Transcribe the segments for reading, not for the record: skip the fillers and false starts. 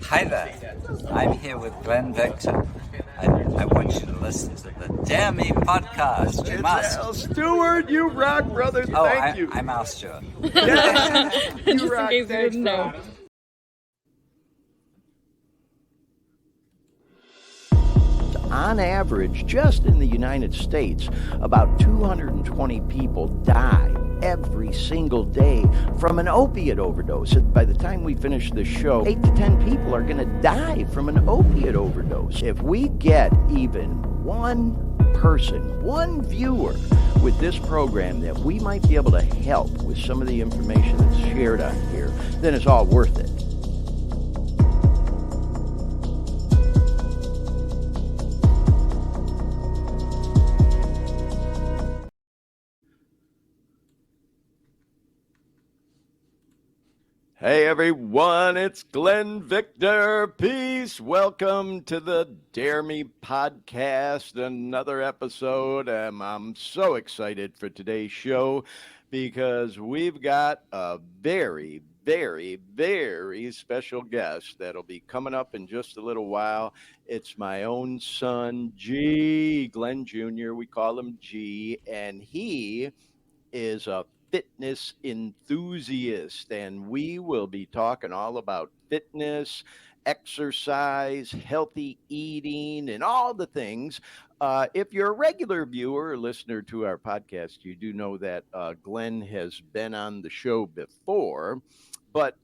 Hi there. I'm here with Glenn Victor. I want you to listen to the Daremepodcast. You must. Alstewart, you rock, brother. Oh, Thank you. I'm alstewart. Yeah, you Just rock. in case you Thanks, didn't bro. know. On average, just in the United States, about 220 people die every single day from an opiate overdose. And by the time we finish this show, 8 to 10 people are going to die from an opiate overdose. If we get even one person, one viewer with this program that we might be able to help with some of the information that's shared on here, then it's all worth it. Hey everyone, it's Glenn Victor. Peace. Welcome to the Dare Me podcast, another episode. I'm so excited for today's show because we've got a very, very, very special guest that'll be coming up in just a little while. It's my own son, G, Glenn Jr. We call him G, and he is a fitness enthusiast, and we will be talking all about fitness, exercise, healthy eating, and all the things. If you're a regular viewer or listener to our podcast, you do know that Glenn has been on the show before. But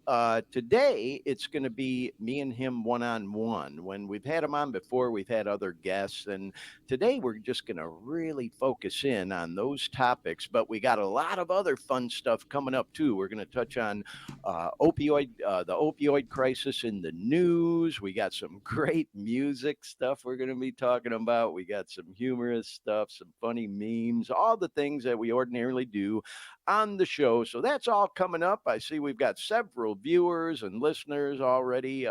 today it's going to be me and him one-on-one. When we've had him on before, we've had other guests. And today we're just going to really focus in on those topics. But we got a lot of other fun stuff coming up, too. We're going to touch on the opioid crisis in the news. We got some great music stuff we're going to be talking about. We got some humorous stuff, some funny memes, all the things that we ordinarily do on the show. So that's all coming up. I see we've got several viewers and listeners already.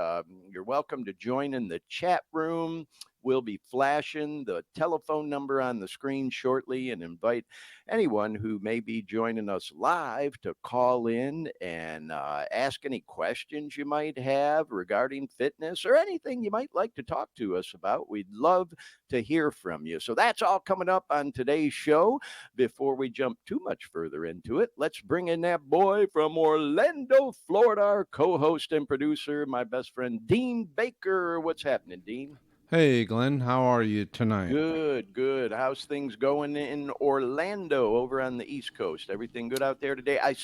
You're welcome to join in the chat room. We'll be flashing the telephone number on the screen shortly and invite anyone who may be joining us live to call in and ask any questions you might have regarding fitness or anything you might like to talk to us about. We'd love to hear from you. So that's all coming up on today's show. Before we jump too much further into it, let's bring in that boy from Orlando, Florida, our co-host and producer, my best friend, Dean Baker. What's happening, Dean? Hey, Glenn, how are you tonight? Good, good. How's things going in Orlando over on the East Coast? Everything good out there today? I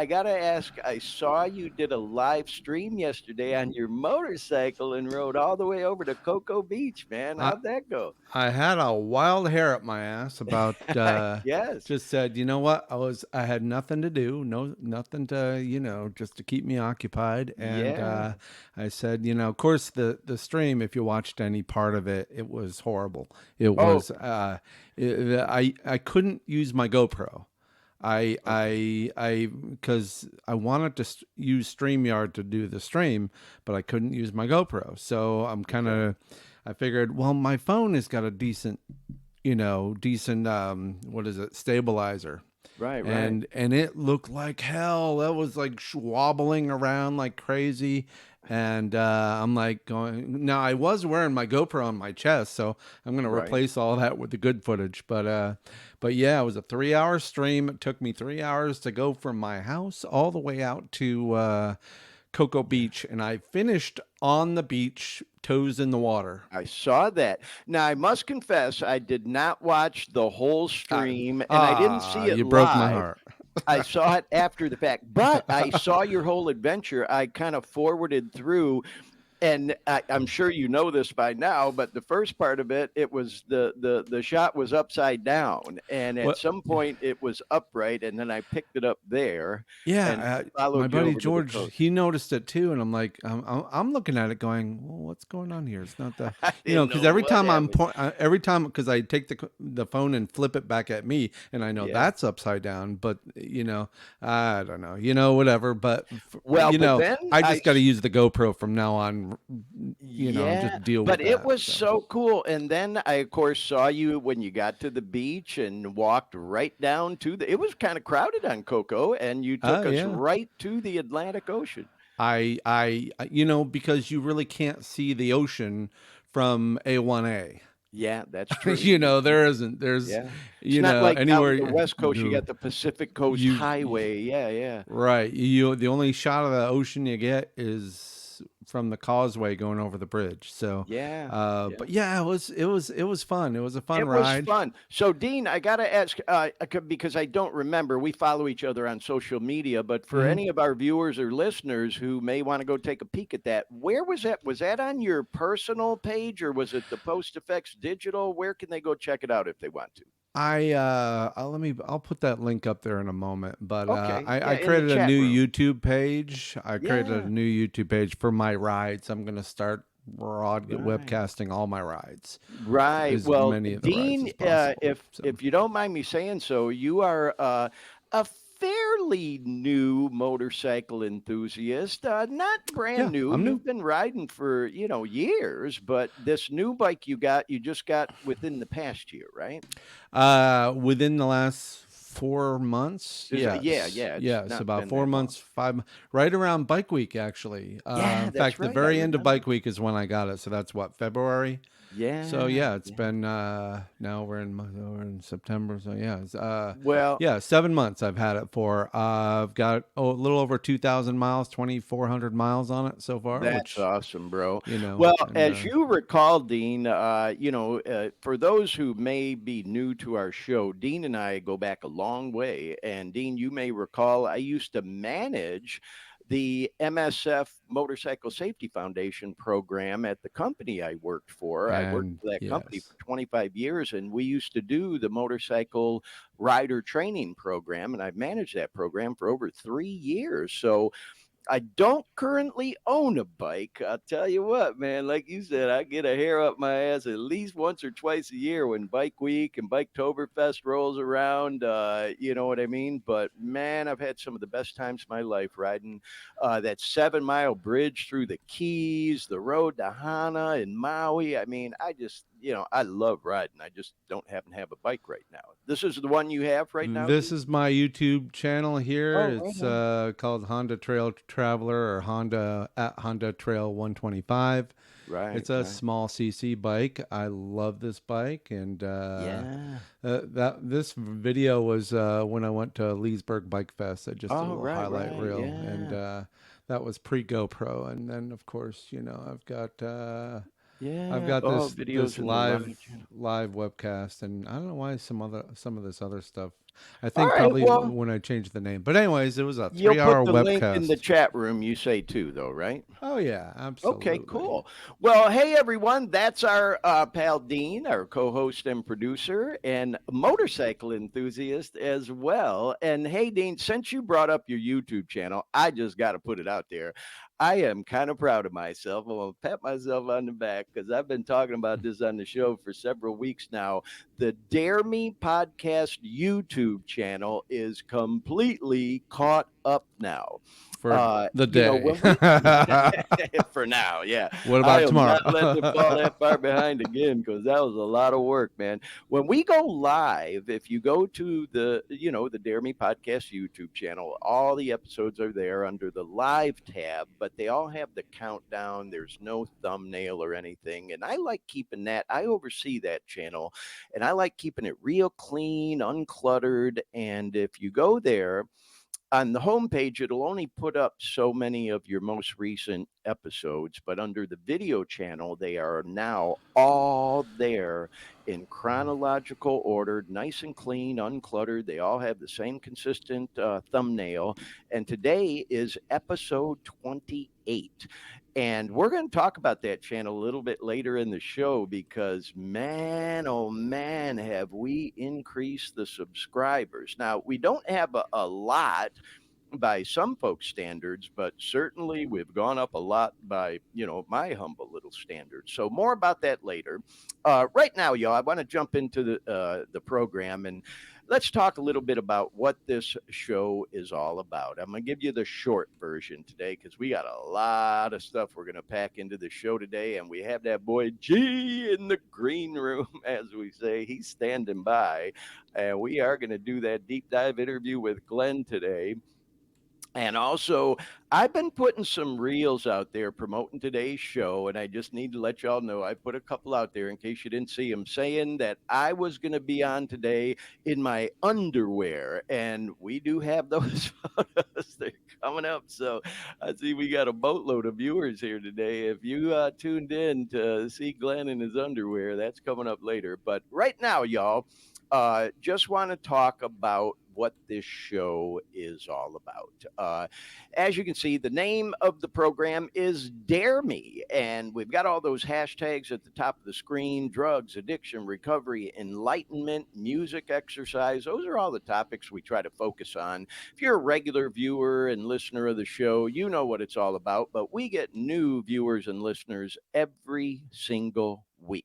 got to ask, I saw you did a live stream yesterday on your motorcycle and rode all the way over to Cocoa Beach, man. How'd that go? I had a wild hair up my ass about Yes. just said, you know what? I had nothing to do, nothing to, just to keep me occupied. And Yeah. I said, of course the stream, if you watched any part of it, it was horrible. It Oh, was I couldn't use my GoPro. Because I wanted to use StreamYard to do the stream, but I couldn't use my GoPro. So I figured, well, my phone has got a decent, what is it, stabilizer. right. And it looked like hell. That was like wobbling around like crazy. And I'm like going, now I was wearing my GoPro on my chest, so I'm going to Right. replace all that with the good footage. But yeah, it was a 3-hour stream. It took me 3 hours to go from my house all the way out to Cocoa Beach, and I finished on the beach, toes in the water. I saw that. Now, I must confess, I did not watch the whole stream, and I didn't see it You broke my live. heart. I saw it after the fact, but I saw your whole adventure. I kind of forwarded through, and I'm sure you know this by now, but the first part of it, it was the shot was upside down, and at What? some point it was upright, and then I picked it up there. Yeah, And followed my you buddy over to the George, coast. he noticed it too, and I'm like, I'm looking at it, going, well, what's going on here? It's not the, I because didn't know every what time happened. because I take the phone and flip it back at me, and I know Yeah. that's upside down, but I don't know, whatever. But Well, but then I just got to use the GoPro from now on, Yeah, just deal but with it that. was so cool. And then I, of course, saw you when you got to the beach and walked right down to it was kind of crowded on Cocoa, and you took us Yeah. right to the Atlantic Ocean. Because you really can't see the ocean from A1A. Yeah, that's true. There isn't. There's, Yeah. It's not like out in the anywhere. West Coast, you No, got the Pacific Coast you, Highway. Yeah, yeah. right. The only shot of the ocean you get is from the causeway going over the bridge. So, Yeah. Yeah. but yeah, it was fun. It was a fun It was ride. fun. So, Dean, I got to ask because I don't remember. We follow each other on social media, but for Mhm. any of our viewers or listeners who may want to go take a peek at that, where was that? Was that on your personal page or was it the Post Effects Digital? Where can they go check it out if they want to? I'll put that link up there in a moment. But Okay. I Yeah, in the created a chat new room. YouTube page. I created a Yeah. new YouTube page for my rides. I'm gonna start Right. webcasting all my rides, Right. as Well, many of the rides Dean, as possible. So. if you don't mind me saying so, you are a fairly new motorcycle enthusiast. Not brand Yeah, new. I'm new. You've been riding for, years, but this new bike you just got within the past year, right? Within the last 4 months, Yeah, yes, yeah. It's yes, not about been four that long. months, right around Bike Week, actually. Yeah, In that's fact, the right. I very end of remember. Bike Week is when I got it. So that's what, February. So Yeah, yeah, it's yeah. been now we're in September. So yeah, Well, yeah, 7 months I've had it for. I've got a little over 2,000 miles, 2,400 miles on it so far, that's which awesome, bro. you know, Well, and as you recall, Dean, for those who may be new to our show, Dean and I go back a long way. And Dean, you may recall I used to manage the MSF Motorcycle Safety Foundation program at the company I worked for. I worked and for that company yes. for 25 years, and we used to do the motorcycle rider training program. And I've managed that program for over 3 years. So, I don't currently own a bike. I'll tell you what, man, like you said, I get a hair up my ass at least once or twice a year when Bike Week and Biketoberfest rolls around. You know what I mean? But man, I've had some of the best times of my life riding that 7 mile bridge through the Keys, the road to Hana and Maui. I mean, I love riding. I just don't happen to have a bike right now. This is the one you have right now, This Dean? is my YouTube channel here. Oh, right It's on. called Honda Trail Traveler, or Honda Trail 125. Right, It's a right. small CC bike. I love this bike, and Yeah. that this video was when I went to Leesburg Bike Fest. I just did a Oh, little right, highlight right. reel, and Yeah. that was pre GoPro. And then, of course, I've Yeah. got Oh, this videos in the live live channel. webcast, and I don't know why some of this other stuff. I All think right. probably Well, when I changed the name. But anyways, it was a you'll put 3 hour the link in the webcast. chat room, you say too, though, right? Oh yeah, Okay, absolutely. cool. Well, hey everyone, that's our pal Dean, our co-host and producer, and motorcycle enthusiast as well. And hey, Dean, since you brought up your YouTube channel, I just got to put it out there. I am kind of proud of myself. I'm gonna pat myself on the back because I've been talking about this on the show for several weeks now. The Dare Me Podcast YouTube channel is completely caught up now. For the day. When we for now, yeah. What I about am tomorrow? not letting it fall that far behind again because that was a lot of work, man. When we go live, if you go to the Dare Me Podcast YouTube channel, all the episodes are there under the live tab, but they all have the countdown. There's no thumbnail or anything. And I like keeping that. I oversee that channel and I like keeping it real clean, uncluttered. And if you go there, on the homepage, it'll only put up so many of your most recent episodes, but under the video channel, they are now all there in chronological order, nice and clean, uncluttered. They all have the same consistent thumbnail. And today is episode 28. And we're going to talk about that channel a little bit later in the show because, man, oh man, have we increased the subscribers. Now, we don't have a lot by some folks' standards, but certainly we've gone up a lot by, my humble little standards. So more about that later. Right now, y'all, I want to jump into the program and let's talk a little bit about what this show is all about. I'm going to give you the short version today because we got a lot of stuff we're going to pack into the show today. And we have that boy G in the green room, as we say. He's standing by. And we are going to do that deep dive interview with Glenn today. And also, I've been putting some reels out there promoting today's show, and I just need to let y'all know I put a couple out there in case you didn't see them, saying that I was going to be on today in my underwear, and we do have those photos. They're coming up, so I see we got a boatload of viewers here today. If you tuned in to see Glenn in his underwear, that's coming up later. But right now, y'all, just want to talk about what this show is all about. As you can see, the name of the program is Dare Me, and we've got all those hashtags at the top of the screen: drugs, addiction, recovery, enlightenment, music, exercise. Those are all the topics we try to focus on. If you're a regular viewer and listener of the show, you know what it's all about, but we get new viewers and listeners every single week.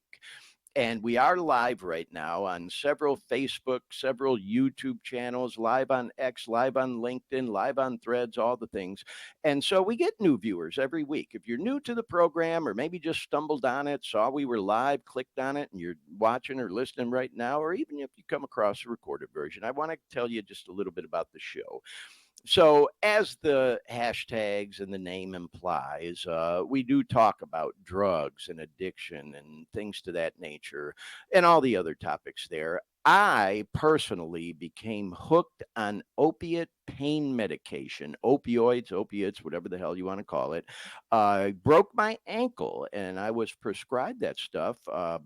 And we are live right now on several Facebook, several YouTube channels, live on X, live on LinkedIn, live on Threads, all the things. And so we get new viewers every week. If you're new to the program or maybe just stumbled on it, saw we were live, clicked on it, and you're watching or listening right now, or even if you come across a recorded version, I want to tell you just a little bit about the show. So, as the hashtags and the name implies, we do talk about drugs and addiction and things to that nature and all the other topics there. I personally became hooked on opiate pain medication, opioids, opiates, whatever the hell you want to call it. I broke my ankle and I was prescribed that stuff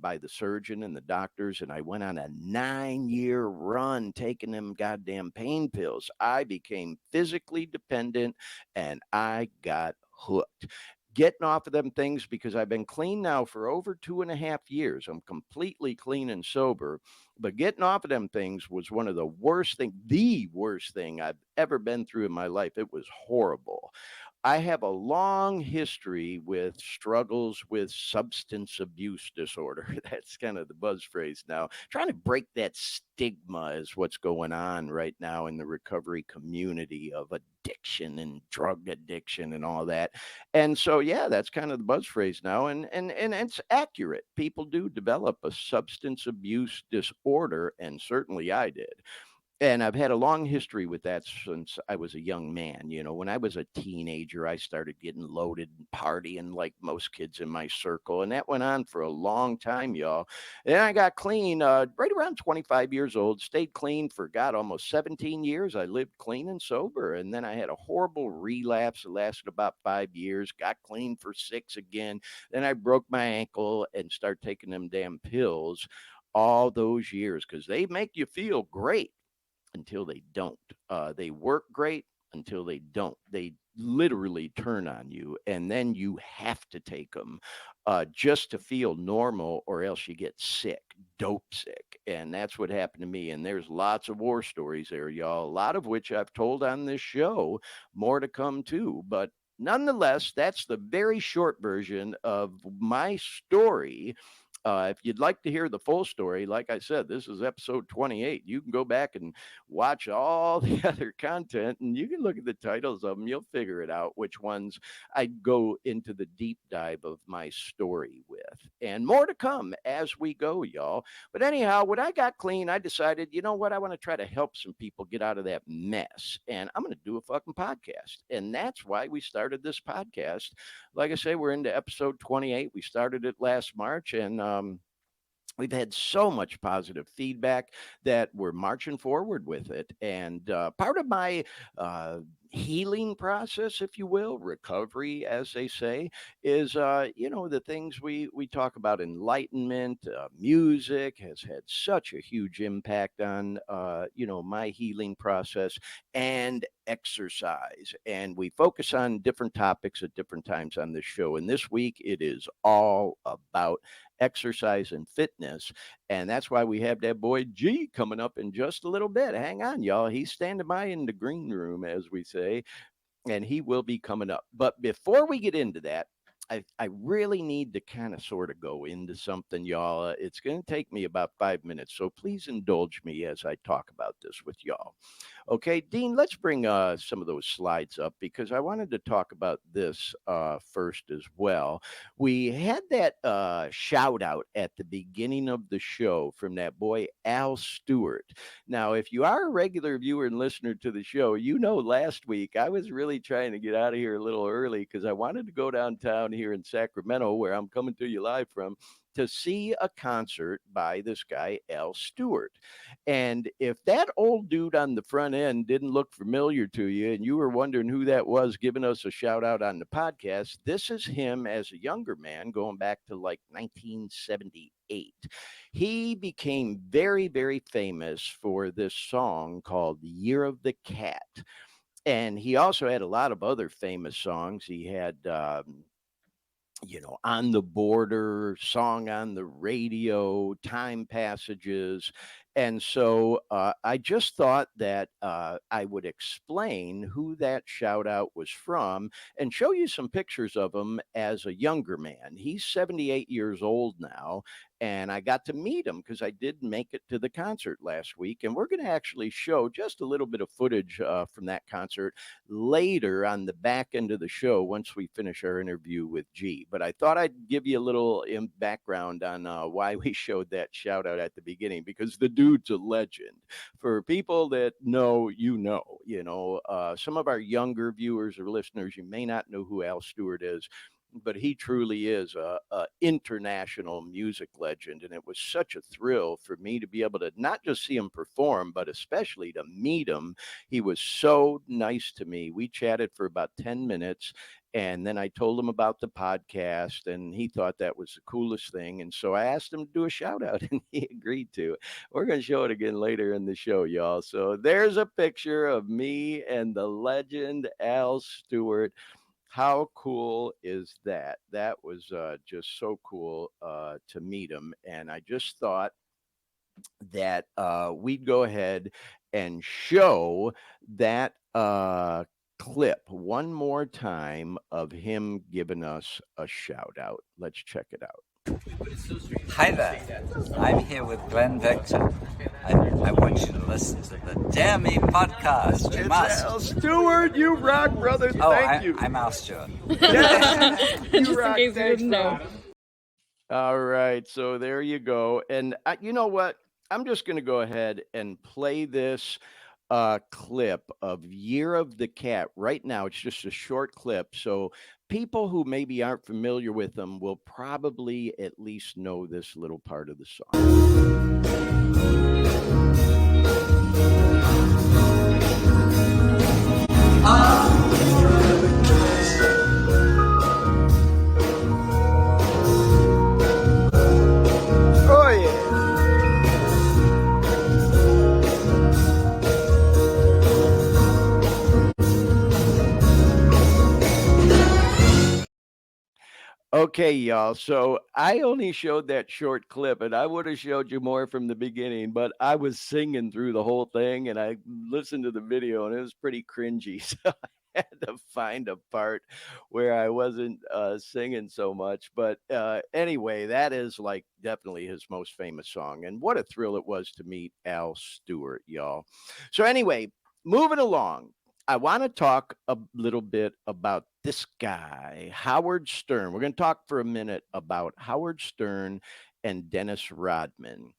by the surgeon and the doctors. And I went on a 9-year run taking them goddamn pain pills. I became physically dependent and I got hooked. Getting off of them things because I've been clean now for over 2.5 years. I'm completely clean and sober. But getting off of them things was one of the worst thing I've ever been through in my life. It was horrible. I have a long history with struggles with substance abuse disorder. That's kind of the buzz phrase now. Trying to break that stigma is what's going on right now in the recovery community of addiction and drug addiction and all that. And so, yeah, that's kind of the buzz phrase now. And it's accurate. People do develop a substance abuse disorder, and certainly I did. And I've had a long history with that since I was a young man. You know, when I was a teenager, I started getting loaded and partying like most kids in my circle. And that went on for a long time, y'all. Then I got clean right around 25 years old, stayed clean for, God, almost 17 years. I lived clean and sober. And then I had a horrible relapse that lasted about 5 years, got clean for 6 again. Then I broke my ankle and started taking them damn pills all those years because they make you feel great until they don't. They work great until they don't. They literally turn on you, and then you have to take them just to feel normal, or else you get sick, dope sick. And that's what happened to me. And there's lots of war stories there, y'all, a lot of which I've told on this show, more to come too. But nonetheless, that's the very short version of my story. If you'd like to hear the full story, like I said, this is episode 28. You can go back and watch all the other content and you can look at the titles of them. You'll figure it out which ones I go into the deep dive of my story with. And more to come as we go, y'all. But anyhow, when I got clean, I decided, you know what? I want to try to help some people get out of that mess. And I'm going to do a fucking podcast. And that's why we started this podcast. Like I say, we're into episode 28. We started it last March, and we've had so much positive feedback that we're marching forward with it. And part of my healing process, if you will, recovery, as they say, is the things we talk about. Enlightenment, music has had such a huge impact on my healing process, and exercise. And we focus on different topics at different times on this show. And this week it is all about exercise and fitness. And that's why we have that boy G coming up in just a little bit. Hang on, y'all. He's standing by in the green room, as we say, and he will be coming up. But before we get into that, I really need to kind of sort of go into something, y'all. It's going to take me about 5 minutes. So please indulge me as I talk about this with y'all. Okay, Dean, let's bring some of those slides up because I wanted to talk about this first as well. We had that shout out at the beginning of the show from that boy, Alstewart. Now, if you are a regular viewer and listener to the show, you know last week I was really trying to get out of here a little early because I wanted to go downtown here in Sacramento, where I'm coming to you live from, to see a concert by this guy, Al Stewart. And if that old dude on the front end didn't look familiar to you and you were wondering who that was giving us a shout out on the podcast, this is him as a younger man going back to like 1978. He became very, very famous for this song called Year of the Cat. And he also had a lot of other famous songs. He had On the Border, Song on the Radio, Time Passages. And so I just thought that I would explain who that shout out was from and show you some pictures of him as a younger man. He's 78 years old now. And I got to meet him because I did make it to the concert last week. And we're going to actually show just a little bit of footage from that concert later on the back end of the show once we finish our interview with G. But I thought I'd give you a little background on why we showed that shout out at the beginning, because the dude's a legend. For people that know, some of our younger viewers or listeners, you may not know who Al Stewart is, but he truly is a international music legend. And it was such a thrill for me to be able to not just see him perform, but especially to meet him. He was so nice to me. We chatted for about 10 minutes. And then I told him about the podcast, and he thought that was the coolest thing. And so I asked him to do a shout out, and he agreed to. We're going to show it again later in the show, y'all. So there's a picture of me and the legend Al Stewart. How cool is that? That was just so cool to meet him. And I just thought that we'd go ahead and show that clip one more time of him giving us a shout out. Let's check it out. Hi there. I'm here with Glenn Victor. I want you to listen to the Dare Me podcast. You must. Al Stewart, you rock, brother. Thank you. I'm Al Stewart. Just in case you didn't know. All right, so there you go. And you know what? I'm just going to go ahead and play this clip of Year of the Cat right now. It's just a short clip. So people who maybe aren't familiar with them will probably at least know this little part of the song. Oh, yeah. Okay, y'all. So I only showed that short clip, and I would have showed you more from the beginning, but I was singing through the whole thing, and I listened to the video, and it was pretty cringy. So I had to find a part where I wasn't singing so much. But anyway, that is like definitely his most famous song, and what a thrill it was to meet Al Stewart, y'all. So anyway, moving along. I want to talk a little bit about this guy, Howard Stern. We're going to talk for a minute about Howard Stern and Dennis Rodman.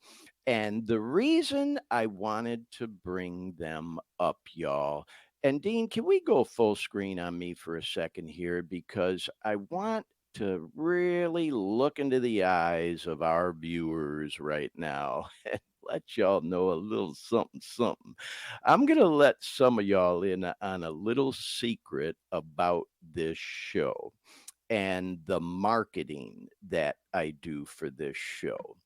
And the reason I wanted to bring them up, y'all, and Dean, can we go full screen on me for a second here? Because I want to really look into the eyes of our viewers right now and let y'all know a little something, something. I'm going to let some of y'all in on a little secret about this show and the marketing that I do for this show.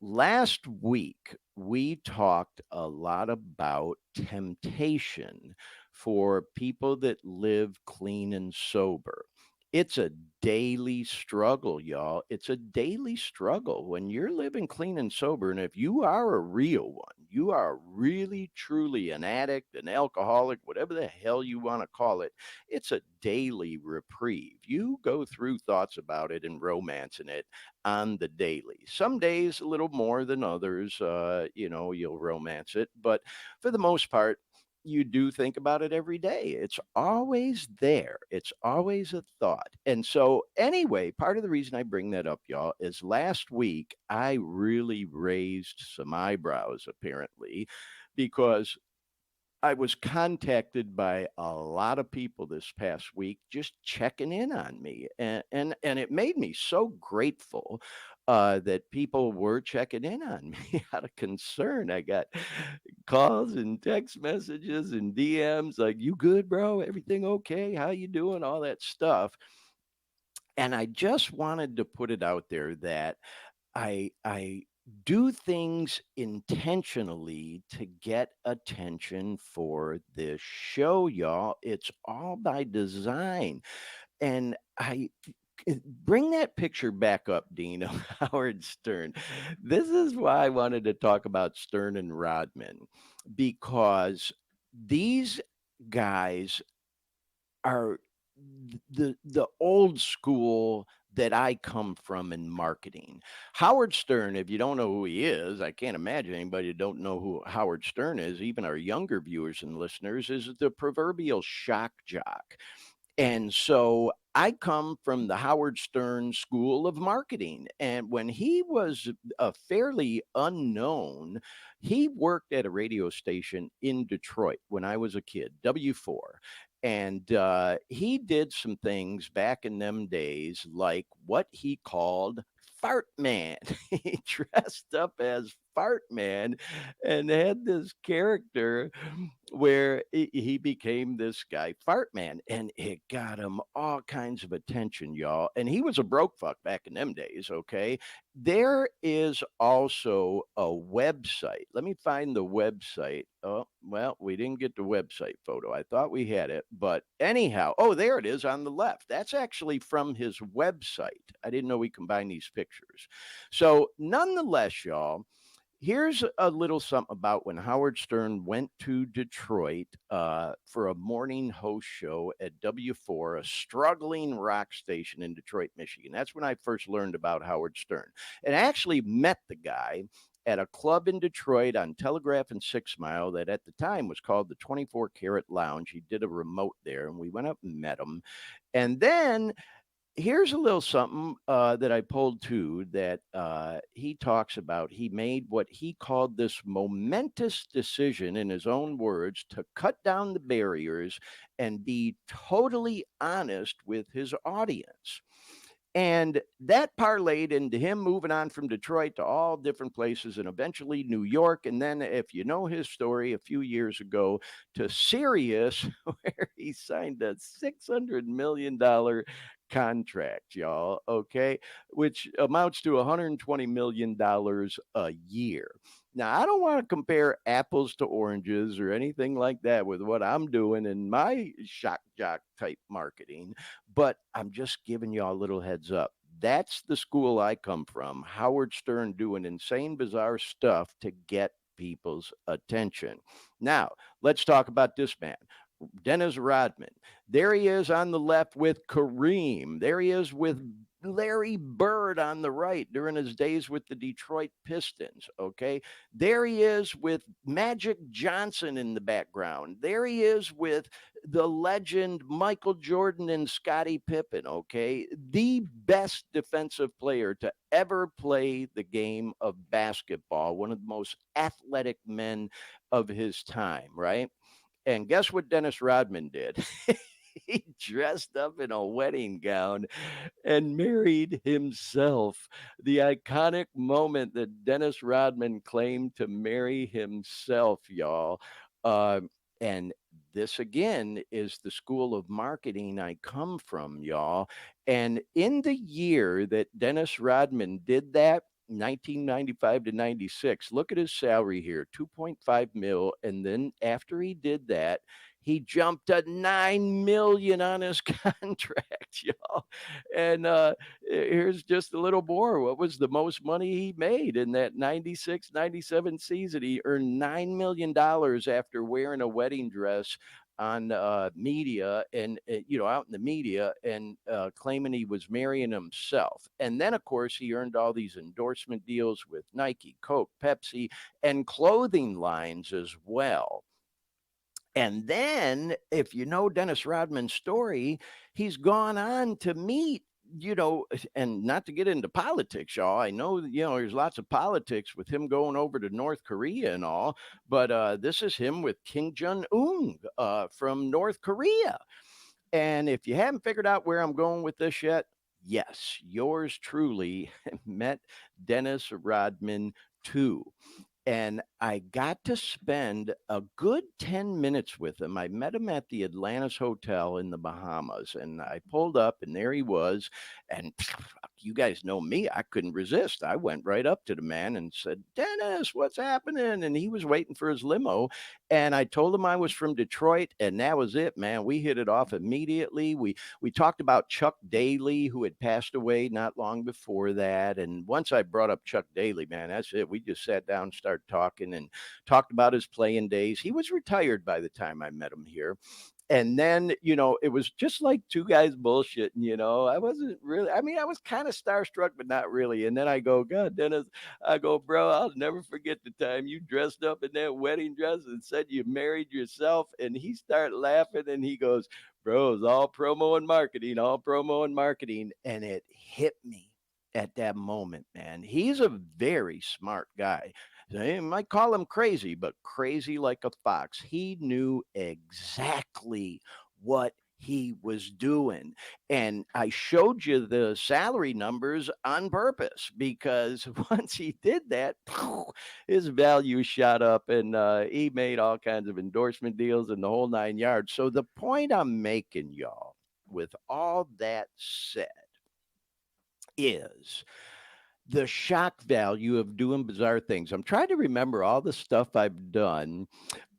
Last week, we talked a lot about temptation for people that live clean and sober. It's a daily struggle, y'all. It's a daily struggle when you're living clean and sober. And if you are a real one, you are really, truly an addict, an alcoholic, whatever the hell you want to call it, it's a daily reprieve. You go through thoughts about it and romancing it on the daily. Some days a little more than others, you'll romance it. But for the most part, you do think about it every day. It's always there. It's always a thought. And so, anyway, part of the reason I bring that up, y'all, is last week I really raised some eyebrows, apparently, because I was contacted by a lot of people this past week just checking in on me, and it made me so grateful that people were checking in on me out of concern. I got calls and text messages and DMs like, "You good, bro? Everything okay? How you doing?" All that stuff, and I just wanted to put it out there that I do things intentionally to get attention for this show, y'all. It's all by design. And bring that picture back up, Dean, of Howard Stern. This is why I wanted to talk about Stern and Rodman, because these guys are the old school that I come from in marketing. Howard Stern, if you don't know who he is, I can't imagine anybody who don't know who Howard Stern is, even our younger viewers and listeners, is the proverbial shock jock. And so I come from the Howard Stern School of Marketing. And when he was a fairly unknown, he worked at a radio station in Detroit when I was a kid, W4. And he did some things back in them days, like what he called Fart Man. He dressed up as Fart Man and had this character where he became this guy, Fart Man, and it got him all kinds of attention, y'all. And he was a broke fuck back in them days, okay? There is also a website. Let me find the website. Oh, well, we didn't get the website photo. I thought we had it, but anyhow, oh, there it is on the left. That's actually from his website. I didn't know we combined these pictures. So, nonetheless, y'all, here's a little something about when Howard Stern went to Detroit for a morning host show at W4, a struggling rock station in Detroit, Michigan. That's when I first learned about Howard Stern. And I actually met the guy at a club in Detroit on Telegraph and 6 Mile that at the time was called the 24 Karat Lounge. He did a remote there, and we went up and met him. And then here's a little something that I pulled too that he talks about. He made what he called this momentous decision, in his own words, to cut down the barriers and be totally honest with his audience. And that parlayed into him moving on from Detroit to all different places and eventually New York. And then, if you know his story, a few years ago to Sirius, where he signed a $600 million contract, y'all, okay, which amounts to $120 million a year. Now, I don't want to compare apples to oranges or anything like that with what I'm doing in my shock jock type marketing, but I'm just giving y'all a little heads up. That's the school I come from. Howard Stern doing insane, bizarre stuff to get people's attention. Now, let's talk about this man. Dennis Rodman. There he is on the left with Kareem. There he is with Larry Bird on the right during his days with the Detroit Pistons. Okay. There he is with Magic Johnson in the background. There he is with the legend Michael Jordan and Scottie Pippen. Okay. The best defensive player to ever play the game of basketball, one of the most athletic men of his time, right? And guess what Dennis Rodman did? He dressed up in a wedding gown and married himself. The iconic moment that Dennis Rodman claimed to marry himself, y'all. And this again is the school of marketing I come from, y'all. And in the year that Dennis Rodman did that, 1995 to 96, look at his salary here, 2.5 mil. And then after he did that, he jumped to 9 million on his contract, y'all. And here's just a little more. What was the most money he made in that 96, 97 season? He earned $9 million after wearing a wedding dress on media and out in the media and claiming he was marrying himself. And then of course he earned all these endorsement deals with Nike, Coke, Pepsi, and clothing lines as well. And then, if you know Dennis Rodman's story, he's gone on to meet, and not to get into politics, y'all. I know, there's lots of politics with him going over to North Korea and all, but this is him with Kim Jong Un from North Korea. And if you haven't figured out where I'm going with this yet, yes, yours truly met Dennis Rodman too. And I got to spend a good 10 minutes with him. I met him at the Atlantis Hotel in the Bahamas, and I pulled up, and there he was. And you guys know me, I couldn't resist. I went right up to the man and said, Dennis, what's happening? And he was waiting for his limo. And I told him I was from Detroit, and that was it, man. We hit it off immediately. We talked about Chuck Daly, who had passed away not long before that. And once I brought up Chuck Daly, man, that's it. We just sat down, started talking, and talked about his playing days. He was retired by the time I met him here. And then, it was just like two guys bullshitting. I wasn't really, I mean, I was kind of starstruck, but not really. And then I go, God, Dennis, I go, bro, I'll never forget the time you dressed up in that wedding dress and said you married yourself. And he started laughing and he goes, bro, it's all promo and marketing, all promo and marketing. And it hit me at that moment, man. He's a very smart guy. They might call him crazy, but crazy like a fox. He knew exactly what he was doing. And I showed you the salary numbers on purpose because once he did that, his value shot up and he made all kinds of endorsement deals and the whole 9 yards. So the point I'm making, y'all, with all that said, is the shock value of doing bizarre things. I'm trying to remember all the stuff I've done.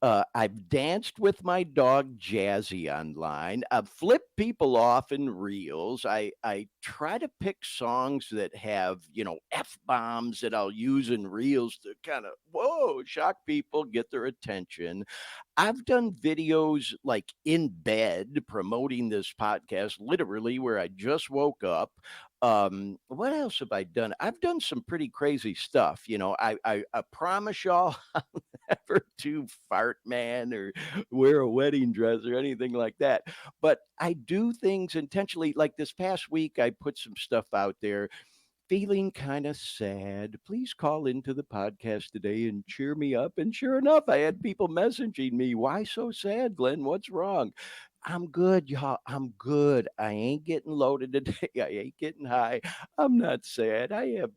I've danced with my dog Jazzy online. I've flipped people off in reels. I try to pick songs that have, F bombs that I'll use in reels to kind of, whoa, shock people, get their attention. I've done videos like in bed promoting this podcast, literally, where I just woke up. What else have I done? I've done some pretty crazy stuff. I promise y'all I'll never do fart man or wear a wedding dress or anything like that. But I do things intentionally. Like this past week, I put some stuff out there feeling kind of sad. Please call into the podcast today and cheer me up. And sure enough, I had people messaging me, why so sad, Glenn? What's wrong? I'm good, y'all. I'm good. I ain't getting loaded today. I ain't getting high. I'm not sad. I have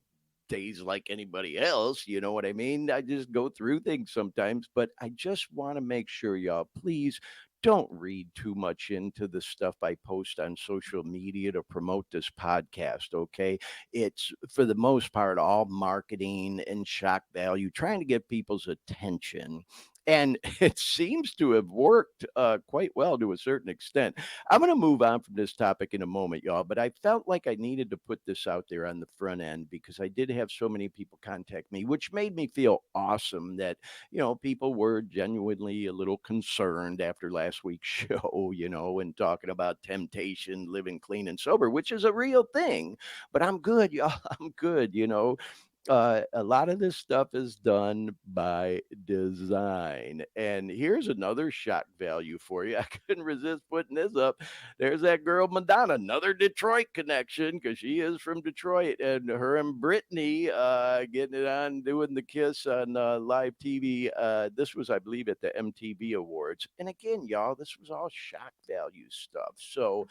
days like anybody else. You know what I mean? I just go through things sometimes, but I just want to make sure, y'all, please don't read too much into the stuff I post on social media to promote this podcast, okay? It's for the most part all marketing and shock value, trying to get people's attention. And it seems to have worked quite well to a certain extent. I'm going to move on from this topic in a moment, y'all, but I felt like I needed to put this out there on the front end because I did have so many people contact me, which made me feel awesome that, people were genuinely a little concerned after last week's show, and talking about temptation, living clean and sober, which is a real thing. But I'm good, y'all. I'm good. A lot of this stuff is done by design. And here's another shock value for you. I couldn't resist putting this up. There's that girl Madonna, another Detroit connection because she is from Detroit, and her and Brittany getting it on, doing the kiss on live TV. This was, I believe, at the MTV Awards. And again, y'all, this was all shock value stuff. So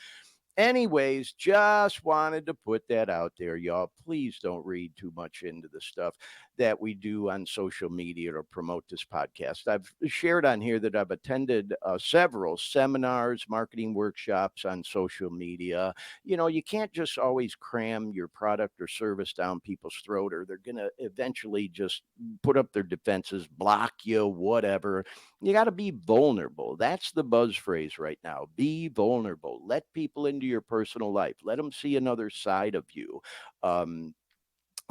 anyways, just wanted to put that out there, y'all. Please don't read too much into the stuff that we do on social media to promote this podcast. I've shared on here that I've attended several seminars, marketing workshops on social media. You can't just always cram your product or service down people's throat, or they're going to eventually just put up their defenses, block you, whatever. You got to be vulnerable. That's the buzz phrase right now. Be vulnerable. Let people into your personal life. Let them see another side of you. Um,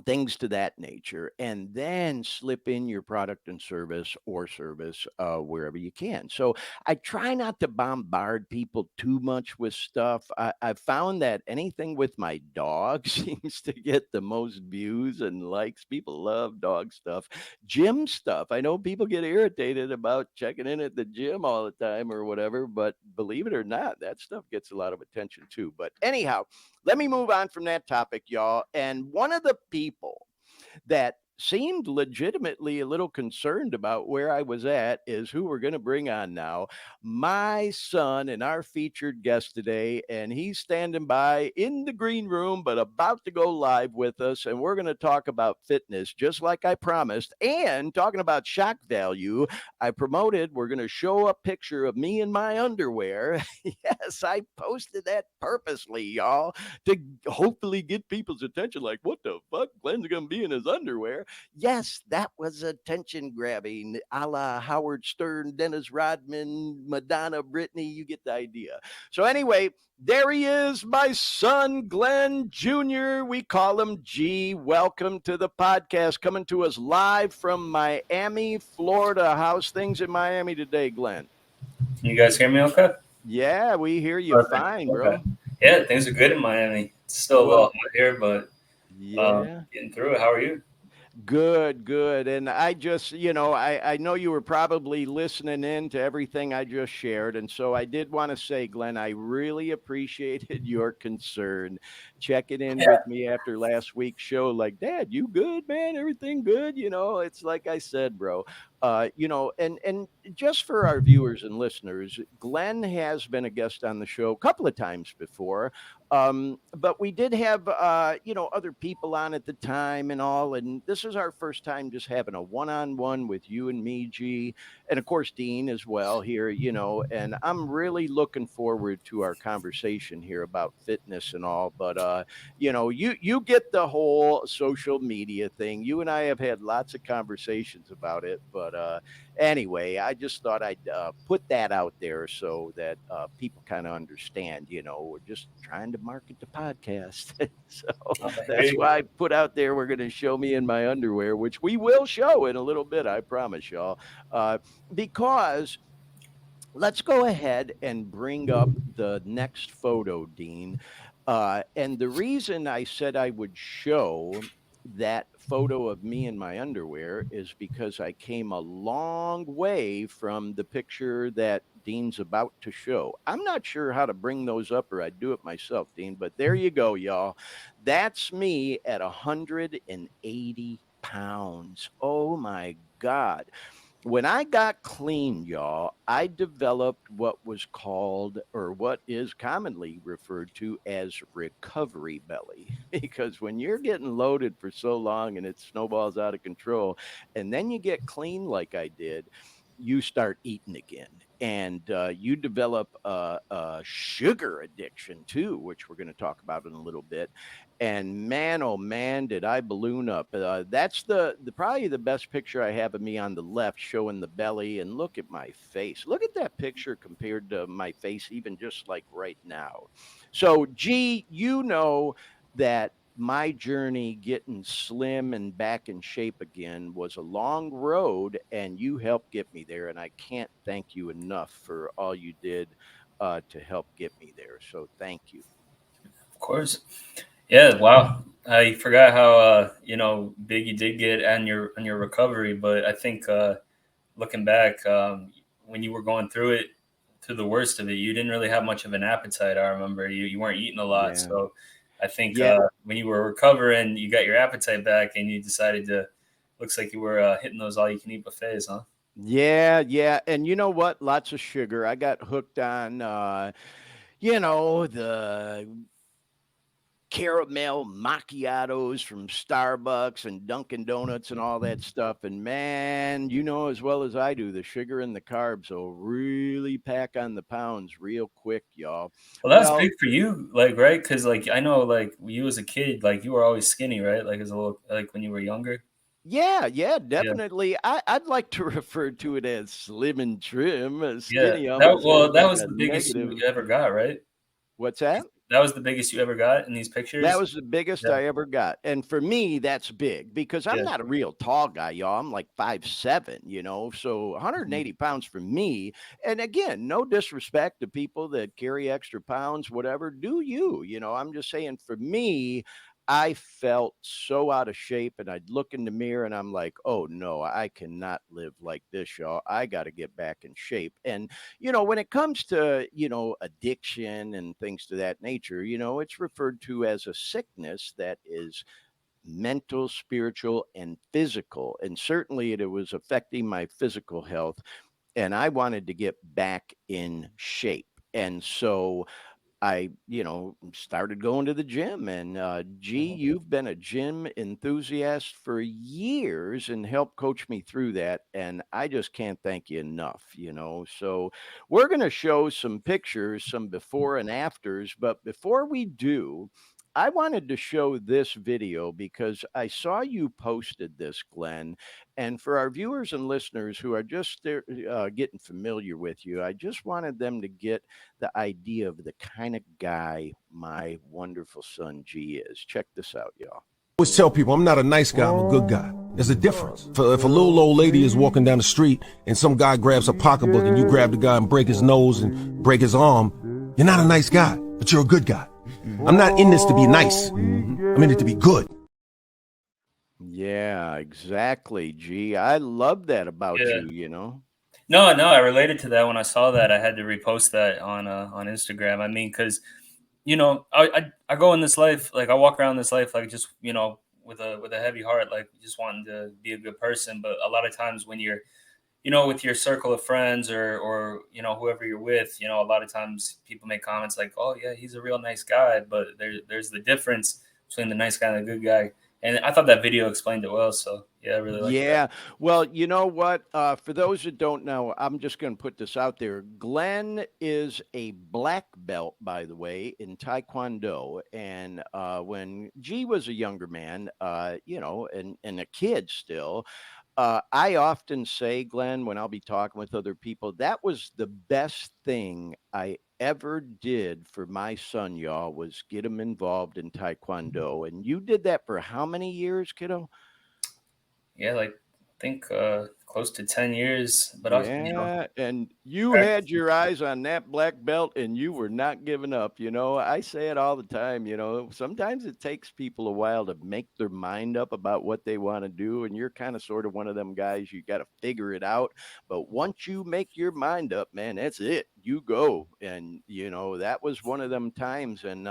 things to that nature, and then slip in your product and service wherever you can. So I try not to bombard people too much with stuff. I've found that anything with my dog seems to get the most views and likes. People love dog stuff. Gym stuff, I know people get irritated about checking in at the gym all the time or whatever, but believe it or not, that stuff gets a lot of attention too. But anyhow, let me move on from that topic, y'all. And one of the people that seemed legitimately a little concerned about where I was at is who we're going to bring on now. My son and our featured guest today. And he's standing by in the green room, but about to go live with us. And we're going to talk about fitness, just like I promised, and talking about shock value. I promoted, we're going to show a picture of me in my underwear. Yes, I posted that purposely, y'all, to hopefully get people's attention. Like, what the fuck? Glenn's gonna be in his underwear. Yes, that was attention grabbing, a la Howard Stern, Dennis Rodman, Madonna, Britney. You get the idea. So anyway, there he is, my son, Glenn Jr. We call him G. Welcome to the podcast, coming to us live from Miami, Florida. How's things in Miami today, Glenn? Can you guys hear me okay? Yeah, we hear you Perfect. fine, bro. Okay. Yeah, things are good in Miami. It's still a little Well, hot here, but yeah. getting through it. How are you? Good, good. And I just, I know you were probably listening in to everything I just shared. And so I did want to say, Glenn, I really appreciated your concern checking in Yeah. with me after last week's show. Like, Dad, you good, man? Everything good? It's like I said, bro. And just for our viewers and listeners, Glenn has been a guest on the show a couple of times before. But we did have, other people on at the time and all. And this is our first time just having a one-on-one with you and me, G, and of course, Dean as well here, and I'm really looking forward to our conversation here about fitness and all. But, you get the whole social media thing. You and I have had lots of conversations about it. But anyway, I just thought I'd put that out there so that people kind of understand, we're just trying to market the podcast. So that's Hey. why I put out there, we're going to show me in my underwear, which we will show in a little bit, I promise y'all. Because let's go ahead and bring up the next photo, Dean. And the reason I said I would show that photo of me in my underwear is because I came a long way from the picture that Dean's about to show. I'm not sure how to bring those up, or I'd do it myself, Dean, but there you go, y'all. That's me at 180 pounds. Oh my God. When I got clean, y'all, I developed what was called, or what is commonly referred to as recovery belly. Because when you're getting loaded for so long and it snowballs out of control, and then you get clean like I did, you start eating again. And you develop a sugar addiction too, which we're going to talk about in a little bit. And man, oh man, did I balloon up. That's the probably the best picture I have of me on the left, showing the belly. And look at my face. Look at that picture compared to my face, even just like right now. So, G, that my journey getting slim and back in shape again was a long road, and you helped get me there. And I can't thank you enough for all you did to help get me there. So thank you. Of course. Yeah. Wow. I forgot how big you did get on your recovery, but I think looking back, when you were going through the worst of it, you didn't really have much of an appetite. I remember you weren't eating a lot, Yeah. so I think Yeah. when you were recovering, you got your appetite back, and you decided to. Looks like you were hitting those all you can eat buffets, huh? Yeah, yeah. And you know what? Lots of sugar. I got hooked on the caramel macchiatos from Starbucks and Dunkin' Donuts and all that stuff. And man, you know as well as I do, the sugar and the carbs will really pack on the pounds real quick, y'all. Well, that's Well, big for you, like, right? Because like I know, like you as a kid, like you were always skinny, right? Like as a little, like when you were younger. yeah, yeah, Yeah, definitely. I'd like to refer to it as slim and trim. yeah. Skinny almost has That like was a the biggest you negative. ever got, right? What's that? that was the biggest you ever got in these pictures? That was the biggest Yeah. I ever got. And for me, that's big because I'm Yeah. not a real tall guy, y'all. I'm like 5'7", so 180 Mhm. pounds for me. And again, no disrespect to people that carry extra pounds, whatever, do you? I'm just saying for me, I felt so out of shape and I'd look in the mirror and I'm like, oh no, I cannot live like this, y'all. I got to get back in shape. And when it comes to, addiction and things to that nature, it's referred to as a sickness that is mental, spiritual, and physical. And certainly it was affecting my physical health. And I wanted to get back in shape. And so I, started going to the gym. And G, Mhm. you've been a gym enthusiast for years and helped coach me through that. And I just can't thank you enough. So we're going to show some pictures, some before and afters. But before we do, I wanted to show this video because I saw you posted this, Glenn. And for our viewers and listeners who are just getting familiar with you, I just wanted them to get the idea of the kind of guy my wonderful son G is. Check this out, y'all. I always tell people I'm not a nice guy, I'm a good guy. There's a difference. If a little old lady is walking down the street and some guy grabs a pocketbook and you grab the guy and break his nose and break his arm, you're not a nice guy, but you're a good guy. I'm not in this to be nice. I'm in it to be good. Yeah, exactly, G. I love that about Yeah. you. No, I related to that when I saw that. I had to repost that on Instagram. I mean, because I go in this life, like I walk around this life like just with a heavy heart, like just wanting to be a good person. But a lot of times when you're with your circle of friends or whoever you're with, a lot of times people make comments like, "Oh yeah, he's a real nice guy," but there's the difference between the nice guy and the good guy. And I thought that video explained it well. So yeah, I really liked that. Yeah. Well, you know what? For those that don't know, I'm just going to put this out there. Glenn is a black belt, by the way, in Taekwondo. And when G was a younger man, and a kid still, I often say, Glenn, when I'll be talking with other people, that was the best thing I ever did for my son, y'all, was get him involved in Taekwondo. And you did that for how many years, kiddo? Yeah, like I think close to 10 years, but I Yeah, and you had practicing. your eyes on that black belt and you were not giving up. I say it all the time, sometimes it takes people a while to make their mind up about what they want to do. And you're kind of sort of one of them guys, you got to figure it out. But once you make your mind up, man, that's it. You go. And, that was one of them times. And,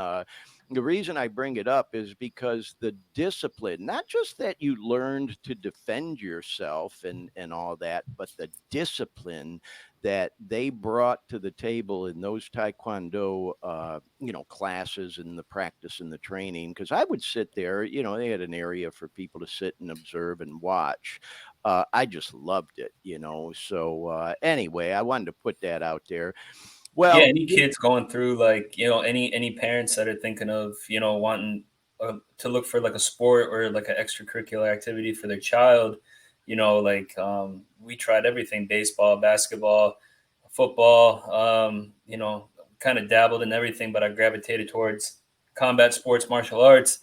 the reason I bring it up is because the discipline, not just that you learned to defend yourself and all that, but the discipline that they brought to the table in those taekwondo classes and the practice and the training. Because I would sit there, they had an area for people to sit and observe and watch. I just loved it. So anyway, I wanted to put that out there. Yeah, Well, any kids going through like, any parents that are thinking of, wanting to look for like a sport or like an extracurricular activity for their child, like we tried everything, baseball, basketball, football, kind of dabbled in everything, but I gravitated towards combat sports, martial arts.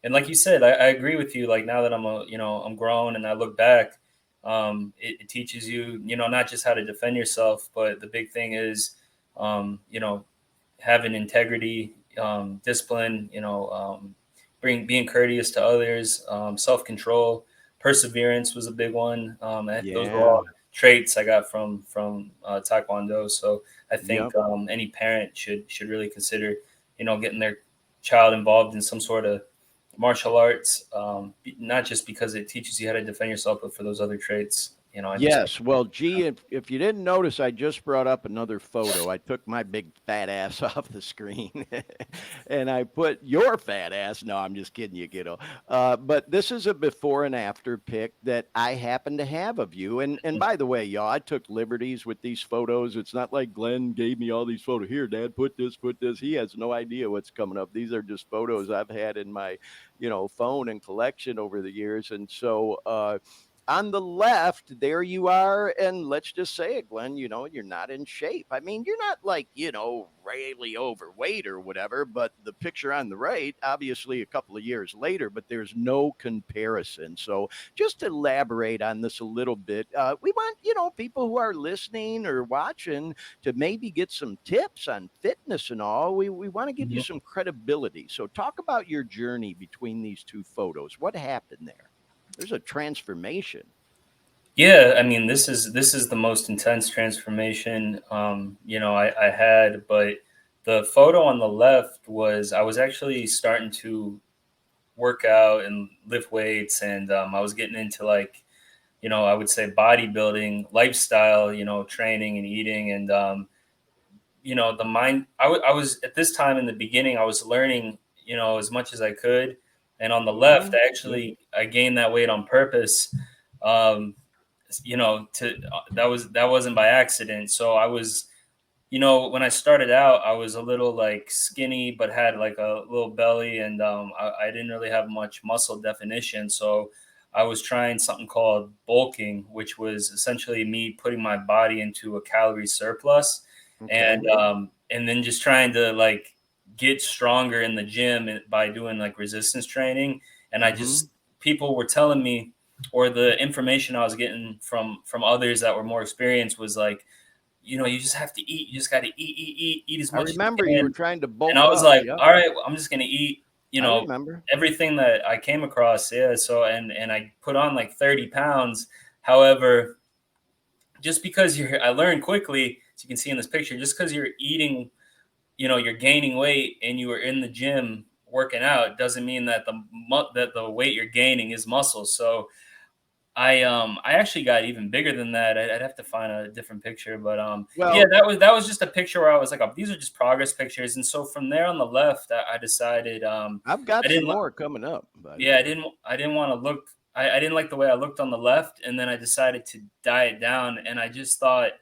And like you said, I agree with you. Like now that I'm grown and I look back, it teaches you, not just how to defend yourself, but the big thing is, you know, having integrity, discipline, being courteous to others, self-control, perseverance was a big one. Those were yeah. all traits I got from Taekwondo. So I think Yep. any parent should really consider, getting their child involved in some sort of martial arts, not just because it teaches you how to defend yourself, but for those other traits. I just Yes. Well, gee, if you didn't notice, I just brought up another photo. I took my big fat ass off the screen and I put your fat ass. No, I'm just kidding you, kiddo. But this is a before and after pic that I happen to have of you. And by the way, y'all, I took liberties with these photos. It's not like Glenn gave me all these photos. Here, Dad, put this, put this. He has no idea what's coming up. These are just photos I've had in my, phone and collection over the years. And so, on the left, there you are. And let's just say it, Glenn, you know, you're not in shape. I mean, you're not like, you know, really overweight or whatever, but the picture on the right, obviously a couple of years later, but there's no comparison. So just to elaborate on this a little bit, we want, you know, people who are listening or watching to maybe get some tips on fitness and all. We want to give you some credibility. So talk about your journey between these two photos. What happened there? There's a transformation. Yeah, I mean, this is the most intense transformation, you know, I had. But the photo on the left was I was actually starting to work out and lift weights, and I was getting into, like, you know, I would say bodybuilding lifestyle, you know, training and eating, and you know, the mind. I was at this time in the beginning, I was learning, you know, as much as I could, and on the left, I gained that weight on purpose. Um, you know, that wasn't by accident. So I was, you know, when I started out, I was a little like skinny, but had like a little belly, and I didn't really have much muscle definition. So I was trying something called bulking, which was essentially me putting my body into a calorie surplus, and then just trying to like get stronger in the gym by doing like resistance training. And I just, people were telling me, or the information I was getting from others that were more experienced was like, you know, you just have to eat. You just got to eat as much. I remember you were trying to bulk and I was up. like, all right, well, I'm just gonna eat, you I know, remember everything that I came across. Yeah. So and I put on like 30 pounds. However, just because I learned quickly, as you can see in this picture, just because you're eating, you know, you're gaining weight and you are in the gym working out doesn't mean that the weight you're gaining is muscle. So I actually got even bigger than that. I'd have to find a different picture, but yeah, that was just a picture where I was like, oh, these are just progress pictures. And so from there on the left, I decided I've got some more coming up. Yeah, I didn't want to look. I didn't like the way I looked on the left, and then I decided to diet down. And I just thought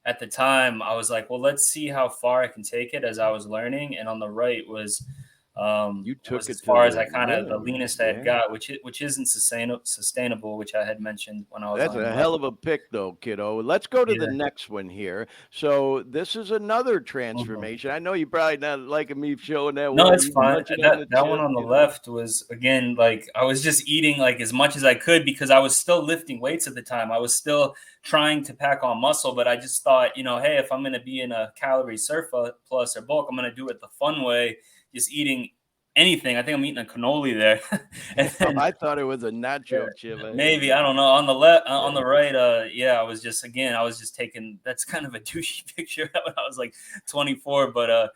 at the time I was like, well, let's see how far I can take it as I was learning. And on the right was you took was it as far as I kind of the leanest I had got, which isn't sustainable, which I had mentioned when I was That's on a hell of a pick, though, kiddo. Let's go to the Yeah. next one here. So this is another transformation. I know you probably not liking me showing that No, one. it's You fine. munching on the That one chip, on the you know. left was, again, like I was just eating like as much as I could because I was still lifting weights at the time. I was still trying to pack on muscle, but I just thought, you know, hey, if I'm going to be in a calorie surplus or bulk, I'm going to do it the fun way, just eating anything. I think I'm eating a cannoli there. And then, I thought it was a nacho chip. maybe, I don't know. On the left, on the right, yeah, I was just taking. That's kind of a douchey picture when I was like 24, but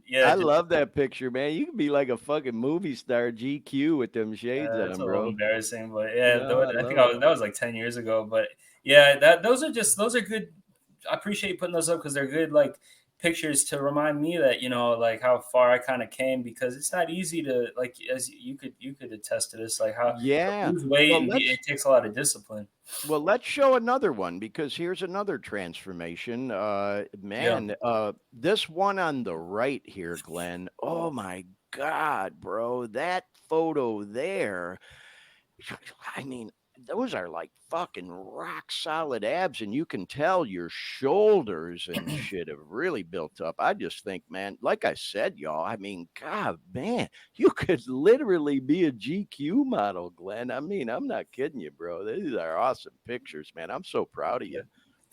yeah, I love that picture, man. You can be like a fucking movie star, GQ, with them shades it's on, a little bro. embarrassing, but yeah, No, I think that was like 10 years ago. But yeah, those are good. I appreciate you putting those up because they're good, like pictures to remind me that, you know, like how far I kind of came, because it's not easy to, like, as you could attest to this, like how to lose weight, and it takes a lot of discipline. Well, let's show another one, because here's another transformation. This one on the right here, Glenn. Oh my God, bro. That photo there. I mean, those are like fucking rock solid abs, and you can tell your shoulders and shit have really built up. I just think, man, like I said, y'all, I mean, God, man, you could literally be a GQ model, Glenn. I mean, I'm not kidding you, bro. These are awesome pictures, man. I'm so proud of you.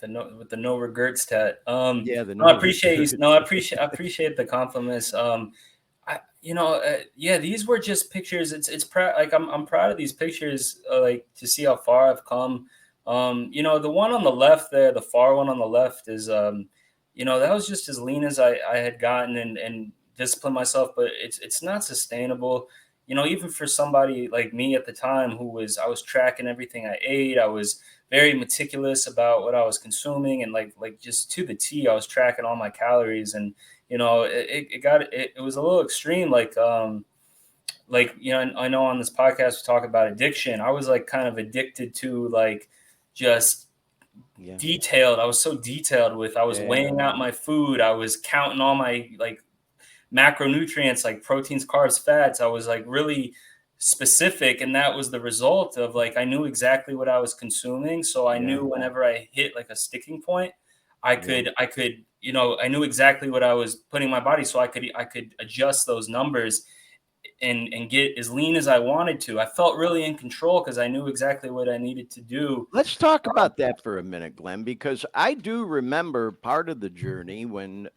With the no regrets tat. Yeah, I appreciate you. No, I appreciate the compliments. Yeah, these were just pictures. It's proud. Like I'm proud of these pictures. Like to see how far I've come. You know, the one on the left there, the far one on the left is, you know, that was just as lean as I had gotten and disciplined myself, but it's not sustainable. You know, even for somebody like me at the time I was tracking everything I ate. I was very meticulous about what I was consuming, and like just to the T, I was tracking all my calories. And you know, it was a little extreme. Like, you know, I know on this podcast we talk about addiction. I was like kind of addicted to like just detailed. I was so detailed I was weighing out my food. I was counting all my like macronutrients, like proteins, carbs, fats. I was like really specific, and that was the result of like I knew exactly what I was consuming, so I knew whenever I hit like a sticking point, I could I knew exactly what I was putting in my body, so I could adjust those numbers and get as lean as I wanted to. I felt really in control because I knew exactly what I needed to do. Let's talk about that for a minute, Glenn, because I do remember part of the journey when,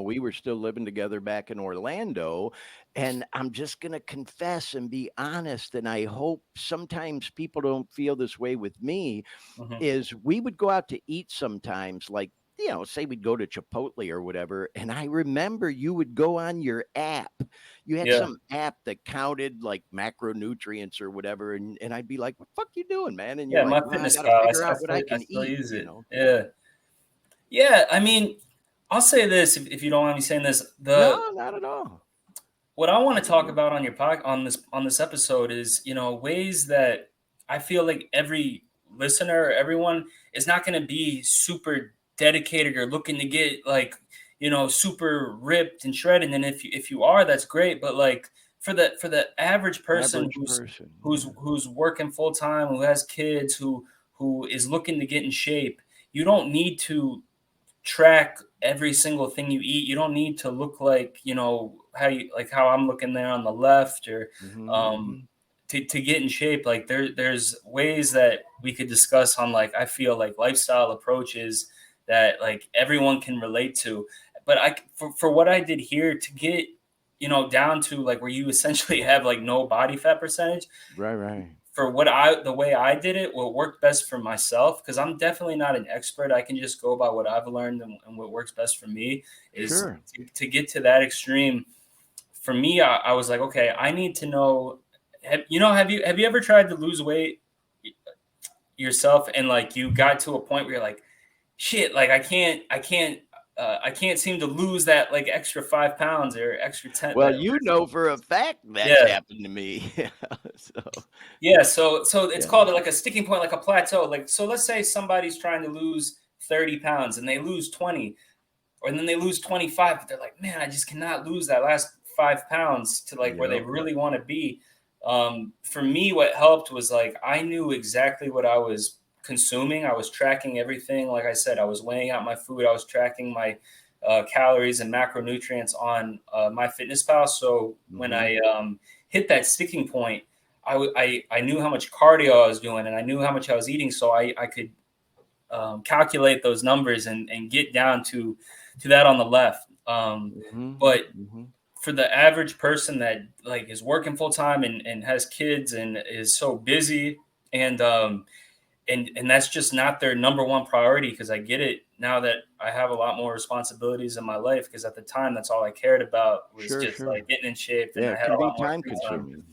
we were still living together back in Orlando. And I'm just going to confess and be honest. And I hope sometimes people don't feel this way with me, Mhm. is we would go out to eat sometimes, like, say we'd go to Chipotle or whatever. And I remember you would go on your app. You had Yeah. some app that counted like macronutrients or whatever. And I'd be like, what the fuck you doing, man? And you're Yeah, like, my well, I fitness got to pal, figure out what I I can still eat, use it. Yeah. Yeah, I mean, I'll say this if you don't mind me saying this. No, not at all. What I want to talk about on your on this episode is, ways that I feel like every listener, everyone is not going to be super dedicated or looking to get like, super ripped and shredded. And if you are, that's great. But like for the average person who's working full time, who has kids, who is looking to get in shape, you don't need to track every single thing you eat. You don't need to look like, how I'm looking there on the left, or to get in shape. Like there's ways that we could discuss on, like, I feel like lifestyle approaches that like everyone can relate to. But for what I did here to get, down to like where you essentially have like no body fat percentage. Right. For the way I did it, what worked best for myself, because I'm definitely not an expert. I can just go by what I've learned and what works best for me is to get to that extreme. For me, I was like, okay, I need to know. Have you ever tried to lose weight yourself, and like you got to a point where you're like, shit, like I can't seem to lose that like extra 5 pounds or extra 10. Well, for a fact that's happened to me. So it's called like a sticking point, like a plateau. Like, so let's say somebody's trying to lose 30 pounds and they lose 20, or then they lose 25, but they're like, man, I just cannot lose that last 5 pounds to like where they really want to be. For me, what helped was like, I knew exactly what I was consuming. I was tracking everything. Like I said, I was weighing out my food. I was tracking my calories and macronutrients on MyFitnessPal. So when I hit that sticking point, I knew how much cardio I was doing, and I knew how much I was eating. So I could calculate those numbers and get down to that on the left. But for the average person that like is working full time and has kids and is so busy, and that's just not their number one priority, because I get it now that I have a lot more responsibilities in my life, because at the time that's all I cared about was like getting in shape, and I had a lot more time free consuming.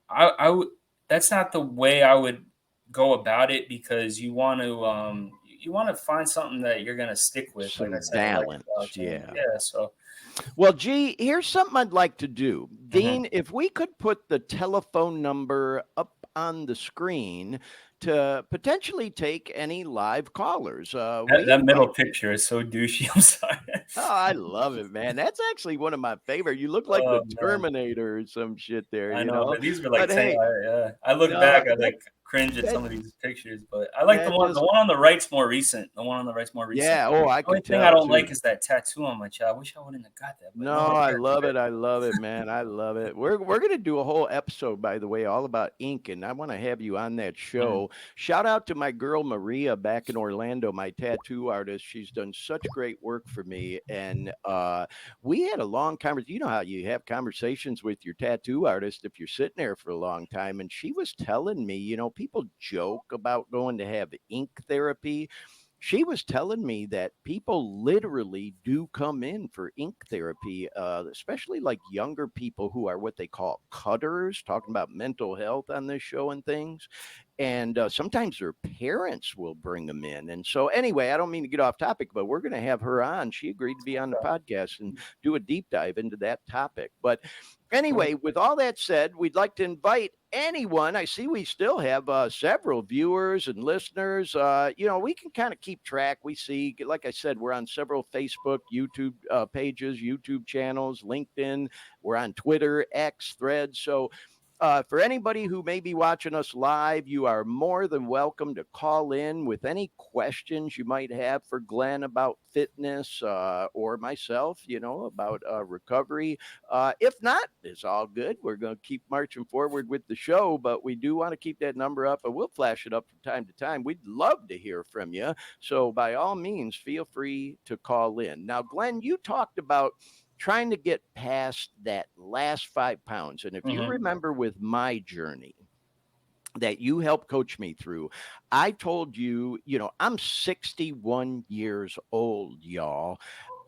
I would, that's not the way I would go about it, because you want to find something that you're going to stick with. Some like I said, balance. So well, gee, here's something I'd like to do. Dean, if we could put the telephone number up on the screen to potentially take any live callers. That middle picture is so douchey. I'm sorry. Oh, I love it, man. That's actually one of my favorite. You look like the Terminator or some shit there. I know, but these were like 10. Hey, I look back, I like cringe at some of these pictures, but I like the one on the right's more recent. The one on the right's more recent. Yeah. Oh, I can tell. The only thing I don't like is that tattoo on my chest. I wish I wouldn't have got that. No, I love it. I love it, man. I love it. We're gonna do a whole episode, by the way, all about ink, and I want to have you on that show. Shout out to my girl Maria back in Orlando, my tattoo artist. She's done such great work for me, and we had a long conversation. You know how you have conversations with your tattoo artist if you're sitting there for a long time, and she was telling me, people joke about going to have ink therapy. She was telling me that people literally do come in for ink therapy, especially like younger people who are what they call cutters, talking about mental health on this show and things. and sometimes their parents will bring them in. And so, anyway, I don't mean to get off topic, but we're going to have her on. She agreed to be on the podcast and do a deep dive into that topic. But anyway, with all that said, we'd like to invite anyone. I see we still have several viewers and listeners. We can kind of keep track. We see, like I said, we're on several Facebook, YouTube pages, YouTube channels, LinkedIn. We're on Twitter, X, Threads. So for anybody who may be watching us live, you are more than welcome to call in with any questions you might have for Glenn about fitness or myself, about recovery. If not, it's all good. We're going to keep marching forward with the show, but we do want to keep that number up, and we'll flash it up from time to time. We'd love to hear from you. So by all means, feel free to call in. Now, Glenn, you talked about trying to get past that last 5 pounds. And if you remember with my journey that you helped coach me through, I told you, I'm 61 years old, y'all.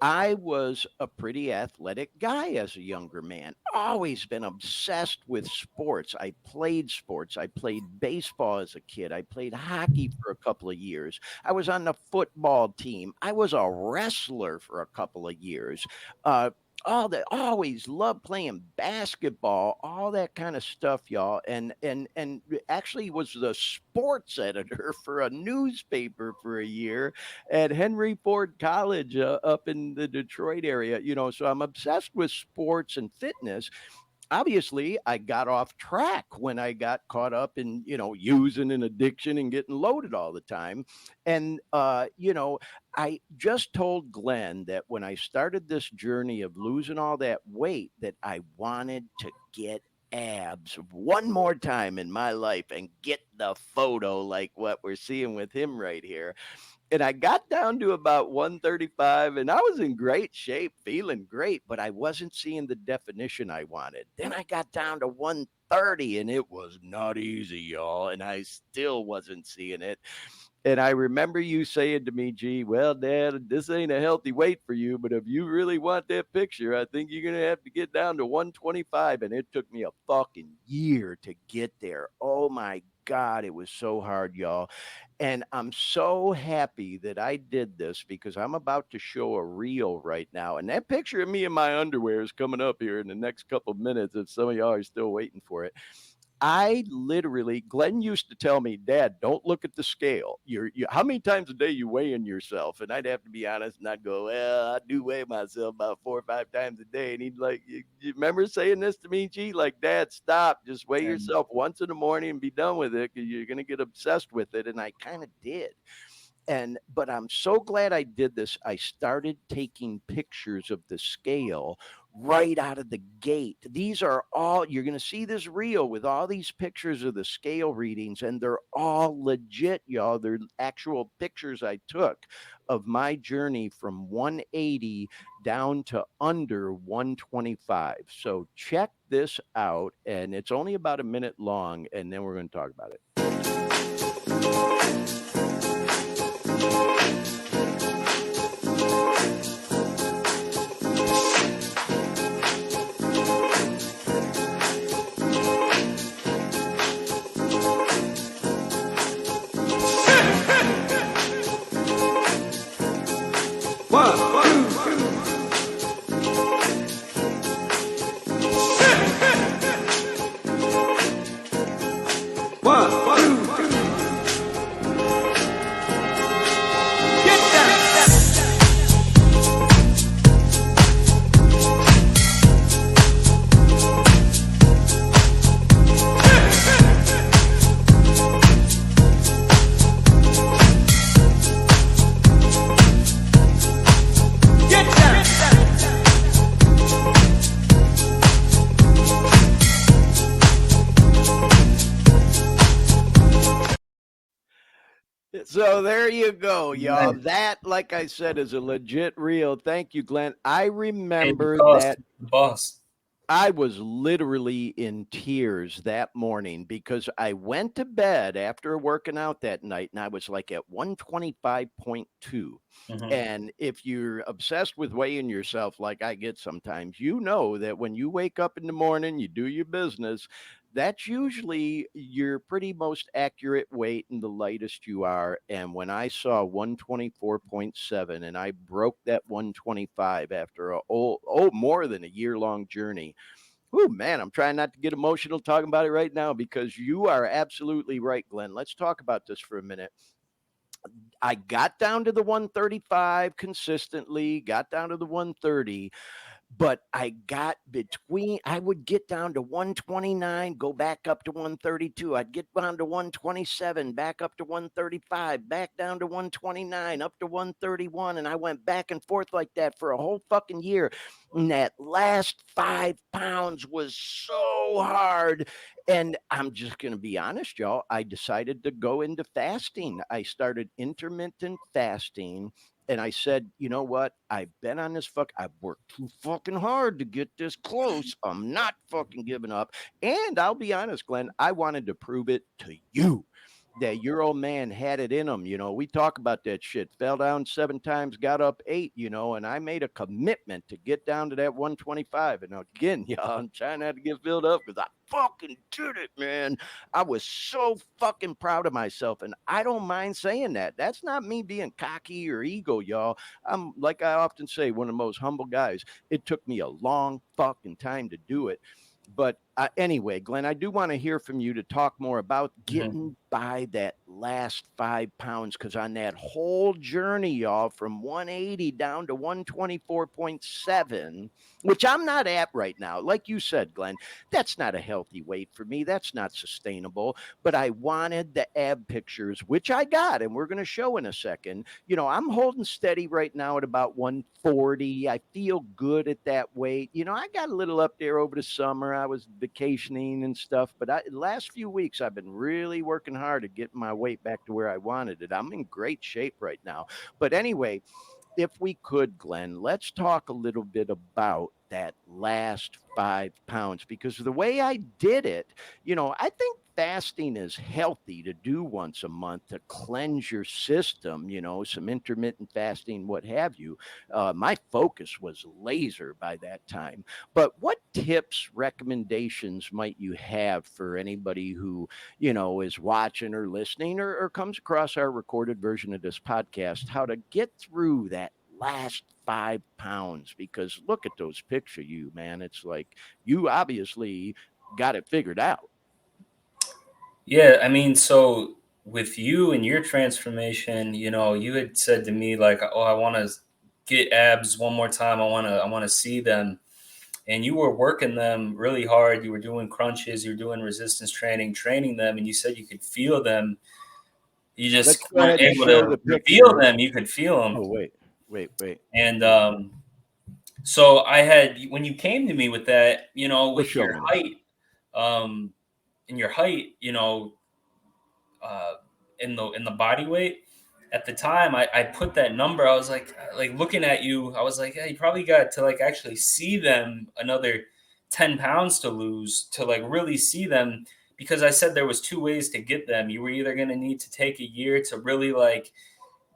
I was a pretty athletic guy as a younger man, always been obsessed with sports. I played sports. I played baseball as a kid. I played hockey for a couple of years. I was on the football team. I was a wrestler for a couple of years. Always loved playing basketball, all that kind of stuff, y'all. And actually was the sports editor for a newspaper for a year at Henry Ford College up in the Detroit area. So I'm obsessed with sports and fitness. Obviously, I got off track when I got caught up in, using an addiction and getting loaded all the time. And, I just told Glenn that when I started this journey of losing all that weight, that I wanted to get abs one more time in my life and get the photo like what we're seeing with him right here. And I got down to about 135, and I was in great shape, feeling great, but I wasn't seeing the definition I wanted. Then I got down to 130, and it was not easy, y'all, and I still wasn't seeing it. And I remember you saying to me, "Gee, well, Dad, this ain't a healthy weight for you, but if you really want that picture, I think you're going to have to get down to 125." And it took me a fucking year to get there. Oh my God, it was so hard, y'all. And I'm so happy that I did this because I'm about to show a reel right now. And that picture of me in my underwear is coming up here in the next couple of minutes if some of y'all are still waiting for it. I literally, Glenn used to tell me, "Dad, don't look at the scale. How many times a day you weighing yourself?" And I'd have to be honest and I'd go, "Well, I do weigh myself about 4 or 5 times a day." And he'd like, you remember saying this to me, G? Like, "Dad, stop. Just weigh yourself once in the morning and be done with it because you're going to get obsessed with it." And I kind of did. But I'm so glad I did this. I started taking pictures of the scale right out of the gate. These are all, you're going to see this reel with all these pictures of the scale readings, and they're all legit, y'all. They're actual pictures I took of my journey from 180 down to under 125. So check this out, and it's only about a minute long, and then we're going to talk about it. So there you go, y'all. Nice. That, like I said, is a legit reel. Thank you, Glenn. I remember Hey, that boss. I was literally in tears that morning because I went to bed after working out that night and I was like at 125.2. And if you're obsessed with weighing yourself like I get sometimes, you know that when you wake up in the morning, you do your business, that's usually your pretty most accurate weight and the lightest you are. And when I saw 124.7 and I broke that 125 after more than a year-long journey. Oh man, I'm trying not to get emotional talking about it right now because you are absolutely right, Glenn. Let's talk about this for a minute. I got down to the 135 consistently, got down to the 130, but I would get down to 129, go back up to 132. I'd get down to 127, back up to 135, back down to 129, up to 131. And I went back and forth like that for a whole fucking year. And that last 5 pounds was so hard. And I'm just going to be honest, y'all. I decided to go into fasting. I started intermittent fasting. And I said, you know what? I've been on this I've worked too fucking hard to get this close. I'm not fucking giving up. And I'll be honest, Glenn, I wanted to prove it to you that your old man had it in him. We talk about that shit. Fell down 7 times, got up 8, and I made a commitment to get down to that 125. And again, y'all, I'm trying not to get filled up because I fucking did it, man. I was so fucking proud of myself. And I don't mind saying that. That's not me being cocky or ego, y'all. I'm, like I often say, one of the most humble guys. It took me a long fucking time to do it. But anyway, Glenn, I do want to hear from you to talk more about getting by that last 5 pounds. Because on that whole journey, y'all, from 180 down to 124.7, which I'm not at right now. Like you said, Glenn, that's not a healthy weight for me. That's not sustainable. But I wanted the ab pictures, which I got, and we're going to show in a second. I'm holding steady right now at about 140. I feel good at that weight. I got a little up there over the summer. I was vacationing and stuff, but the last few weeks I've been really working hard to get my weight back to where I wanted it. I'm in great shape right now. But anyway, if we could, Glenn, let's talk a little bit about that last 5 pounds, because the way I did it, I think fasting is healthy to do once a month to cleanse your system, some intermittent fasting, what have you. My focus was laser by that time. But what tips, recommendations might you have for anybody who, is watching or listening or comes across our recorded version of this podcast, how to get through that last 5 pounds? Because look at those pictures, you man. It's like you obviously got it figured out. Yeah, I mean, so with you and your transformation, you had said to me like, "Oh, I want to get abs one more time. I want to see them." And you were working them really hard. You were doing crunches, you were doing resistance training them, and you said you could feel them. You just weren't able to reveal them. You could feel them. Oh, wait. And so I had, when you came to me with that, with your height, in your height, in the body weight at the time, I put that number. I was like looking at you, I was like, yeah, you probably got to like actually see them another 10 pounds to lose to like really see them, because I said there was 2 ways to get them. You were either going to need to take a year to really like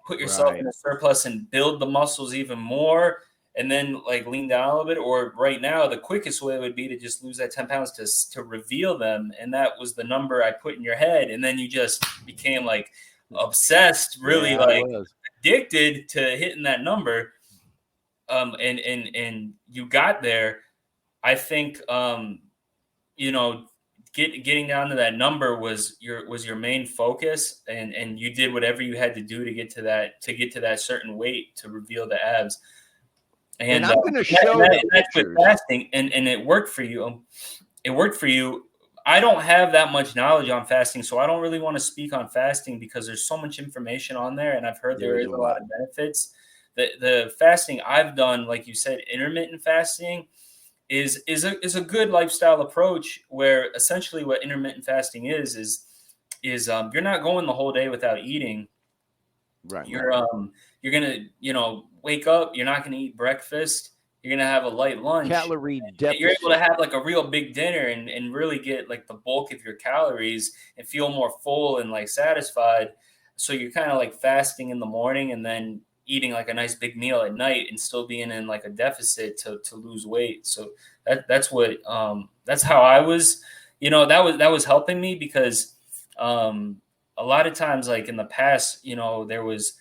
put yourself in a surplus and build the muscles even more, and then like lean down a little bit. Or right now, the quickest way would be to just lose that 10 pounds to reveal them. And that was the number I put in your head. And then you just became like obsessed, really addicted to hitting that number. And you got there. I think, getting down to that number was your main focus, and you did whatever you had to do to get to that certain weight to reveal the abs. And I'm going to show that's with fasting, and it worked for you. It worked for you. I don't have that much knowledge on fasting, so I don't really want to speak on fasting because there's so much information on there, and I've heard there is a lot of benefits. The fasting I've done, like you said, intermittent fasting, is a good lifestyle approach, where essentially what intermittent fasting is you're not going the whole day without eating. Right. You're gonna wake up. You're not gonna eat breakfast. You're gonna have a light lunch. Calorie deficit. You're able to have like a real big dinner and really get like the bulk of your calories and feel more full and like satisfied. So you're kind of like fasting in the morning and then eating like a nice big meal at night and still being in like a deficit to lose weight. So that's how I was that was helping me because a lot of times, like in the past, there was,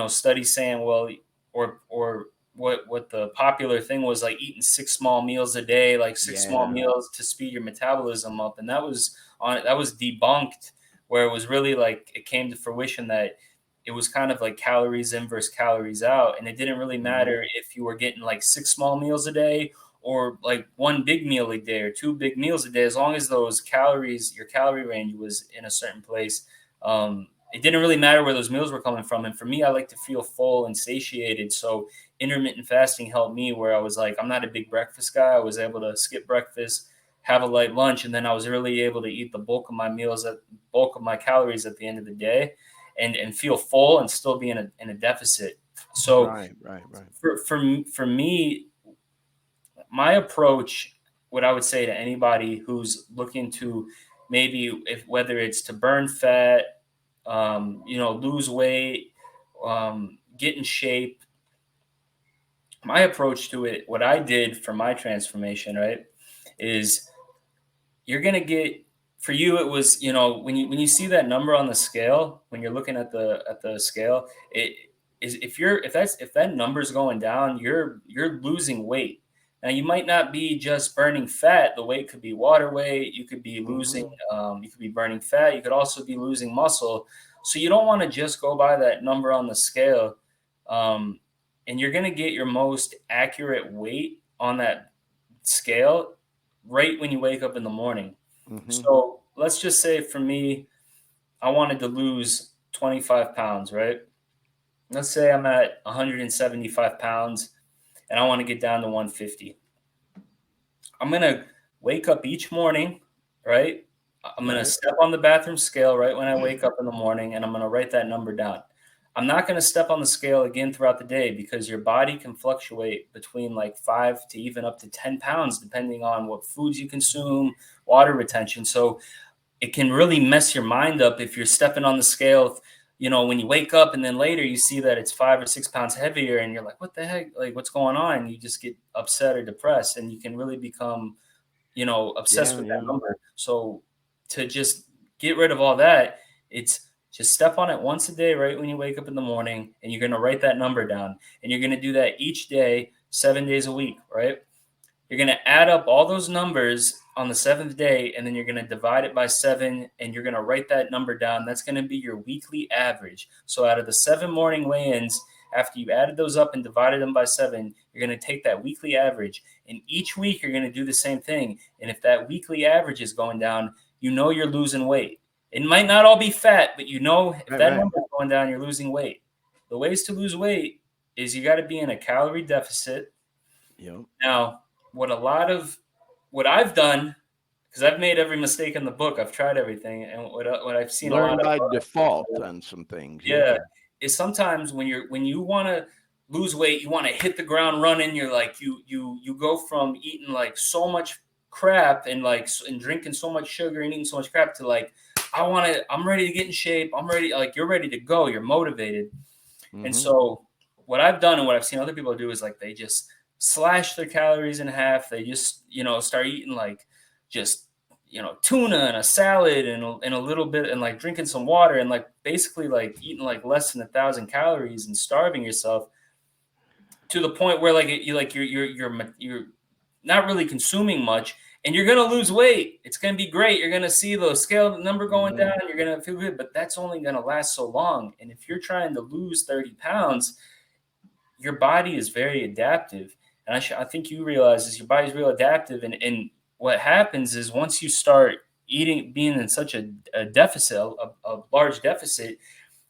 studies saying, well, or what the popular thing was, like eating 6 small meals a day, like six small meals to speed your metabolism up. And that was debunked, where it was really like, it came to fruition that it was kind of like calories in versus calories out. And it didn't really matter if you were getting like 6 small meals a day or like 1 big meal a day or 2 big meals a day, as long as those calories, your calorie range was in a certain place. It didn't really matter where those meals were coming from. And for me, I like to feel full and satiated. So intermittent fasting helped me, where I was like, I'm not a big breakfast guy. I was able to skip breakfast, have a light lunch, and then I was really able to eat the bulk of my calories at the end of the day and feel full and still be in a deficit. So right. For me, my approach, what I would say to anybody who's looking to maybe, whether it's to burn fat, lose weight, get in shape, my approach to it, what I did for my transformation, right, is you're going to get, for you, it was, when you see that number on the scale, when you're looking at the scale, it is, if that number's going down, you're losing weight. Now, you might not be just burning fat. The weight could be water weight. You could be losing, you could be burning fat. You could also be losing muscle. So you don't want to just go by that number on the scale. And you're going to get your most accurate weight on that scale right when you wake up in the morning. So let's just say for me, I wanted to lose 25 pounds, right? Let's say I'm at 175 pounds and I want to get down to 150. I'm going to wake up each morning, right? I'm going to step on the bathroom scale right when I wake up in the morning, and I'm going to write that number down. I'm not going to step on the scale again throughout the day, because your body can fluctuate between like 5 to even up to 10 pounds, depending on what foods you consume, water retention. So it can really mess your mind up if you're stepping on the scale, when you wake up and then later you see that it's 5 or 6 pounds heavier and you're like, what the heck? Like, what's going on? You just get upset or depressed, and you can really become, obsessed with that number. So to just get rid of all that, it's just step on it once a day, right when you wake up in the morning, and you're going to write that number down, and you're going to do that each day, 7 days a week, right? You're going to add up all those numbers on the 7th day, and then you're going to divide it by 7, and you're going to write that number down. That's going to be your weekly average. So out of the 7 morning weigh-ins, after you added those up and divided them by 7, you're going to take that weekly average, and each week you're going to do the same thing. And if that weekly average is going down, you're losing weight. It might not all be fat, but if that number is going down, you're losing weight. The ways to lose weight is you got to be in a calorie deficit. Yep. Now, what I've done, because I've made every mistake in the book, I've tried everything, and what I've seen learn a lot by of default on some things. Is sometimes when you want to lose weight, you want to hit the ground running. You're like you go from eating like so much crap and drinking so much sugar and eating so much crap to like, I'm ready to get in shape. I'm ready. Like, you're ready to go. You're motivated. And so what I've done and what I've seen other people do is like, they just slash their calories in half. They just, start eating like just, tuna and a salad and a little bit, and like drinking some water, and like basically like eating like less than 1,000 calories and starving yourself to the point where you're not really consuming much, and you're going to lose weight. It's going to be great. You're going to see the scale number going down. You're going to feel good, but that's only going to last so long. And if you're trying to lose 30 pounds, your body is very adaptive. And I think you realize this, your body's real adaptive. And what happens is, once you start being in such a deficit, a large deficit,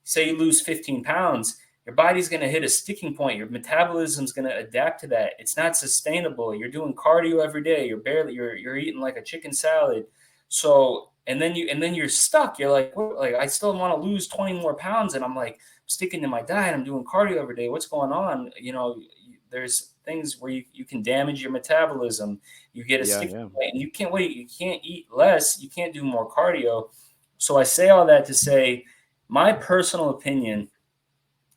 say you lose 15 pounds, your body's going to hit a sticking point. Your metabolism's going to adapt to that. It's not sustainable. You're doing cardio every day. You're eating like a chicken salad. So, and then you're stuck. You're like, I still want to lose 20 more pounds. And I'm like, sticking to my diet. I'm doing cardio every day. What's going on? There's things where you can damage your metabolism. You get a sticking point, and you can't wait. You can't eat less. You can't do more cardio. So I say all that to say, my personal opinion,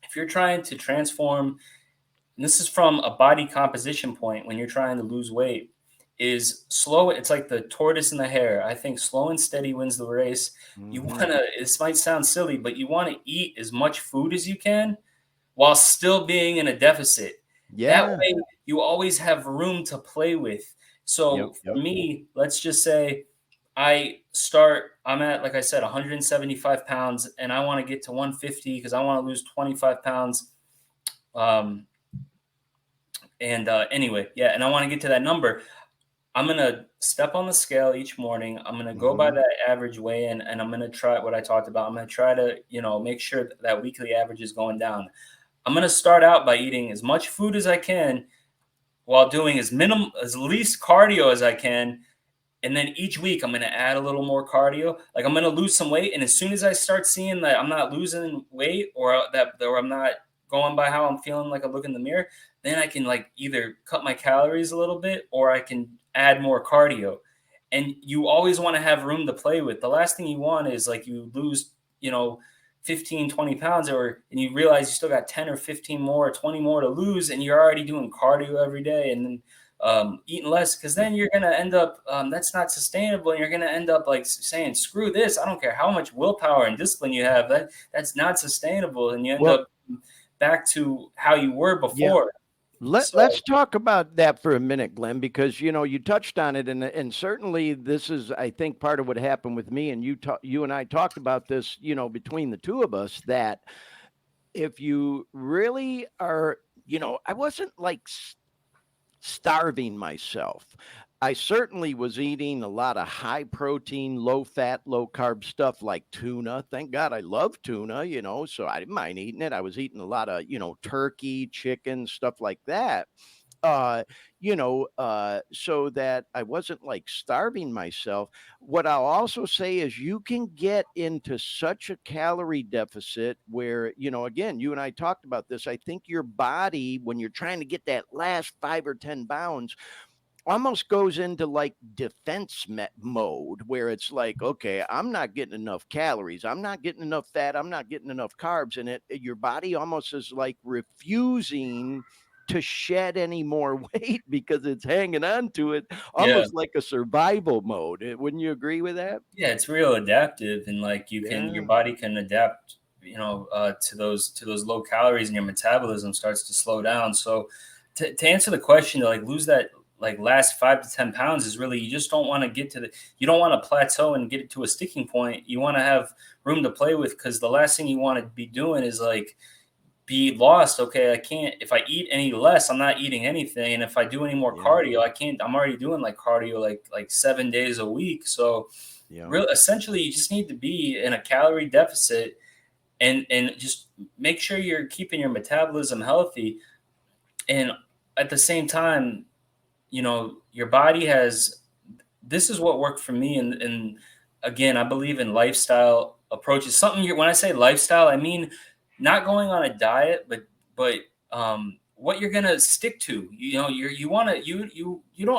if you're trying to transform, and this is from a body composition point, when you're trying to lose weight, is slow. It's like the tortoise and the hare. I think slow and steady wins the race. You want to, this might sound silly, but you want to eat as much food as you can while still being in a deficit. That Yeah. way you always have room to play with. So Yep, for me, let's just say I'm at, like I said, 175 pounds, and I want to get to 150 because I want to lose 25 pounds. Anyway, yeah, and I want to get to that number. I'm going to step on the scale each morning. I'm going to go by that average weigh-in, and I'm going to try what I talked about. I'm going to try to, make sure that weekly average is going down. I'm going to start out by eating as much food as I can while doing as least cardio as I can. And then each week I'm going to add a little more cardio. Like I'm going to lose some weight. And as soon as I start seeing that I'm not losing weight or I'm not going by how I'm feeling, like I look in the mirror, then I can like either cut my calories a little bit or I can add more cardio. And you always want to have room to play with. The last thing you want is like you lose, 15, 20 pounds and you realize you still got 10 or 15 more, 20 more to lose. And you're already doing cardio every day. And then eating less, because then you're going to end up, that's not sustainable. And you're going to end up like saying, screw this. I don't care how much willpower and discipline you have. That's not sustainable. And you end up back to how you were before. Let's talk about that for a minute, Glenn, because, you touched on it. And certainly this is, I think, part of what happened with me. And you and I talked about this, between the two of us, that if you really are, I wasn't like starving myself. I certainly was eating a lot of high protein, low fat, low carb stuff like tuna. Thank God I love tuna, so I didn't mind eating it. I was eating a lot of, turkey, chicken, stuff like that. So that I wasn't like starving myself. What I'll also say is you can get into such a calorie deficit where, again, you and I talked about this. I think your body, when you're trying to get that last 5 or 10 pounds, almost goes into like defense mode where it's like, okay, I'm not getting enough calories. I'm not getting enough fat. I'm not getting enough carbs in it. Your body almost is like refusing to shed any more weight because it's hanging on to it almost like a survival mode. Wouldn't you agree with that? Yeah, it's real adaptive, and like your body can adapt, to those low calories, and your metabolism starts to slow down. So to answer the question, to like lose that like last 5 to 10 pounds is really, you just don't want to you don't want to plateau and get it to a sticking point. You want to have room to play with, because the last thing you want to be doing is like be lost. Okay, if I eat any less, I'm not eating anything. And if I do any more cardio, I'm already doing like cardio like 7 days a week. So really, essentially, you just need to be in a calorie deficit and just make sure you're keeping your metabolism healthy. And at the same time, your body this is what worked for me. And again, I believe in lifestyle approaches. When I say lifestyle, I mean not going on a diet, but what you're gonna stick to. You don't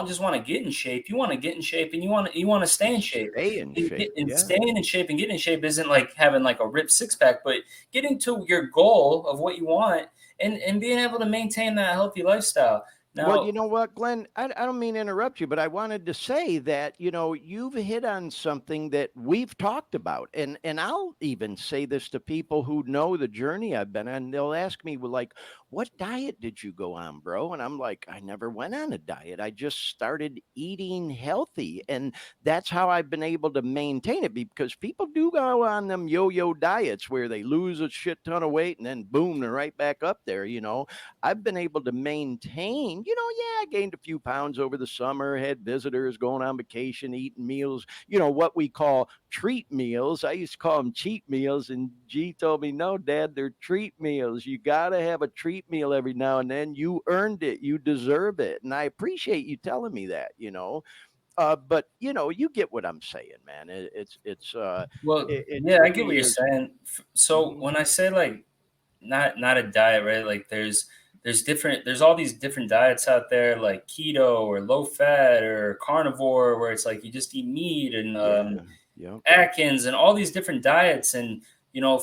just want to get in shape. You want to get in shape, and you want to stay in shape. Staying in shape and getting in shape isn't like having like a ripped six pack, but getting to your goal of what you want and being able to maintain that healthy lifestyle. Now, well, you know what, Glenn, I don't mean to interrupt you, but I wanted to say that, you've hit on something that we've talked about. And I'll even say this to people who know the journey I've been on. They'll ask me, well, like, what diet did you go on, bro? And I'm like, I never went on a diet. I just started eating healthy. And that's how I've been able to maintain it, because people do go on them yo-yo diets where they lose a shit ton of weight and then boom, they're right back up there. I've been able to maintain, I gained a few pounds over the summer, had visitors, going on vacation, eating meals, what we call treat meals. I used to call them cheat meals. And G told me, no, Dad, they're treat meals. You got to have a treat meal every now and then. You earned it. You deserve it. And I appreciate you telling me that, but you get what I'm saying, man. I get what you're saying. So when I say like not a diet, right? Like there's all these different diets out there, like keto or low fat or carnivore, where it's like you just eat meat, and Atkins, and all these different diets. And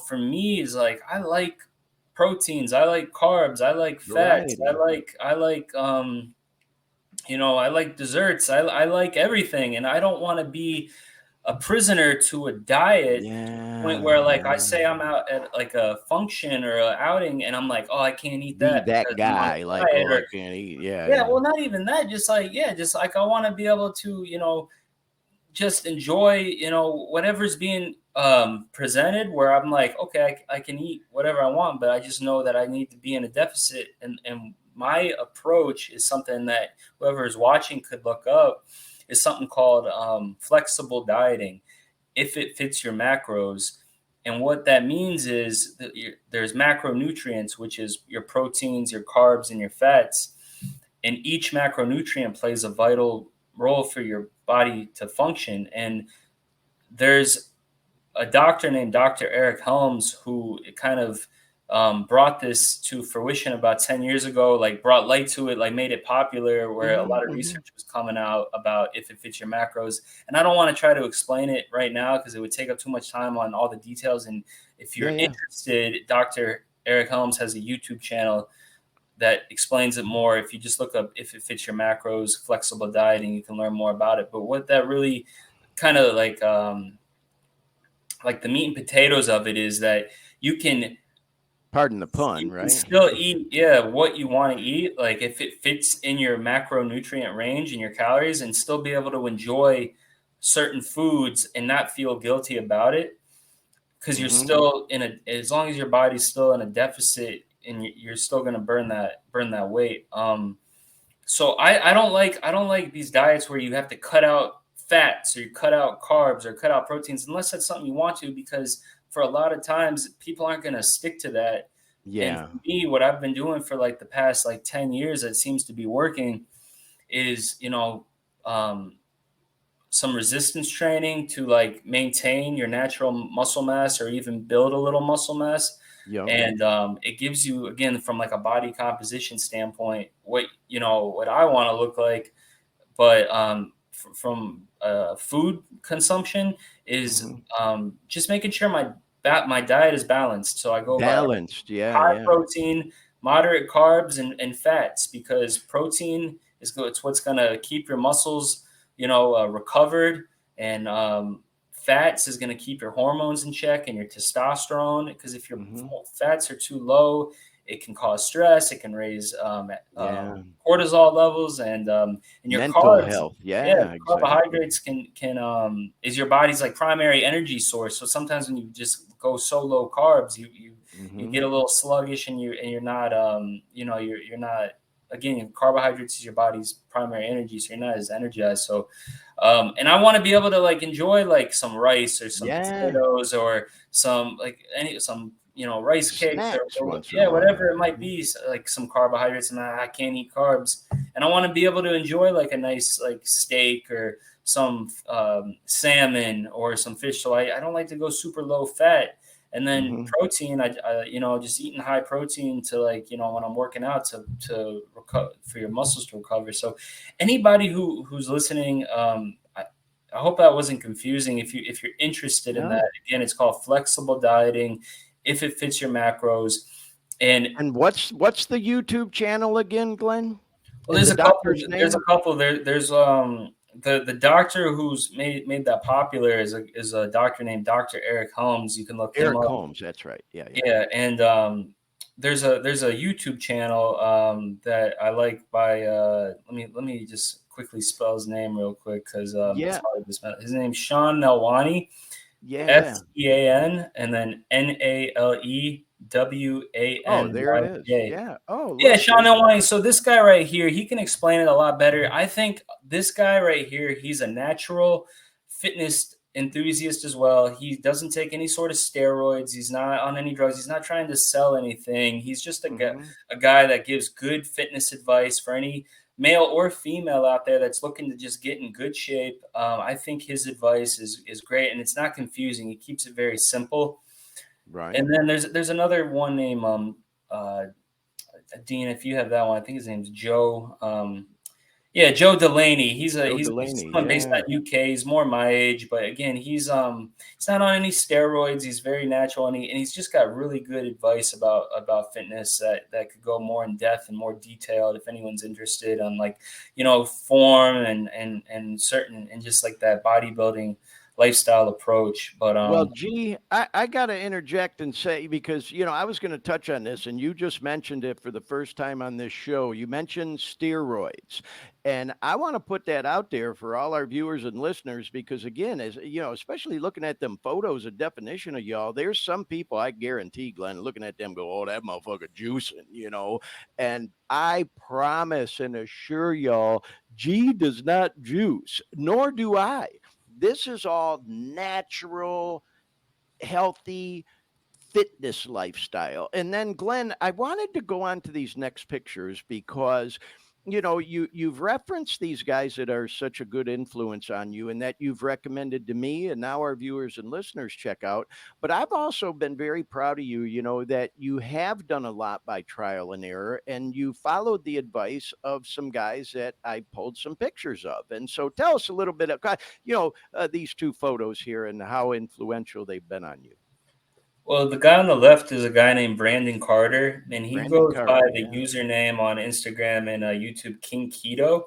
for me, is like I like proteins, I like carbs, I like fats, I like I like desserts. I like everything, and I don't want to be a prisoner to a diet to the point where, like, I say I'm out at like a function or a outing, and I'm like, oh, I can't eat Be that that because I'm on guy, a like, diet. oh, I Or can't eat. Yeah, yeah, yeah. well, not even that. Just like, yeah, just like I want to be able to, just enjoy, whatever's being presented, where I'm like, okay, I can eat whatever I want, but I just know that I need to be in a deficit. And my approach is something that whoever is watching could look up, is something called flexible dieting, if it fits your macros. And what that means is that there's macronutrients, which is your proteins, your carbs, and your fats. And each macronutrient plays a vital role for your body to function. And there's a doctor named Dr. Eric Helms who kind of brought this to fruition about 10 years ago, like brought light to it, like made it popular, where a lot of research was coming out about if it fits your macros. And I don't want to try to explain it right now because it would take up too much time on all the details. And if you're interested, Dr. Eric Helms has a YouTube channel that explains it more. If you just look up if it fits your macros, flexible dieting, you can learn more about it. But what that really kind of like the meat and potatoes of it is that you can, pardon the pun, you can right? still eat, what you want to eat, like if it fits in your macronutrient range and your calories, and still be able to enjoy certain foods and not feel guilty about it, because you're still as long as your body's still in a deficit, and you're still going to burn that weight. So I don't like these diets where you have to cut out fats, or you cut out carbs, or cut out proteins, unless that's something you want to, because for a lot of times people aren't going to stick to that. And Yeah. for me, what I've been doing for like the past like 10 years that seems to be working is, some resistance training to like maintain your natural muscle mass, or even build a little muscle mass. Yep. And it gives you, again, from like a body composition standpoint, what I want to look like. But from food consumption is just making sure my diet is balanced. So I go by Balanced. Yeah. high Yeah. protein, moderate carbs, and fats, because protein is good. It's what's going to keep your muscles, recovered. And fats is going to keep your hormones in check and your testosterone. Because if your fats are too low, it can cause stress. It can raise cortisol levels, and your Mental carbs. health. Yeah. Yeah, Exactly. carbohydrates can is your body's like primary energy source. So sometimes when you just go so low carbs, you get a little sluggish, and you're not you're not, again, carbohydrates is your body's primary energy, so you're not as energized. So and I want to be able to like enjoy like some rice, or some potatoes, or some rice cakes, Snacks or once in a while. whatever it might be, like some carbohydrates. And I can't eat carbs, and I want to be able to enjoy like a nice like steak, or some salmon, or some fish. So I don't like to go super low fat. And then protein, I just eating high protein to, like, when I'm working out to recover, for your muscles to recover. So anybody who's listening, I hope that wasn't confusing. If you're interested in that, again, it's called flexible dieting, if it fits your macros. And what's the YouTube channel again, Glenn? Well, there's a couple. There's the doctor who's made that popular is a doctor named Dr. Eric Helms. You can look him up. Eric Holmes, that's right. Yeah. Yeah, and there's a YouTube channel that I like by let me just quickly spell his name real quick, because his name's Sean Nelwani. Yeah. SEAN, and then NALEWAN. Oh, there it is. Yeah. Oh, yeah, Sean Nelwani. So this guy right here, he can explain it a lot better. I think this guy right here, he's a natural fitness enthusiast as well. He doesn't take any sort of steroids. He's not on any drugs. He's not trying to sell anything. He's just a guy that gives good fitness advice for any male or female out there that's looking to just get in good shape. I think his advice is great, and it's not confusing. He keeps it very simple. Right. And then there's another one named Dean, if you have that one. I think his name's Joe. Yeah, Joe Delaney. He's Joe he's Delaney, someone based out yeah. of UK. He's more my age, but again, he's not on any steroids. He's very natural, and he's just got really good advice about fitness that could go more in depth and more detailed if anyone's interested on, like, form and certain, and just like that bodybuilding lifestyle approach. But Well, G, I got to interject and say, because, I was going to touch on this and you just mentioned it for the first time on this show. You mentioned steroids. And I want to put that out there for all our viewers and listeners, because again, as especially looking at them photos, a definition of y'all, there's some people I guarantee, Glenn, looking at them go, oh, that motherfucker juicing, and I promise and assure y'all, G does not juice, nor do I. This is all natural, healthy fitness lifestyle. And then, Glenn, I wanted to go on to these next pictures because you've referenced these guys that are such a good influence on you and that you've recommended to me, and now our viewers and listeners check out. But I've also been very proud of you, that you have done a lot by trial and error, and you followed the advice of some guys that I pulled some pictures of. And so tell us a little bit of these two photos here and how influential they've been on you. Well, the guy on the left is a guy named Brandon Carter, and he Brandon goes by Carter, the yeah. username on Instagram and YouTube, King Keto.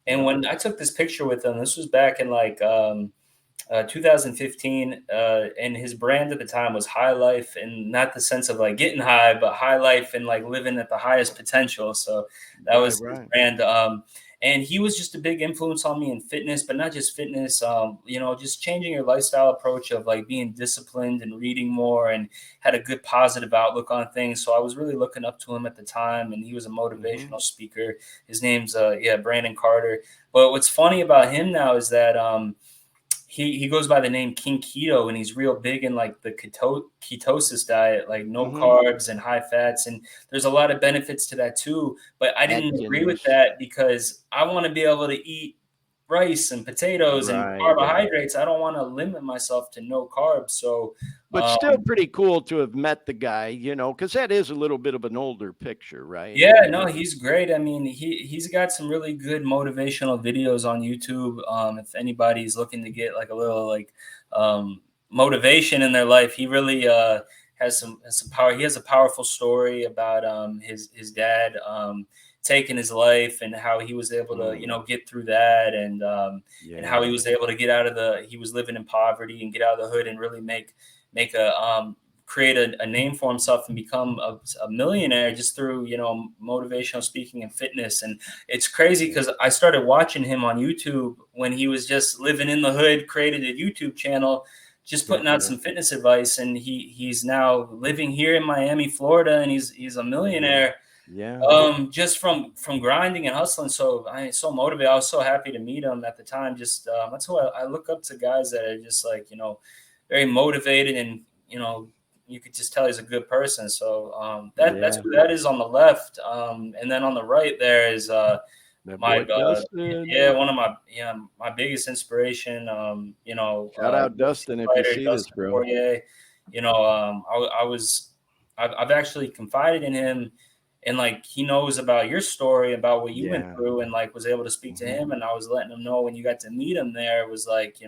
And Yeah. when I took this picture with him, this was back in 2015, and his brand at the time was High Life, and not the sense of like getting high, but high life and like living at the highest potential. So that was his brand. And he was just a big influence on me in fitness, but not just fitness, just changing your lifestyle approach of like being disciplined and reading more, and had a good positive outlook on things. So I was really looking up to him at the time, and he was a motivational speaker. His name's Brandon Carter. But what's funny about him now is that he goes by the name King Keto, and he's real big in like the ketosis diet, like no carbs and high fats. And there's a lot of benefits to that too. But I didn't agree with that because I want to be able to eat rice and potatoes and carbohydrates. I don't want to limit myself to no carbs. So, but still pretty cool to have met the guy, because that is a little bit of an older picture, right? Yeah, no, he's great. I mean, he's got some really good motivational videos on YouTube. If anybody's looking to get like a little motivation in their life, he really has some power. He has a powerful story about his dad taking his life and how he was able to get through that, and how he was able to get out of he was living in poverty and get out of the hood and really make a create a name for himself and become a millionaire just through motivational speaking and fitness. And it's crazy because I started watching him on YouTube when he was just living in the hood, created a YouTube channel, just putting out some fitness advice, and he's now living here in Miami, Florida, and he's a millionaire. Just from grinding and hustling. So I so motivated. I was so happy to meet him at the time. Just that's who I look up to, guys that are just like very motivated, and you could just tell he's a good person. So that's who that is on the left. And then on the right there is one of my biggest inspiration. Shout out Dustin if you see this, bro. I've actually confided in him, and like he knows about your story, about what you went through, and like was able to speak to him. And I was letting him know when you got to meet him there, it was like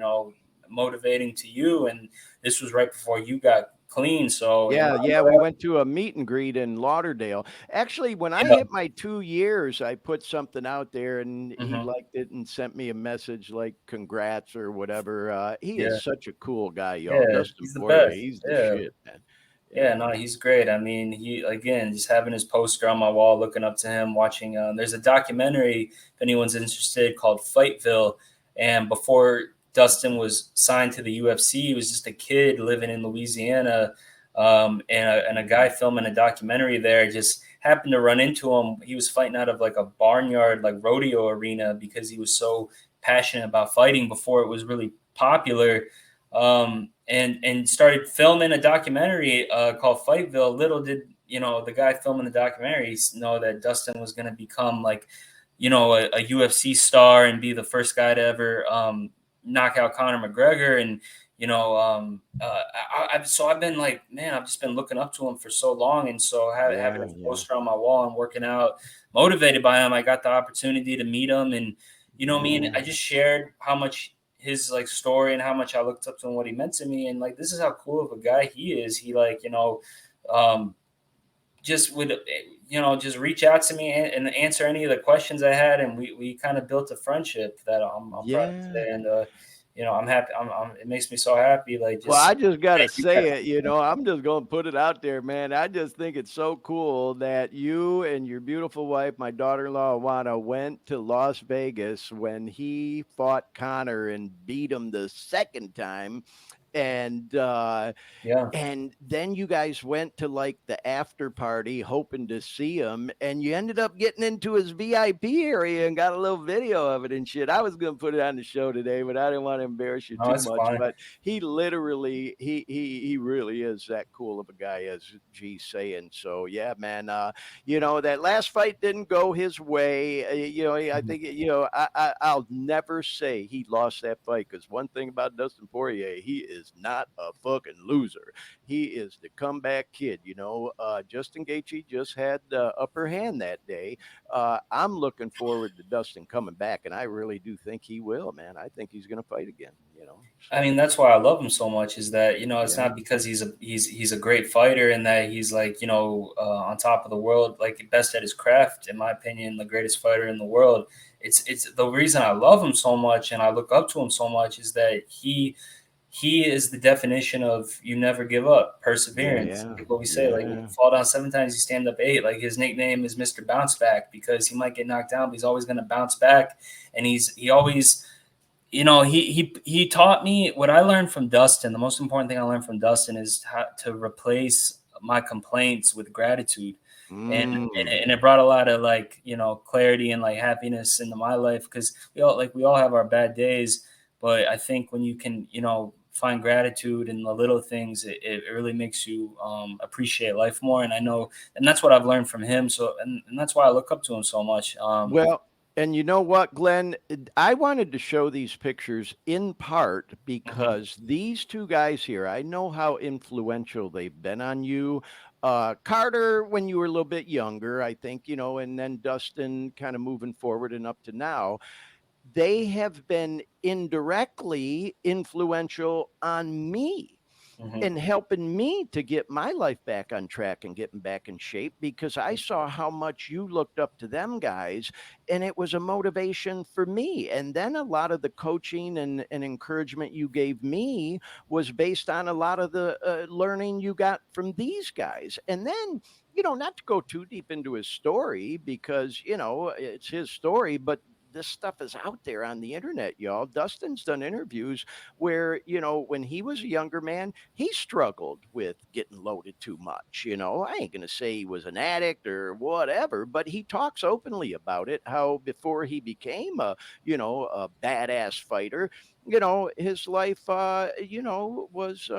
motivating to you, and this was right before you got clean. So we went to a meet and greet in Lauderdale. Actually, when I hit my 2 years, I put something out there, and he liked it and sent me a message like congrats or whatever. He is such a cool guy, y'all. He's the best. He's the shit, man. No, he's great. I mean, he, again, just having his poster on my wall, looking up to him, watching. There's a documentary, if anyone's interested, called Fightville. And before Dustin was signed to the UFC, he was just a kid living in Louisiana. And a guy filming a documentary there just happened to run into him. He was fighting out of like a barnyard, like rodeo arena, because he was so passionate about fighting before it was really popular. And started filming a documentary called Fightville. Little did the guy filming the documentary know that Dustin was going to become like a UFC star and be the first guy to ever knock out Conor McGregor. And, I've been like, man, I've just been looking up to him for so long. And so having a poster on my wall and working out, motivated by him, I got the opportunity to meet him. And, I just shared how much his like story and how much I looked up to him, what he meant to me. And like, this is how cool of a guy he is. He like, just would, just reach out to me and answer any of the questions I had. And we kind of built a friendship that I'm proud of today. And, I'm happy. It makes me so happy. Like, well, I just got to say it, I'm just going to put it out there, man. I just think it's so cool that you and your beautiful wife, my daughter-in-law, Awana, went to Las Vegas when he fought Conor and beat him the second time. And and then you guys went to like the after party hoping to see him, and you ended up getting into his VIP area and got a little video of it and shit. I was gonna put it on the show today, but I didn't want to embarrass you too much. Fine. But he literally he really is that cool of a guy, as G's saying. So yeah, man, that last fight didn't go his way. I think I'll never say he lost that fight, because one thing about Dustin Poirier, he is not a fucking loser. He is the comeback kid. Justin Gaethje just had the upper hand that day. I'm looking forward to Dustin coming back, and I really do think he will, man. I think he's going to fight again. I mean, that's why I love him so much, is that, it's not because he's a great fighter and that he's like, on top of the world, like best at his craft, in my opinion, the greatest fighter in the world. It's the reason I love him so much and I look up to him so much is that he is the definition of you never give up, perseverance. Like what we say, like you fall down 7 times, you stand up 8. Like his nickname is Mr. Bounce Back, because he might get knocked down, but he's always going to bounce back. And he always, he taught me what I learned from Dustin. The most important thing I learned from Dustin is how to replace my complaints with gratitude. And it brought a lot of like, clarity and like happiness into my life, because we all have our bad days. But I think when you can, find gratitude in the little things, it really makes you appreciate life more. And I know, and that's what I've learned from him. So, and that's why I look up to him so much. Well, and you know what, Glenn, I wanted to show these pictures in part because these two guys here, I know how influential they've been on you. Carter, when you were a little bit younger, I think, and then Dustin kind of moving forward and up to now. They have been indirectly influential on me and helping me to get my life back on track and getting back in shape, because I saw how much you looked up to them guys, and it was a motivation for me. And then a lot of the coaching and encouragement you gave me was based on a lot of the learning you got from these guys. And then, not to go too deep into his story, because, it's his story, but this stuff is out there on the internet, y'all. Dustin's done interviews where, when he was a younger man, he struggled with getting loaded too much. I ain't going to say he was an addict or whatever, but he talks openly about it, how before he became a badass fighter, his life, was,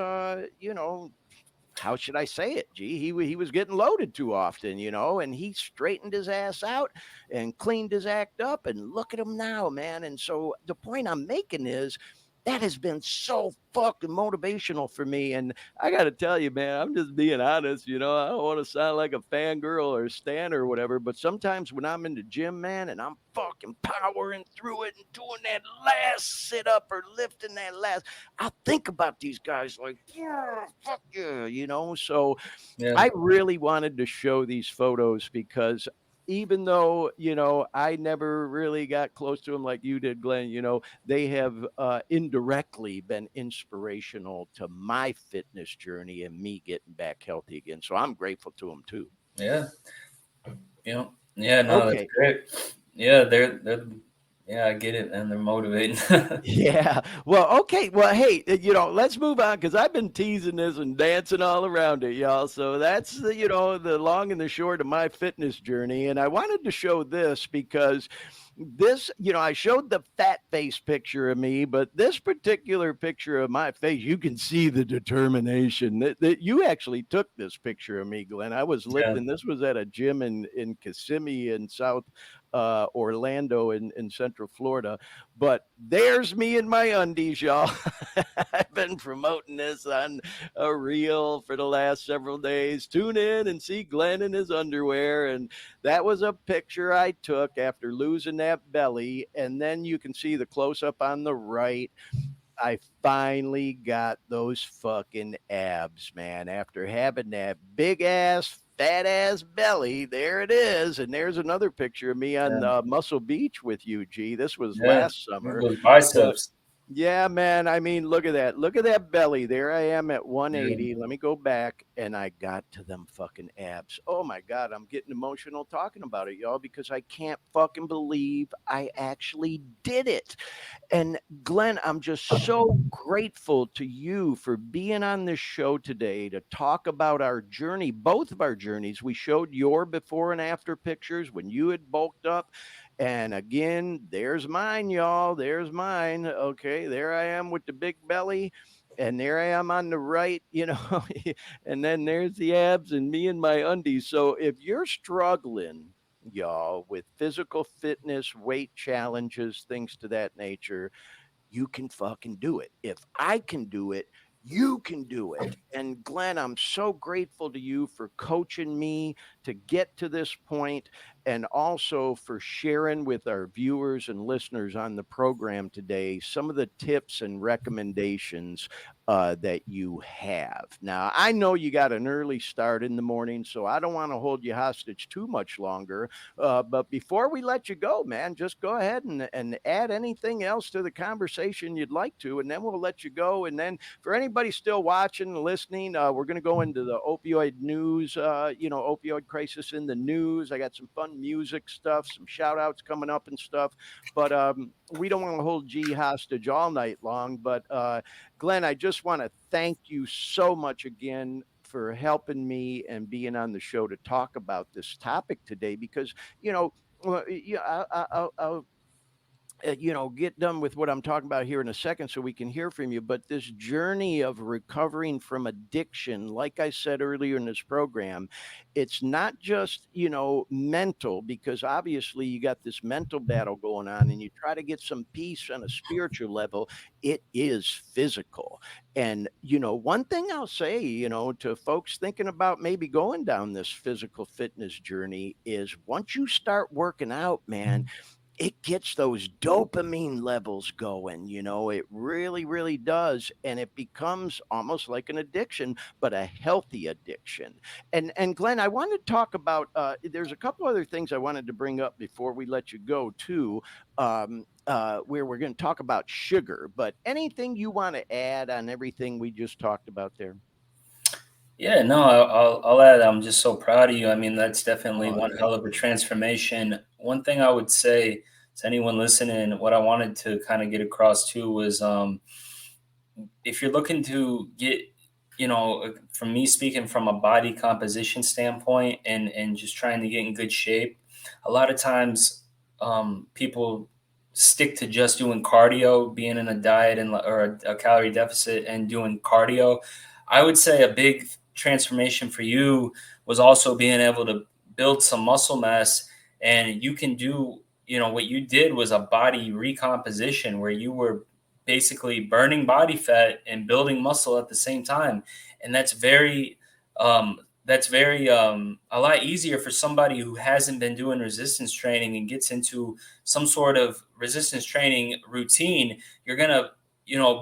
how should I say it? Gee, he was getting loaded too often, and he straightened his ass out and cleaned his act up, and look at him now, man. And so the point I'm making is that has been so fucking motivational for me. And I got to tell you, man, I'm just being honest. I don't want to sound like a fangirl or stan or whatever, but sometimes when I'm in the gym, man, and I'm fucking powering through it and doing that last sit up or lifting that last, I think about these guys like, yeah, fuck yeah, So I really wanted to show these photos because even though, I never really got close to them like you did, Glenn, they have indirectly been inspirational to my fitness journey and me getting back healthy again. So I'm grateful to them too. Yeah. No, okay. That's great. Yeah, they're I get it, and they're motivating. Yeah. Well, okay. Well, hey, let's move on, because I've been teasing this and dancing all around it, y'all. So that's the long and the short of my fitness journey. And I wanted to show this because this, I showed the fat face picture of me, but this particular picture of my face, you can see the determination that you actually took this picture of me, Glenn. I was lifting. This was at a gym in Kissimmee in South Orlando in Central Florida. But there's me in my undies, y'all. I've been promoting this on a reel for the last several days. Tune in and see Glenn in his underwear. And that was a picture I took after losing that belly. And then you can see the close up on the right. I finally got those fucking abs, man. After having that big ass, fat ass belly, there it is. And there's another picture of me on Muscle Beach with you, G. This was last summer. Those biceps. Yeah, man. I mean, look at that. Look at that belly. There I am at 180. Yeah. Let me go back. And I got to them fucking abs. Oh my God. I'm getting emotional talking about it, y'all, because I can't fucking believe I actually did it. And Glenn, I'm just so grateful to you for being on this show today to talk about our journey, both of our journeys. We showed your before and after pictures when you had bulked up. And again, there's mine, y'all. There's mine. Okay, there I am with the big belly. And there I am on the right, and then there's the abs and me in my undies. So if you're struggling, y'all, with physical fitness, weight challenges, things to that nature, you can fucking do it. If I can do it, you can do it. And Glenn, I'm so grateful to you for coaching me to get to this point, and also for sharing with our viewers and listeners on the program today some of the tips and recommendations that you have. Now, I know you got an early start in the morning, so I don't want to hold you hostage too much longer. But before we let you go, man, just go ahead and add anything else to the conversation you'd like to, and then we'll let you go. And then for anybody still watching and listening, we're going to go into the opioid news, opioid crisis in the news. I got some fun music stuff, some shout outs coming up and stuff. But we don't want to hold G hostage all night long. But Glenn, I just want to thank you so much again for helping me and being on the show to talk about this topic today, because, I'll get done with what I'm talking about here in a second so we can hear from you. But this journey of recovering from addiction, like I said earlier in this program, it's not just, mental, because obviously you got this mental battle going on and you try to get some peace on a spiritual level. It is physical. And, one thing I'll say, to folks thinking about maybe going down this physical fitness journey is once you start working out, man, it gets those dopamine levels going, it really, really does. And it becomes almost like an addiction, but a healthy addiction. And Glenn, I wanted to talk about, there's a couple other things I wanted to bring up before we let you go too, where we're going to talk about sugar, but anything you want to add on everything we just talked about there? Yeah, no, I'll add, I'm just so proud of you. I mean, that's definitely one hell of a transformation. One thing I would say to anyone listening, what I wanted to kind of get across too was, if you're looking to get, from me speaking from a body composition standpoint and just trying to get in good shape, a lot of times people stick to just doing cardio, being in a diet or a calorie deficit and doing cardio. I would say a big transformation for you was also being able to build some muscle mass. And you can do, what you did was a body recomposition where you were basically burning body fat and building muscle at the same time. And that's very a lot easier for somebody who hasn't been doing resistance training and gets into some sort of resistance training routine. You're going to,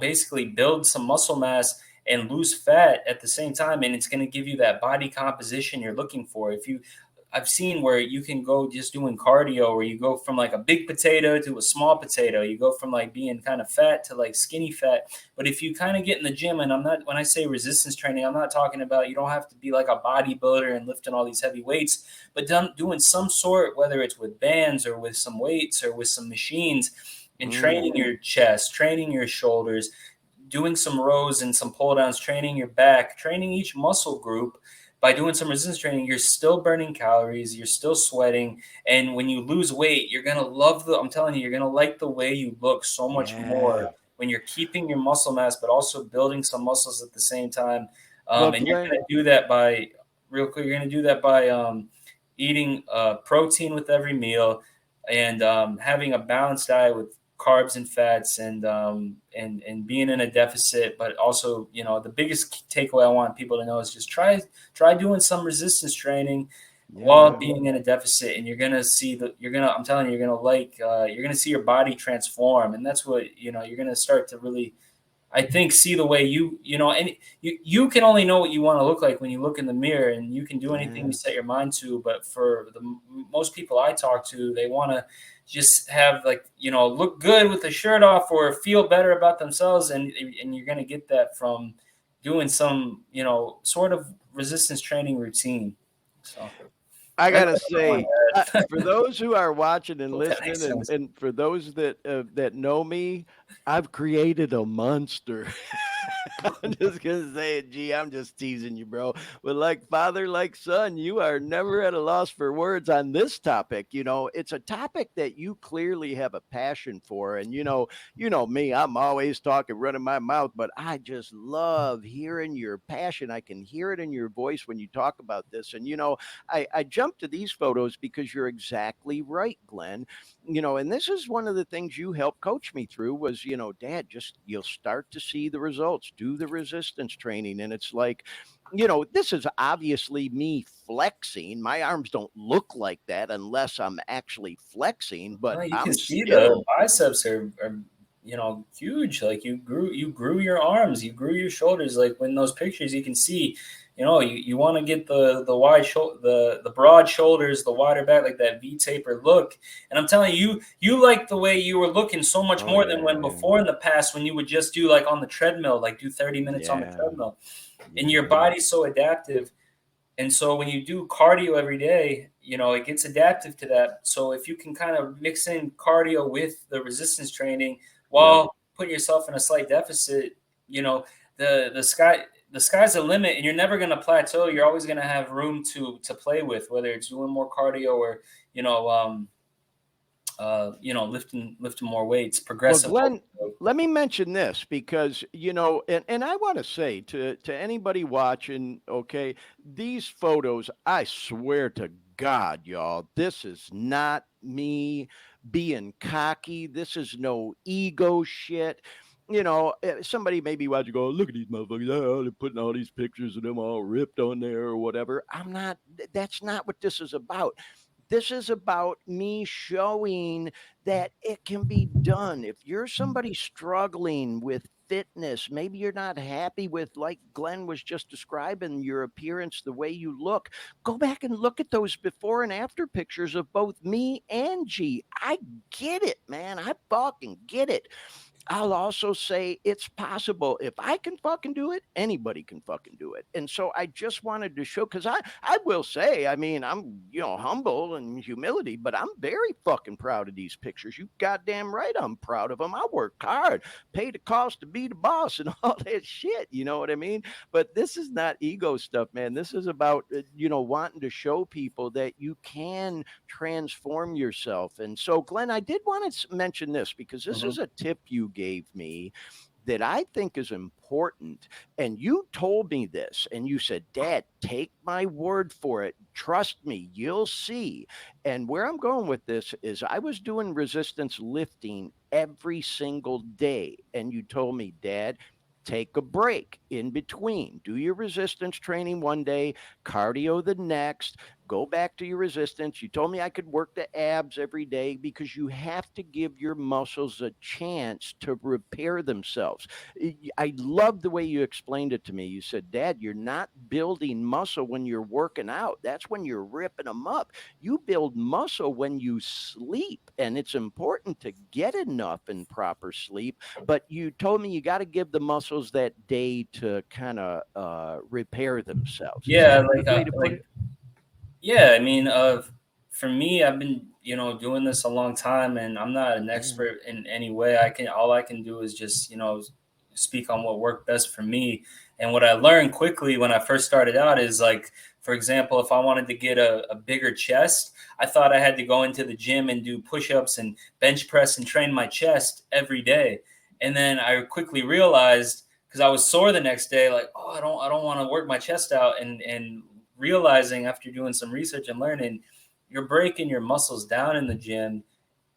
basically build some muscle mass and lose fat at the same time. And it's going to give you that body composition you're looking for. I've seen where you can go just doing cardio, where you go from like a big potato to a small potato. You go from like being kind of fat to like skinny fat. But if you kind of get in the gym, and when I say resistance training, I'm not talking about, you don't have to be like a bodybuilder and lifting all these heavy weights, but doing some sort, whether it's with bands or with some weights or with some machines, and training your chest, training your shoulders, doing some rows and some pull downs, training your back, training each muscle group. By doing some resistance training, you're still burning calories, you're still sweating. And when you lose weight, you're going to I'm telling you, you're going to like the way you look so much more when you're keeping your muscle mass, but also building some muscles at the same time. And you're going to do that by eating protein with every meal. and having a balanced diet with carbs and fats, and being in a deficit, but also, the biggest takeaway I want people to know is just try doing some resistance training while being in a deficit, and you're gonna see I'm telling you, you're gonna see your body transform, and that's what you're gonna start to really, I think, see the way and you can only know what you want to look like when you look in the mirror, and you can do anything you set your mind to. But for most people I talk to, they want to just have look good with the shirt off or feel better about themselves. And you're going to get that from doing some, sort of resistance training routine. So I gotta say, for those who are watching and listening, and for those that know me, I've created a monster. I'm just gonna say it, G. I'm just teasing you, bro. But like father, like son, you are never at a loss for words on this topic. It's a topic that you clearly have a passion for, and you know me. I'm always talking, running my mouth, but I just love hearing your passion. I can hear it in your voice when you talk about this, and I jumped to these photos because you're exactly right, Glenn. And this is one of the things you helped coach me through was, Dad, just you'll start to see the results, do the resistance training. And it's like, this is obviously me flexing. My arms don't look like that unless I'm actually flexing, but you I'm can see still... the biceps are huge. Like you grew your arms, you grew your shoulders. Like when those pictures, you can see, you want to get the wide the broad shoulders, the wider back, like that V-taper look. And I'm telling you, you like the way you were looking so much more than when before in the past, when you would just do like on the treadmill, like do 30 minutes on the treadmill. And your body's so adaptive. And so when you do cardio every day, it gets adaptive to that. So if you can kind of mix in cardio with the resistance training while putting yourself in a slight deficit, the sky's the limit, and you're never going to plateau. You're always going to have room to play with, whether it's doing more cardio or, lifting more weights, progressive. Well, Glenn, let me mention this because, and I want to say to anybody watching, okay, these photos, I swear to God, y'all, this is not me being cocky. This is no ego shit. Somebody may be watching, go, look at these motherfuckers. Oh, they're putting all these pictures of them all ripped on there or whatever. That's not what this is about. This is about me showing that it can be done. If you're somebody struggling with fitness, maybe you're not happy with, like Glenn was just describing, your appearance, the way you look, go back and look at those before and after pictures of both me and G. I get it, man. I fucking get it. I'll also say it's possible. If I can fucking do it, anybody can fucking do it. And so I just wanted to show, because I will say, I mean, I'm, humble and humility, but I'm very fucking proud of these pictures. You goddamn right I'm proud of them. I worked hard, paid the cost to be the boss and all that shit. You know what I mean? But this is not ego stuff, man. This is about, wanting to show people that you can transform yourself. And so, Glenn, I did want to mention this because this is a tip you gave me that I think is important. And you told me this and you said, Dad, take my word for it. Trust me, you'll see. And where I'm going with this is I was doing resistance lifting every single day. And you told me, Dad, take a break in between. Do your resistance training one day, cardio the next, go back to your resistance. You told me I could work the abs every day because you have to give your muscles a chance to repair themselves. I love the way you explained it to me. You said, Dad, you're not building muscle when you're working out. That's when you're ripping them up. You build muscle when you sleep, and it's important to get enough and proper sleep. But you told me you got to give the muscles that day to kind of repair themselves. Yeah, yeah, I mean, for me, I've been, doing this a long time, and I'm not an expert in any way. All I can do is just, speak on what worked best for me. And what I learned quickly when I first started out is, like, for example, if I wanted to get a bigger chest, I thought I had to go into the gym and do push-ups and bench press and train my chest every day. And then I quickly realized, because I was sore the next day, like, oh, I don't want to work my chest out, and realizing after doing some research and learning, you're breaking your muscles down in the gym,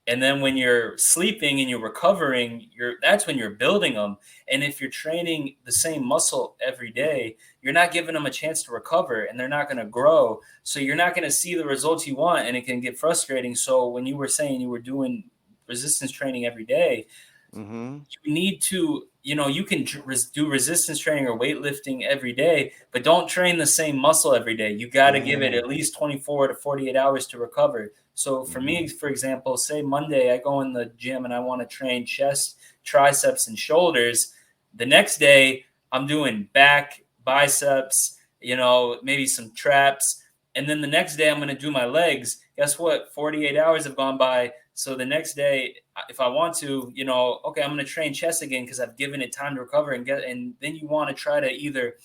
And then when you're sleeping and you're recovering, that's when you're building them. And if you're training the same muscle every day, you're not giving them a chance to recover, and they're not going to grow. So you're not going to see the results you want, and it can get frustrating. So when you were saying you were doing resistance training every day, you need to, you can do resistance training or weightlifting every day, but don't train the same muscle every day. You got to give it at least 24 to 48 hours to recover. So for me, for example, say Monday, I go in the gym and I want to train chest, triceps, and shoulders. The next day, I'm doing back, biceps, maybe some traps. And then the next day, I'm going to do my legs. Guess what? 48 hours have gone by. So the next day, if I want to, okay, I'm going to train chest again because I've given it time to recover and then you want to try to either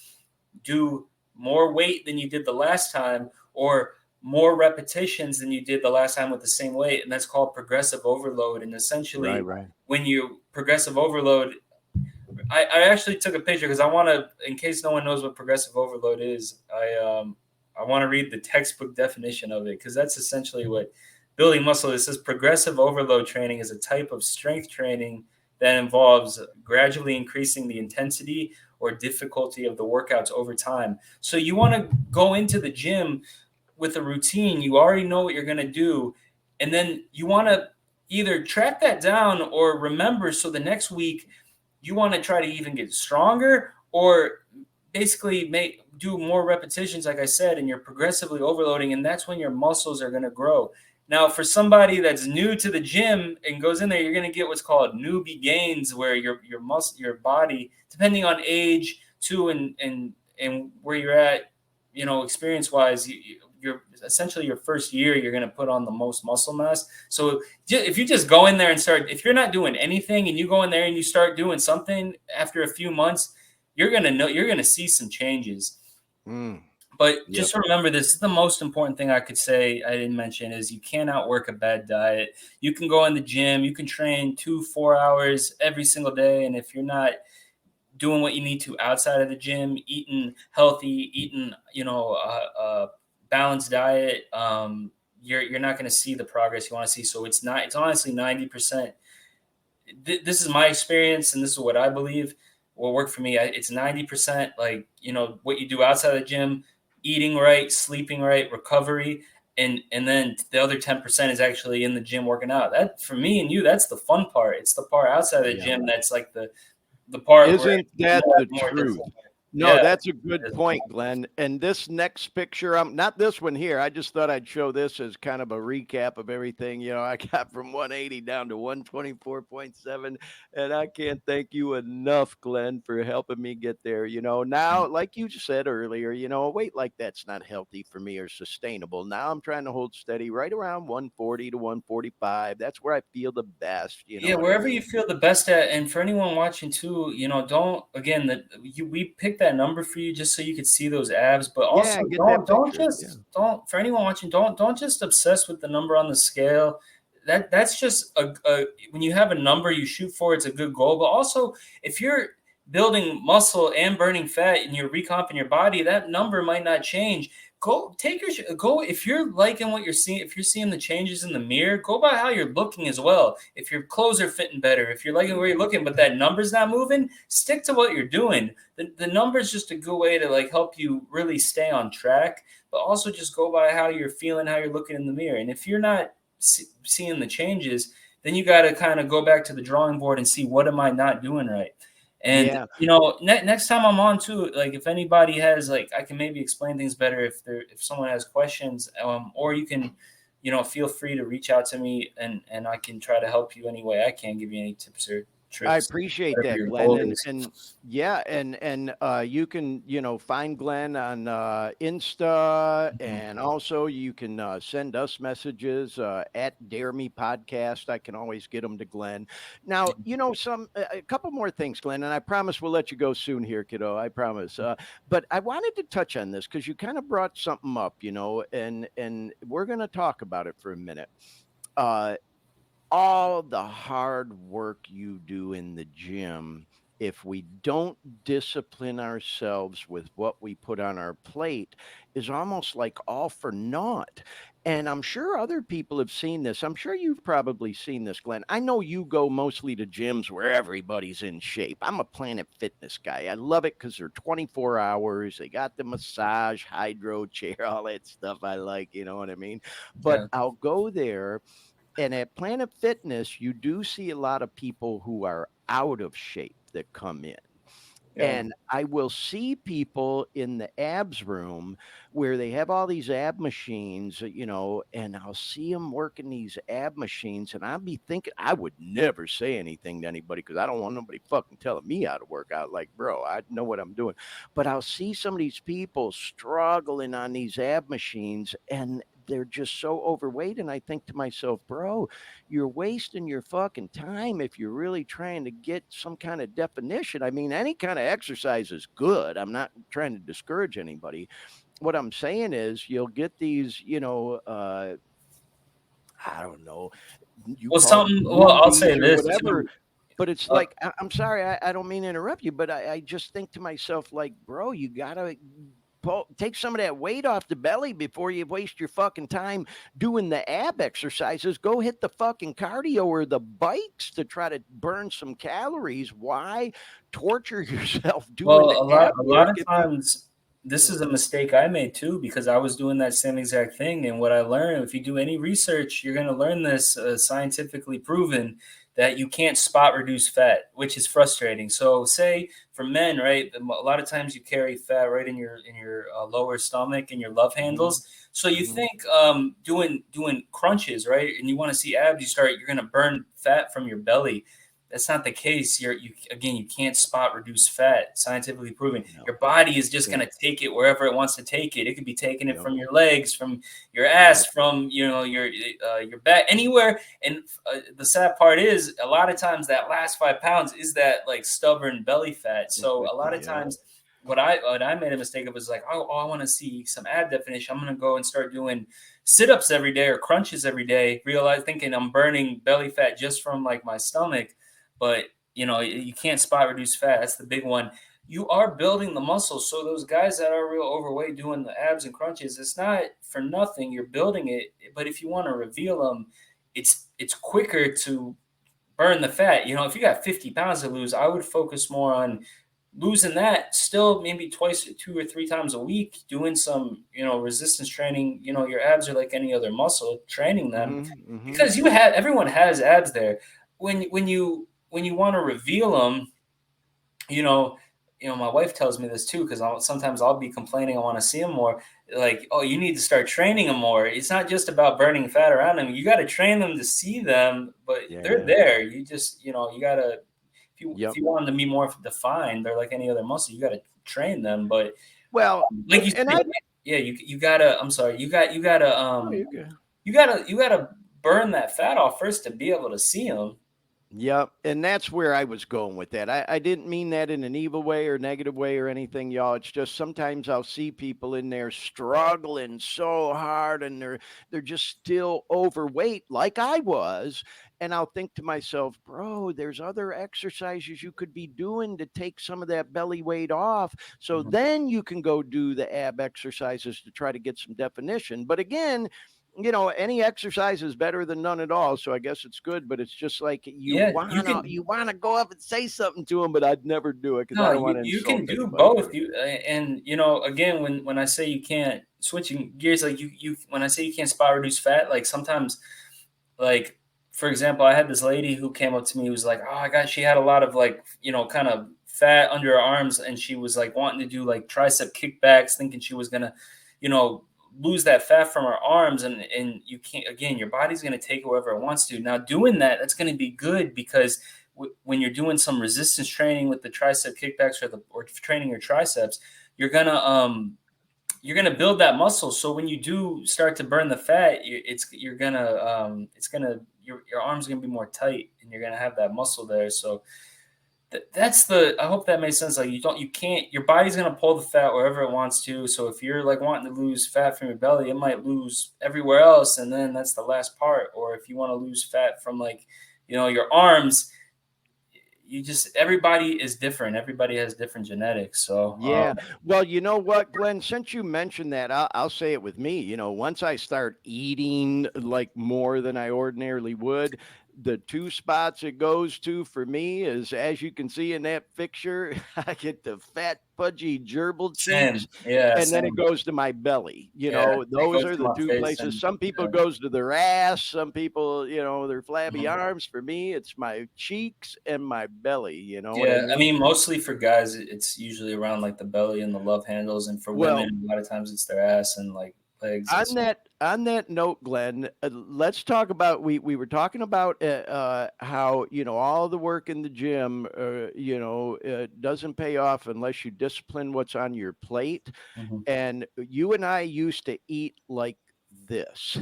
do more weight than you did the last time or more repetitions than you did the last time with the same weight. And that's called progressive overload. And essentially when you progressive overload, I actually took a picture because I want to, in case no one knows what progressive overload is, I want to read the textbook definition of it because that's essentially what building muscle is. It says progressive overload training is a type of strength training that involves gradually increasing the intensity or difficulty of the workouts over time. So you want to go into the gym with a routine. You already know what you're going to do. And then you want to either track that down or remember. So the next week you want to try to even get stronger or basically do more repetitions, like I said, and you're progressively overloading. And that's when your muscles are going to grow. Now, for somebody that's new to the gym and goes in there, you're going to get what's called newbie gains, where your body, depending on age too, and where you're at, experience wise, you're essentially your first year, you're going to put on the most muscle mass. So if you just go in there and if you're not doing anything and you go in there and you start doing something after a few months, you're going to see some changes. But just remember, this is the most important thing I could say I didn't mention is you can't outwork a bad diet. You can go in the gym, you can train 2-4 hours every single day. And if you're not doing what you need to outside of the gym, eating healthy, eating, balanced diet, you're not going to see the progress you want to see. So it's honestly 90%. This is my experience, and this is what I believe will work for me. It's 90% like, what you do outside of the gym, eating right, sleeping right, recovery. And then the other 10% is actually in the gym working out. That for me and you, that's the fun part. It's the part outside of the gym that's like the part. Isn't that the truth? No, that's a good point, Glenn. And this next picture, not this one here. I just thought I'd show this as kind of a recap of everything. I got from 180 down to 124.7. And I can't thank you enough, Glenn, for helping me get there. Now, like you said earlier, a weight like that's not healthy for me or sustainable. Now I'm trying to hold steady right around 140 to 145. That's where I feel the best. Wherever you feel the best at. And for anyone watching too, we picked that number for you just so you could see those abs, but also don't for anyone watching, don't just obsess with the number on the scale. That's just a when you have a number you shoot for, it's a good goal. But also if you're building muscle and burning fat and you're recomping your body, that number might not change. Go if you're liking what you're seeing, if you're seeing the changes in the mirror, go by how you're looking as well. If your clothes are fitting better, if you're liking where you're looking, but that number's not moving, stick to what you're doing. The number's just a good way to like help you really stay on track, but also just go by how you're feeling, how you're looking in the mirror. And if you're not seeing the changes, then you got to kind of go back to the drawing board and see, what am I not doing right? And, next time I'm on too, like if anybody has, like, I can maybe explain things better if someone has questions, or you can, feel free to reach out to me and I can try to help you any way I can, give you any tips or tricks. I appreciate that, Glenn. And you can, find Glenn on Insta, and also you can send us messages at daremepodcast. I can always get them to Glenn. Now, a couple more things, Glenn, and I promise we'll let you go soon here, kiddo. I promise. But I wanted to touch on this because you kind of brought something up, and we're going to talk about it for a minute. All the hard work you do in the gym if we don't discipline ourselves with what we put on our plate, is almost like all for naught. And I'm sure other people have seen this. I'm sure you've probably seen this, Glenn. I know you go mostly to gyms where everybody's in shape. I'm a Planet Fitness guy. I love it because they're 24 hours. They got the massage, hydro chair, all that stuff I like. You know what I mean? But Yeah. I'll go there. And at Planet Fitness, you do see a lot of people who are out of shape that come in. Yeah. And I will see people in the abs room where they have all these ab machines, and I'll see them working these ab machines. And I'll be thinking, I would never say anything to anybody because I don't want nobody fucking telling me how to work out. Like, bro, I know what I'm doing. But I'll see some of these people struggling on these ab machines and they're just so overweight. And I think to myself, bro, you're wasting your fucking time if you're really trying to get some kind of definition. I mean, any kind of exercise is good. I'm not trying to discourage anybody. What I'm saying is you'll get these, I don't know, you Well, call it I'll say movies or this whatever. too. But it's Uh, like, I'm sorry, I don't mean to interrupt you, but I just think to myself, like, bro, you gotta take some of that weight off the belly before you waste your fucking time doing the ab exercises. Go hit the fucking cardio or the bikes to try to burn some calories. Why torture yourself doing Well, ab a lot work of if you, times this is a mistake I made too because I was doing that same exact thing. And what I learned, if you do any research, you're going to learn this scientifically proven that you can't spot reduce fat, which is frustrating. So, say for men, right, a lot of times you carry fat right in your lower stomach and your love Mhm, handles. So you mhm. think doing crunches, right, and you want to see abs, you're going to burn fat from your belly. That's not the case. You can't spot reduce fat, scientifically proven. No, Your body is just going can't. to take it wherever it wants to take it. It could be taking it Yep, from your legs, from your yep, ass, from your back, anywhere. And the sad part is, a lot of times that last 5 pounds is that like stubborn belly fat. So a lot of yep. times, what I made a mistake of was like, oh, I want to see some ab definition. I'm going to go and start doing sit-ups every day or crunches every day. Thinking I'm burning belly fat just from like my stomach, but you can't spot reduce fat. That's the big one. You are building the muscle. So those guys that are real overweight doing the abs and crunches, it's not for nothing. You're building it. But if you want to reveal them, it's quicker to burn the fat. If you got 50 pounds to lose, I would focus more on losing that, still maybe twice, 2 or 3 times a week, doing some, resistance training. Your abs are like any other muscle, training them, Mhm, mhm. because everyone has abs there. When you want to reveal them, you know, my wife tells me this too, because sometimes I'll be complaining I want to see them more. Like, oh, you need to start training them more. It's not just about burning fat around them. You got to train them to see them, but they're Yeah. there. You just, you got to, if Yep. you want them to be more defined, they're like any other muscle. You got to train them, but Well, like you and said, I. yeah, you gotta. I'm sorry, you gotta Oh, you good. you gotta burn that fat off first to be able to see them. Yep, and that's where I was going with that. I didn't mean that in an evil way or negative way or anything, y'all. It's just sometimes I'll see people in there struggling so hard and they're just still overweight like I was. And I'll think to myself, bro, there's other exercises you could be doing to take some of that belly weight off. So Mhm. then you can go do the ab exercises to try to get some definition. But again, any exercise is better than none at all. So I guess it's good, but it's just like you Yeah, you wanna can. you wanna go up and say something to them, but I'd never do it because I No, don't want to you can insult do anybody. both. And again, when I say you can't, switching gears, like you when I say you can't spot reduce fat, like sometimes, like for example, I had this lady who came up to me who was like, oh, she had a lot of like kind of fat under her arms, and she was like wanting to do like tricep kickbacks, thinking she was gonna you know lose that fat from her arms, and you can't. Again, your body's gonna take it wherever it wants to. Now doing that's gonna be good because when you're doing some resistance training with the tricep kickbacks or training your triceps, you're gonna build that muscle. So when you do start to burn the fat, your arms are gonna be more tight, and you're gonna have that muscle there. So I hope that makes sense. Like you can't, your body's gonna pull the fat wherever it wants to. So if you're like wanting to lose fat from your belly, it might lose everywhere else, and then that's the last part. Or if you want to lose fat from like your arms, you just, everybody is different. Everybody has different genetics. So Yeah. Well, you know what, Glenn, since you mentioned that, I'll say it with me. Once I start eating like more than I ordinarily would, the two spots it goes to for me is, as you can see in that picture, I get the fat, pudgy gerbil cheeks, same. Yeah, and then it same. goes to my belly. Yeah, it Those goes are to the my two face places. and Some people yeah. goes to their ass. Some people, their flabby Mhm. arms. For me, it's my cheeks and my belly. You know what I Yeah, I mean? mean, mostly for guys, it's usually around like the belly and the love handles, and for Well, women, a lot of times it's their ass and like legs and stuff. on that note, Glenn, let's talk about we were talking about how all the work in the gym doesn't pay off unless you discipline what's on your plate, Mhm. and you and I used to eat like this.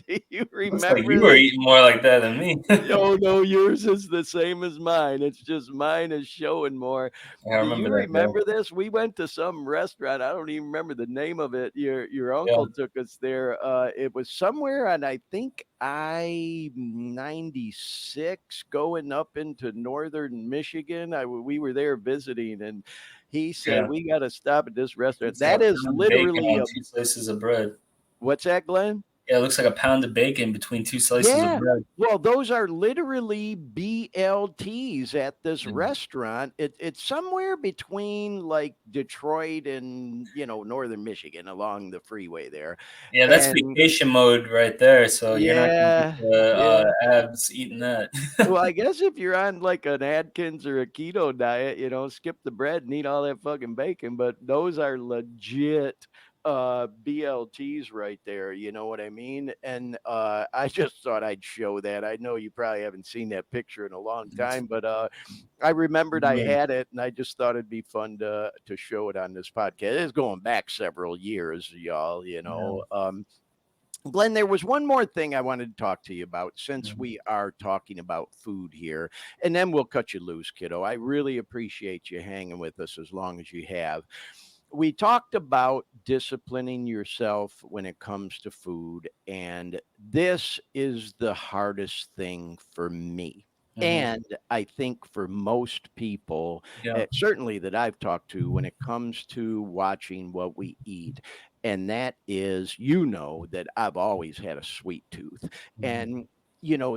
Do you Looks like you remember were this? eating more like that than me. Oh no, yours is the same as mine. It's just mine is showing more. I Do remember you that day. remember this? We went to some restaurant. I don't even remember the name of it. Your Yeah, uncle took us there. It was somewhere on I think I-96 going up into northern Michigan. We were there visiting, and he said yeah. we got to stop at this restaurant. Looks like That a is pound of bacon literally on a, two slices of bread. what's that, Glenn? Yeah, it looks like a pound of bacon between two slices of Yeah. bread. Well, those are literally BLTs at this Yeah, restaurant. It's somewhere between like Detroit and, northern Michigan along the freeway there. yeah, that's And vacation mode right there. So you're not gonna get yeah, the yeah. abs eating that. Well, I guess if you're on like an Atkins or a keto diet, skip the bread and eat all that fucking bacon. But those are legit BLTs right there. You know what I mean? And I just thought I'd show that. I know you probably haven't seen that picture in a long time, but I remembered I Yeah. had it, and I just thought it'd be fun to show it on this podcast. It's going back several years, y'all. Yeah. Glenn, there was one more thing I wanted to talk to you about since Mhm. we are talking about food here, and then we'll cut you loose, kiddo. I really appreciate you hanging with us as long as you have. We talked about disciplining yourself when it comes to food, and this is the hardest thing for me. Mhm. And I think for most people, Yeah. certainly that I've talked to, when it comes to watching what we eat, and that is, that I've always had a sweet tooth. Mhm. And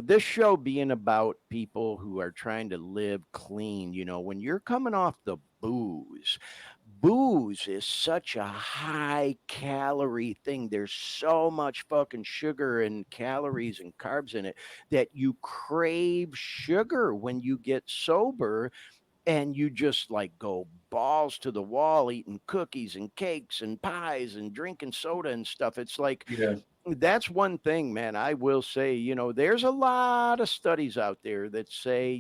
this show being about people who are trying to live clean, when you're coming off the booze is such a high calorie thing. There's so much fucking sugar and calories and carbs in it that you crave sugar when you get sober, and you just like go balls to the wall eating cookies and cakes and pies and drinking soda and stuff. It's like, Yeah. that's one thing, man. I will say, there's a lot of studies out there that say,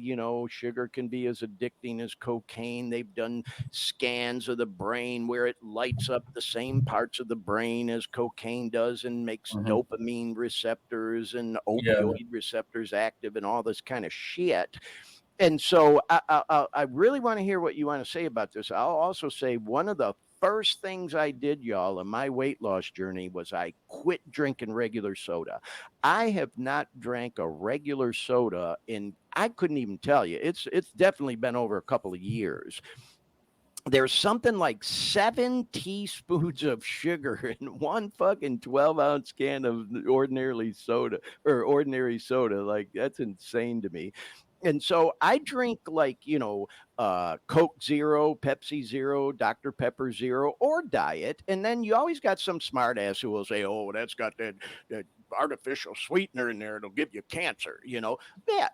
sugar can be as addicting as cocaine. They've done scans of the brain where it lights up the same parts of the brain as cocaine does and makes Mhm. dopamine receptors and Yeah. opioid receptors active and all this kind of shit. And so I really want to hear what you want to say about this. I'll also say one of the first things I did, y'all, in my weight loss journey was I quit drinking regular soda. I have not drank a regular soda in, I couldn't even tell you. It's definitely been over a couple of years. There's something like 7 teaspoons of sugar in one fucking 12-ounce can of ordinary soda. Like, that's insane to me. And so I drink like, Coke Zero, Pepsi Zero, Dr. Pepper Zero, or diet. And then you always got some smart ass who will say, oh, that's got that artificial sweetener in there. It'll give you cancer, Yeah,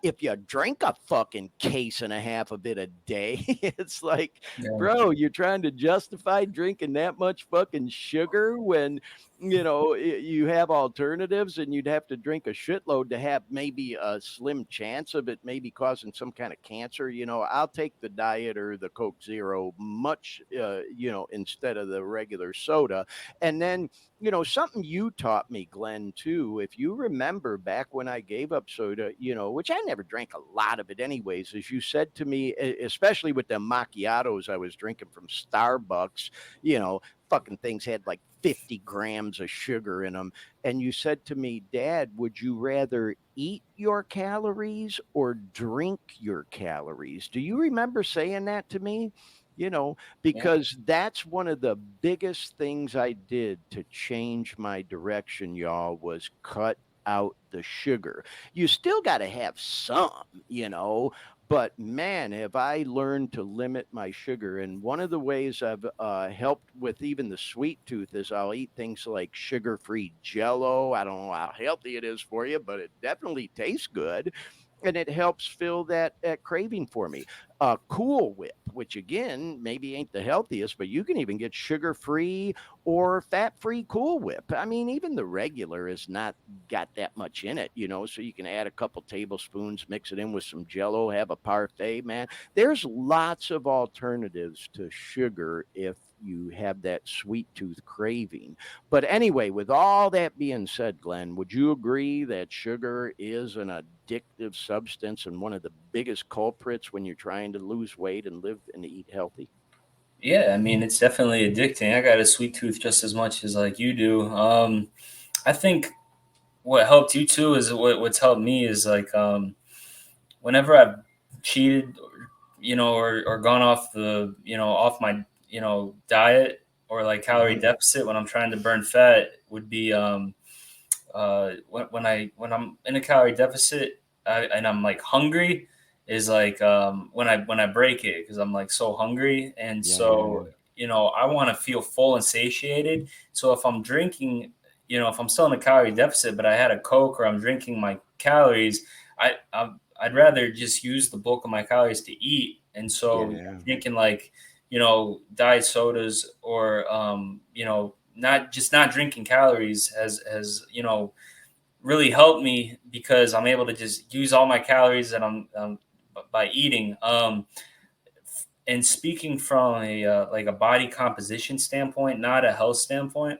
if you drink a fucking case and a half of it a day, it's like, Yeah. bro, you're trying to justify drinking that much fucking sugar when you have alternatives, and you'd have to drink a shitload to have maybe a slim chance of it maybe causing some kind of cancer. I'll take the diet or the Coke Zero much, instead of the regular soda. And then, something you taught me, Glenn, too, too, if you remember back when I gave up soda, which I never drank a lot of it anyways, as you said to me, especially with the macchiatos I was drinking from Starbucks, fucking things had like 50 grams of sugar in them. And you said to me, Dad, would you rather eat your calories or drink your calories? Do you remember saying that to me? Because that's one of the biggest things I did to change my direction, y'all, was cut out the sugar. You still got to have some, but man, have I learned to limit my sugar. And one of the ways I've helped with even the sweet tooth is I'll eat things like sugar-free Jello. I don't know how healthy it is for you, but it definitely tastes good. And it helps fill that craving for me. Cool Whip, which again, maybe ain't the healthiest, but you can even get sugar-free or fat-free Cool Whip. I mean, even the regular is not got that much in it, so you can add a couple tablespoons, mix it in with some Jello, have a parfait, man. There's lots of alternatives to sugar if you have that sweet tooth craving. But anyway, with all that being said, Glenn, would you agree that sugar is an addictive substance and one of the biggest culprits when you're trying to lose weight and live and eat healthy? Yeah, I mean, it's definitely addicting. I got a sweet tooth just as much as like you do. I think what helped you too is what's helped me is like whenever I've cheated, or gone off off my diet or like calorie deficit when I'm trying to burn fat would be when I'm in a calorie deficit and I'm like hungry is like when I break it because I'm like so hungry and I want to feel full and satiated. So if I'm drinking, if I'm still in a calorie deficit but I had a Coke or I'm drinking my calories, I'd rather just use the bulk of my calories to eat. And so drinking like diet sodas or not drinking calories has really helped me because I'm able to just use all my calories that I'm by eating. And speaking from a like a body composition standpoint, not a health standpoint,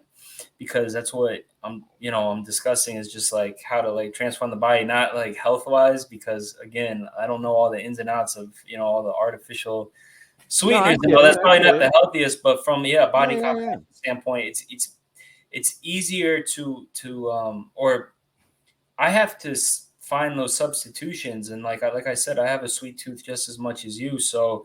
because that's what I'm discussing is just like how to like transform the body, not like health wise, because again, I don't know all the ins and outs of all the artificial sweeteners. That's probably not the healthiest, but from body composition standpoint, it's easier to or I have to find those substitutions. And like I said, I have a sweet tooth just as much as you. So,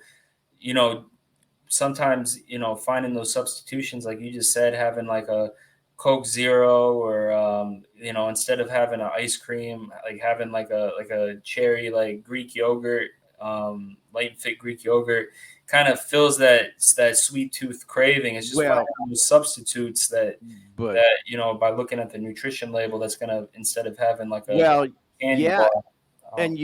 sometimes, finding those substitutions, like you just said, having like a Coke Zero or, instead of having an ice cream, like having like a cherry, like Greek yogurt, light and fit Greek yogurt kind of fills that sweet tooth craving. It's just finding those substitutes that by looking at the nutrition label, that's going to, instead of having like a candy bar. And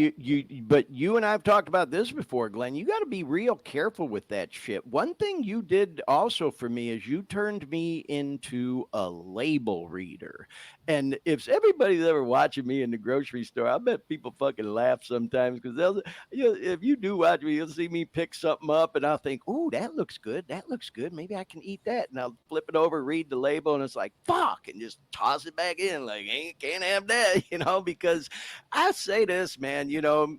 but you and I've talked about this before, Glenn. You got to be real careful with that shit. One thing you did also for me is you turned me into a label reader. And if everybody's ever watching me in the grocery store, I bet people fucking laugh sometimes because if you do watch me, you'll see me pick something up and I'll think, "Ooh, that looks good. That looks good. Maybe I can eat that." And I'll flip it over, read the label, and it's like, "Fuck," and just toss it back in. Like, can't have that, because I say this, man,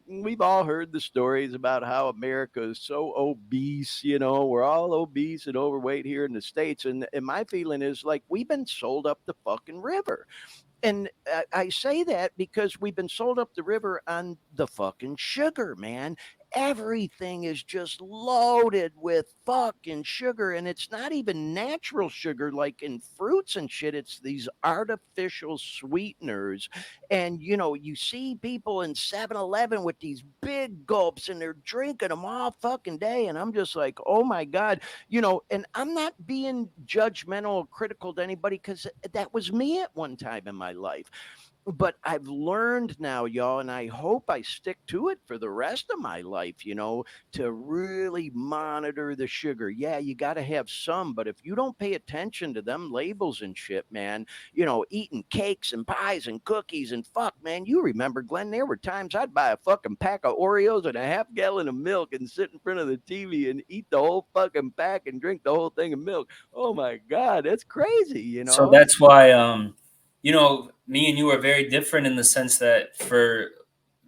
we've all heard the stories about how America is so obese, we're all obese and overweight here in the States. And my feeling is like, we've been sold up the fucking river. And I say that because we've been sold up the river on the fucking sugar, man. Everything is just loaded with fucking sugar, and it's not even natural sugar like in fruits and shit. It's these artificial sweeteners. And, you see people in 7-Eleven with these big gulps and they're drinking them all fucking day. And I'm just like, oh my God, and I'm not being judgmental or critical to anybody because that was me at one time in my life. But I've learned now, y'all, and I hope I stick to it for the rest of my life, to really monitor the sugar. Yeah, you got to have some, but if you don't pay attention to them labels and shit, man, eating cakes and pies and cookies and fuck, man, you remember, Glenn, there were times I'd buy a fucking pack of Oreos and a half gallon of milk and sit in front of the TV and eat the whole fucking pack and drink the whole thing of milk. Oh my God, that's crazy, So that's why, you know, me and you are very different in the sense that for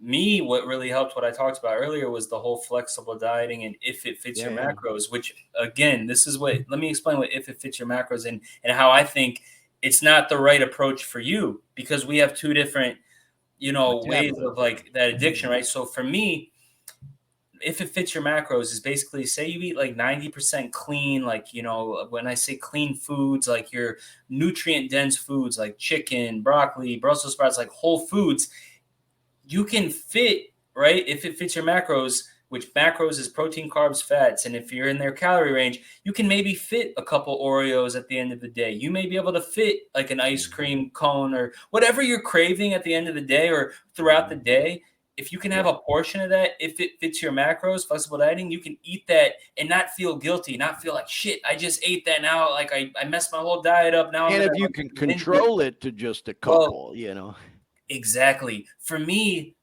me, what really helped, what I talked about earlier, was the whole flexible dieting and if it fits your macros, which again, this is what, let me explain what if it fits your macros and how I think it's not the right approach for you, because we have two different, you know, ways of like that addiction, right? So for me, if it fits your macros is basically, say you eat like 90% clean, like, you know, when I say clean foods, like your nutrient dense foods like chicken, broccoli, Brussels sprouts, like whole foods, you can fit, right? If it fits your macros, which macros is protein, carbs, fats. And if you're in their calorie range, you can maybe fit a couple Oreos at the end of the day. You may be able to fit like an ice cream cone or whatever you're craving at the end of the day or throughout the day. If you can have a portion of that, if it fits your macros, flexible dieting, you can eat that and not feel guilty, not feel like shit, I just ate that now. Like I messed my whole diet up. Now And I'm if you can control it to just a couple, you know. Exactly. For me,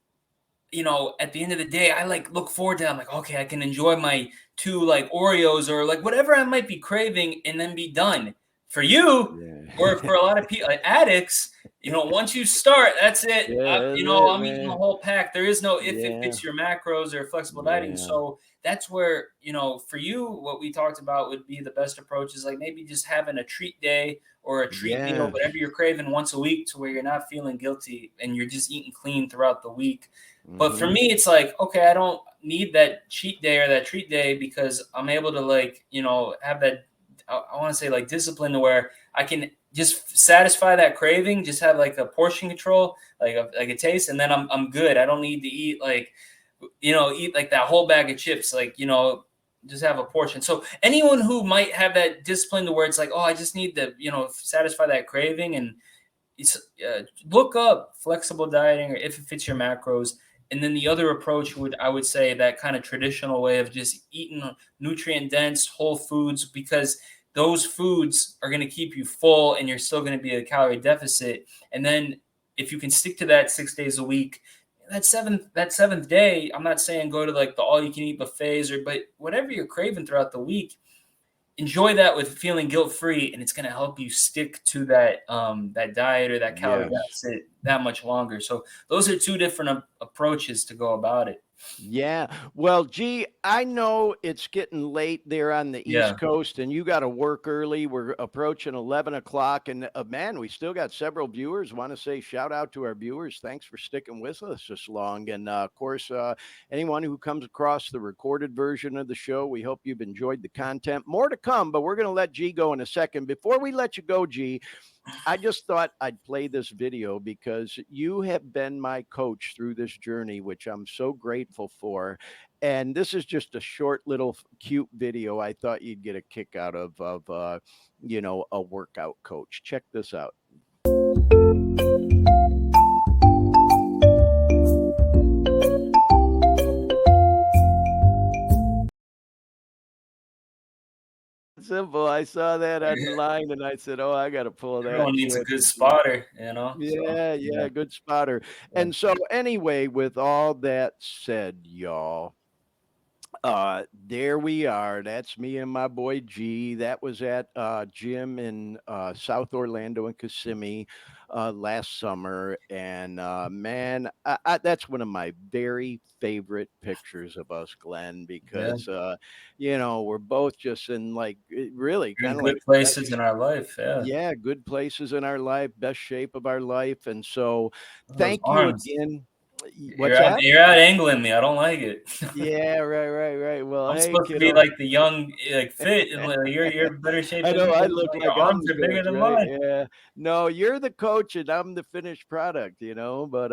you know, at the end of the day, I like look forward to, I'm like, okay, I can enjoy my 2 like Oreos or like whatever I might be craving and then be done. For you, or for a lot of people, like addicts, you know, once you start, that's it. You know, I'm eating the whole pack. There is no if it fits your macros or flexible dieting. So that's where, you know, for you, what we talked about would be the best approach is like maybe just having a treat day or a treat meal, whatever you're craving once a week, to where you're not feeling guilty and you're just eating clean throughout the week. But for me, it's like, okay, I don't need that cheat day or that treat day because I'm able to like, you know, have that, I want to say like discipline to where I can just satisfy that craving, just have like a portion control, like a taste, and then I'm good. I don't need to eat like, you know, eat like that whole bag of chips, like, you know, just have a portion. So anyone who might have that discipline to where it's like, oh, I just need to, you know, satisfy that craving, and it's look up flexible dieting or if it fits your macros. And then the other approach I would say that kind of traditional way of just eating nutrient dense whole foods, because those foods are going to keep you full and you're still going to be a calorie deficit. And then if you can stick to that 6 days a week, that seventh day, I'm not saying go to like the all you can eat buffets but whatever you're craving throughout the week, enjoy that with feeling guilt-free, and it's going to help you stick to that that diet or that calorie deficit that much longer. So those are two different approaches to go about it. Yeah. Well, gee, I know it's getting late there on the East Coast and you got to work early. We're approaching 11 o'clock and man, we still got several viewers. Want to say shout out to our viewers. Thanks for sticking with us this long. And of course, anyone who comes across the recorded version of the show, we hope you've enjoyed the content. More to come, but we're going to let G go in a second. Before we let you go, G, I just thought I'd play this video because you have been my coach through this journey, which I'm so grateful for. And this is just a short little cute video I thought you'd get a kick out of you know, a workout coach. Check this out. Simple. I saw that online and I said, oh, I got to pull that. Everyone needs a good spotter, you know? Yeah, good spotter. And so anyway, with all that said, y'all, there we are. That's me and my boy G. That was at gym in South Orlando and Kissimmee last summer. And man, that's one of my very favorite pictures of us, Glenn, because you know, we're both just in like really kind of good like places in our life. Yeah, good places in our life, best shape of our life. And so thank you again. What's that? You're out angling me. I don't like it. Yeah, right. Well, I'm hey, supposed to be like the young, like fit, and like, you're in better shape. I know. I look like your I'm arms the are bigger coach, than right? mine. Yeah. No, you're the coach, and I'm the finished product. You know, but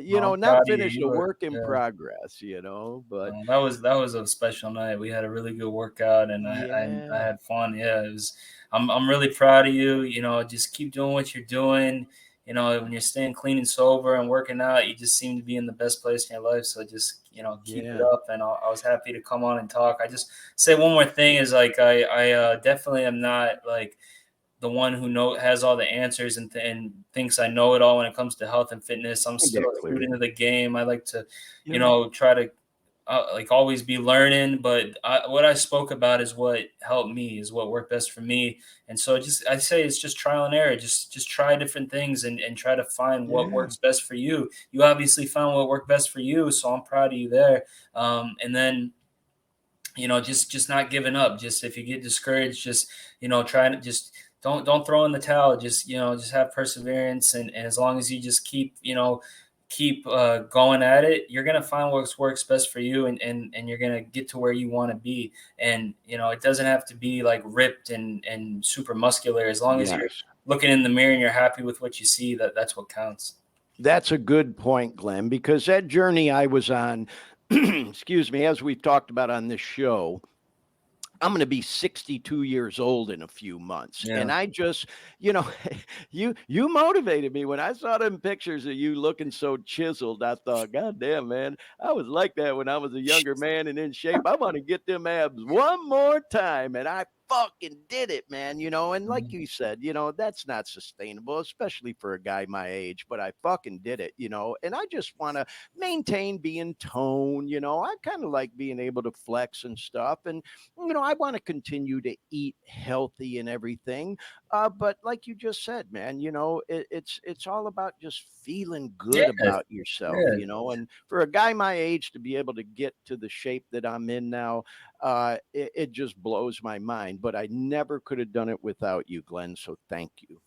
you know, I'm not proud of you. finished, You a look- work in progress. You know, but that was a special night. We had a really good workout, and I had fun. Yeah, it was. I'm really proud of you. You know, just keep doing what you're doing. You know, when you're staying clean and sober and working out, you just seem to be in the best place in your life. So just, you know, keep it up. And I was happy to come on and talk. I just say one more thing is like, I definitely am not like the one who has all the answers and thinks I know it all when it comes to health and fitness. I'm still a student of the game. I like to, you know, try to like always be learning, but what I spoke about is what helped me, is what worked best for me. And so I say it's just trial and error. Just try different things and try to find what works best for you. You obviously found what worked best for you, so I'm proud of you there. And then, just not giving up. Just if you get discouraged, just, try to just don't throw in the towel. Just have perseverance. And as long as you just keep going at it, you're going to find what works best for you, and you're going to get to where you want to be. And, it doesn't have to be like ripped and super muscular. As long as you're looking in the mirror and you're happy with what you see, that's what counts. That's a good point, Glenn, because that journey I was on, excuse me, as we've talked about on this show, I'm going to be 62 years old in a few months. Yeah. And I just, you motivated me when I saw them pictures of you looking so chiseled. I thought, God damn, man, I was like that when I was a younger man and in shape. I want to get them abs one more time. And I fucking did it, man. And like you said, that's not sustainable, especially for a guy my age, but I fucking did it, and I just want to maintain being toned. I kind of like being able to flex and stuff. And, I want to continue to eat healthy and everything. But like you just said, man, it's all about just feeling good about yourself, and for a guy my age to be able to get to the shape that I'm in now, it just blows my mind. But I never could have done it without you, Glenn. So thank you.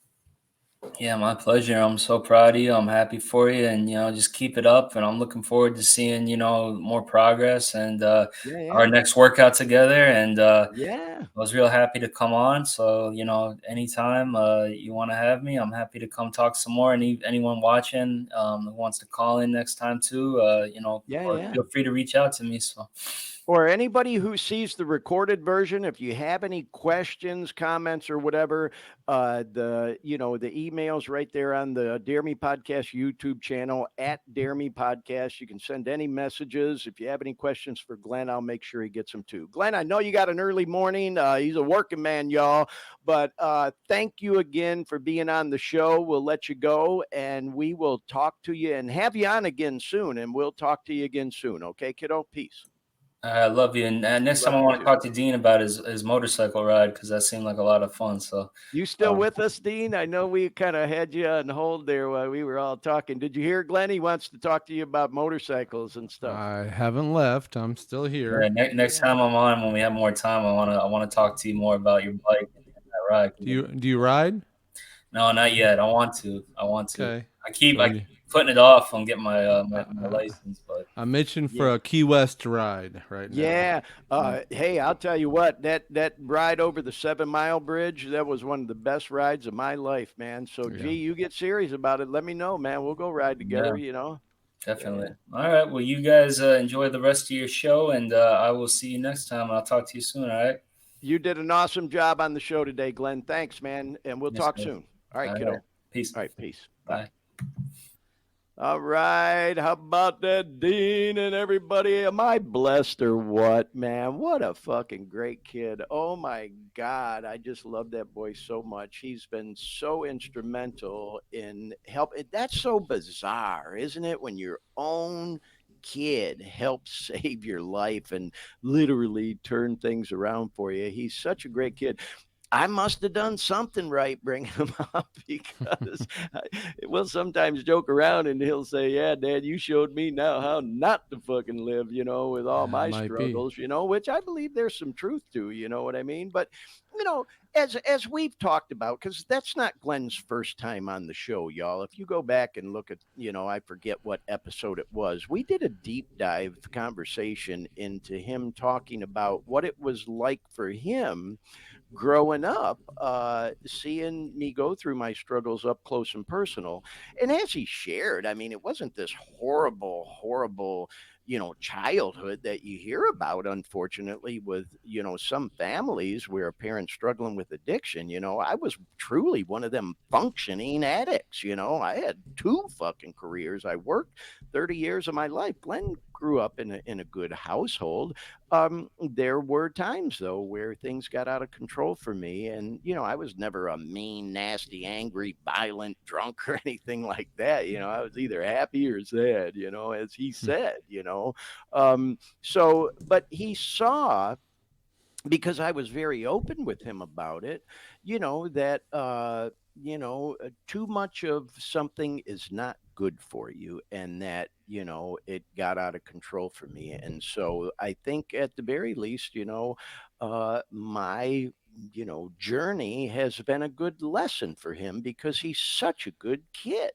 Yeah, my pleasure. I'm so proud of you. I'm happy for you, and just keep it up. And I'm looking forward to seeing more progress and our next workout together. And I was real happy to come on. So anytime you want to have me, I'm happy to come talk some more. And anyone watching who wants to call in next time too, feel free to reach out to me. So. Or anybody who sees the recorded version, if you have any questions, comments, or whatever, the email's right there on the Dare Me Podcast YouTube channel at Dare Me Podcast. You can send any messages. If you have any questions for Glenn, I'll make sure he gets them too. Glenn, I know you got an early morning. He's a working man, y'all. But thank you again for being on the show. We'll let you go, and we will talk to you and have you on again soon. And we'll talk to you again soon. Okay, kiddo? Peace. I love you. And next time I want to talk to Dean about his motorcycle ride, because that seemed like a lot of fun. So you still with us, Dean? I know we kind of had you on hold there while we were all talking. Did you hear Glenn? He wants to talk to you about motorcycles and stuff. I haven't left. I'm still here. Yeah, next time I'm on, when we have more time, I want to talk to you more about your bike and that ride. Do you ride? No, not yet. I want to. Okay. I keep putting it off on getting my license, but I'm itching for a Key West ride right now. Yeah. Hey, I'll tell you what, that ride over the 7 Mile Bridge, that was one of the best rides of my life, man. So, gee, you get serious about it. Let me know, man. We'll go ride together, Definitely. Yeah. All right. Well, you guys enjoy the rest of your show, and I will see you next time. I'll talk to you soon. All right. You did an awesome job on the show today, Glenn. Thanks, man. And we'll talk soon. All right, kiddo. Peace. All right, peace. Bye. All right. How about that, Dean and everybody? Am I blessed or what, man? What a fucking great kid. Oh, my God. I just love that boy so much. He's been so instrumental in helping. That's so bizarre, isn't it? When your own kid helps save your life and literally turn things around for you. He's such a great kid. I must have done something right bringing him up, because we'll sometimes joke around and he'll say, yeah, Dad, you showed me now how not to fucking live, with all my struggles, which I believe there's some truth to, you know what I mean? But, as we've talked about, because that's not Glenn's first time on the show, y'all. If you go back and look at, I forget what episode it was, we did a deep dive conversation into him talking about what it was like for him growing up, seeing me go through my struggles up close and personal. And as he shared, I mean, it wasn't this horrible, childhood that you hear about, unfortunately, with, some families where a parent's struggling with addiction. I was truly one of them functioning addicts. I had 2 fucking careers. I worked 30 years of my life. Glenn grew up in a good household. There were times though where things got out of control for me, and I was never a mean, nasty, angry, violent drunk or anything like that. I was either happy or sad, as he said. But he saw, because I was very open with him about it, that too much of something is not good for you, and that it got out of control for me. And so I think at the very least, my journey has been a good lesson for him, because he's such a good kid.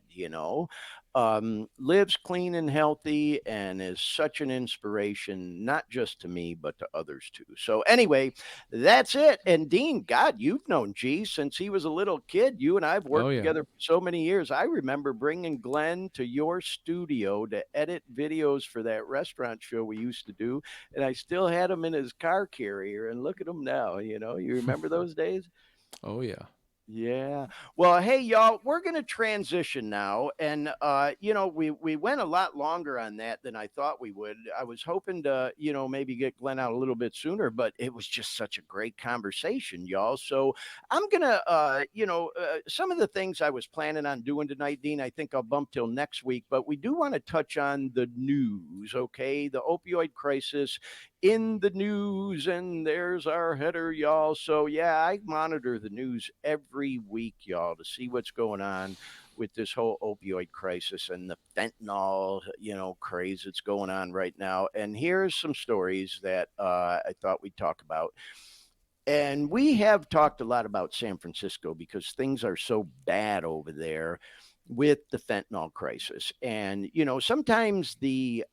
Lives clean and healthy, and is such an inspiration, not just to me, but to others too. So, anyway, that's it. And Dean, God, you've known G since he was a little kid. You and I have worked Oh, yeah. together for so many years. I remember bringing Glenn to your studio to edit videos for that restaurant show we used to do. And I still had him in his car carrier. And look at him now. You remember those days? Oh, yeah. Yeah. Well, hey, y'all, we're going to transition now. And, we went a lot longer on that than I thought we would. I was hoping to, maybe get Glenn out a little bit sooner, but it was just such a great conversation, y'all. So I'm going to, some of the things I was planning on doing tonight, Dean, I think I'll bump till next week. But we do want to touch on the news, okay? The opioid crisis in the news, and there's our header, y'all. So yeah, I monitor the news every week, y'all, to see what's going on with this whole opioid crisis and the fentanyl craze that's going on right now. And here's some stories that I thought we'd talk about. And we have talked a lot about San Francisco because things are so bad over there with the fentanyl crisis. And, sometimes the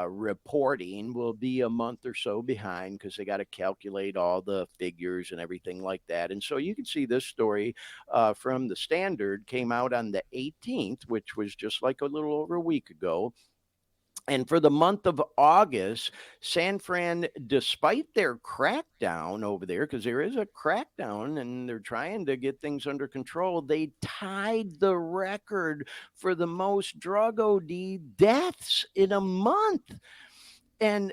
reporting will be a month or so behind because they got to calculate all the figures and everything like that. And so you can see this story from the Standard came out on the 18th, which was just like a little over a week ago. And for the month of August, San Fran, despite their crackdown over there, because there is a crackdown and they're trying to get things under control, they tied the record for the most drug OD deaths in a month. And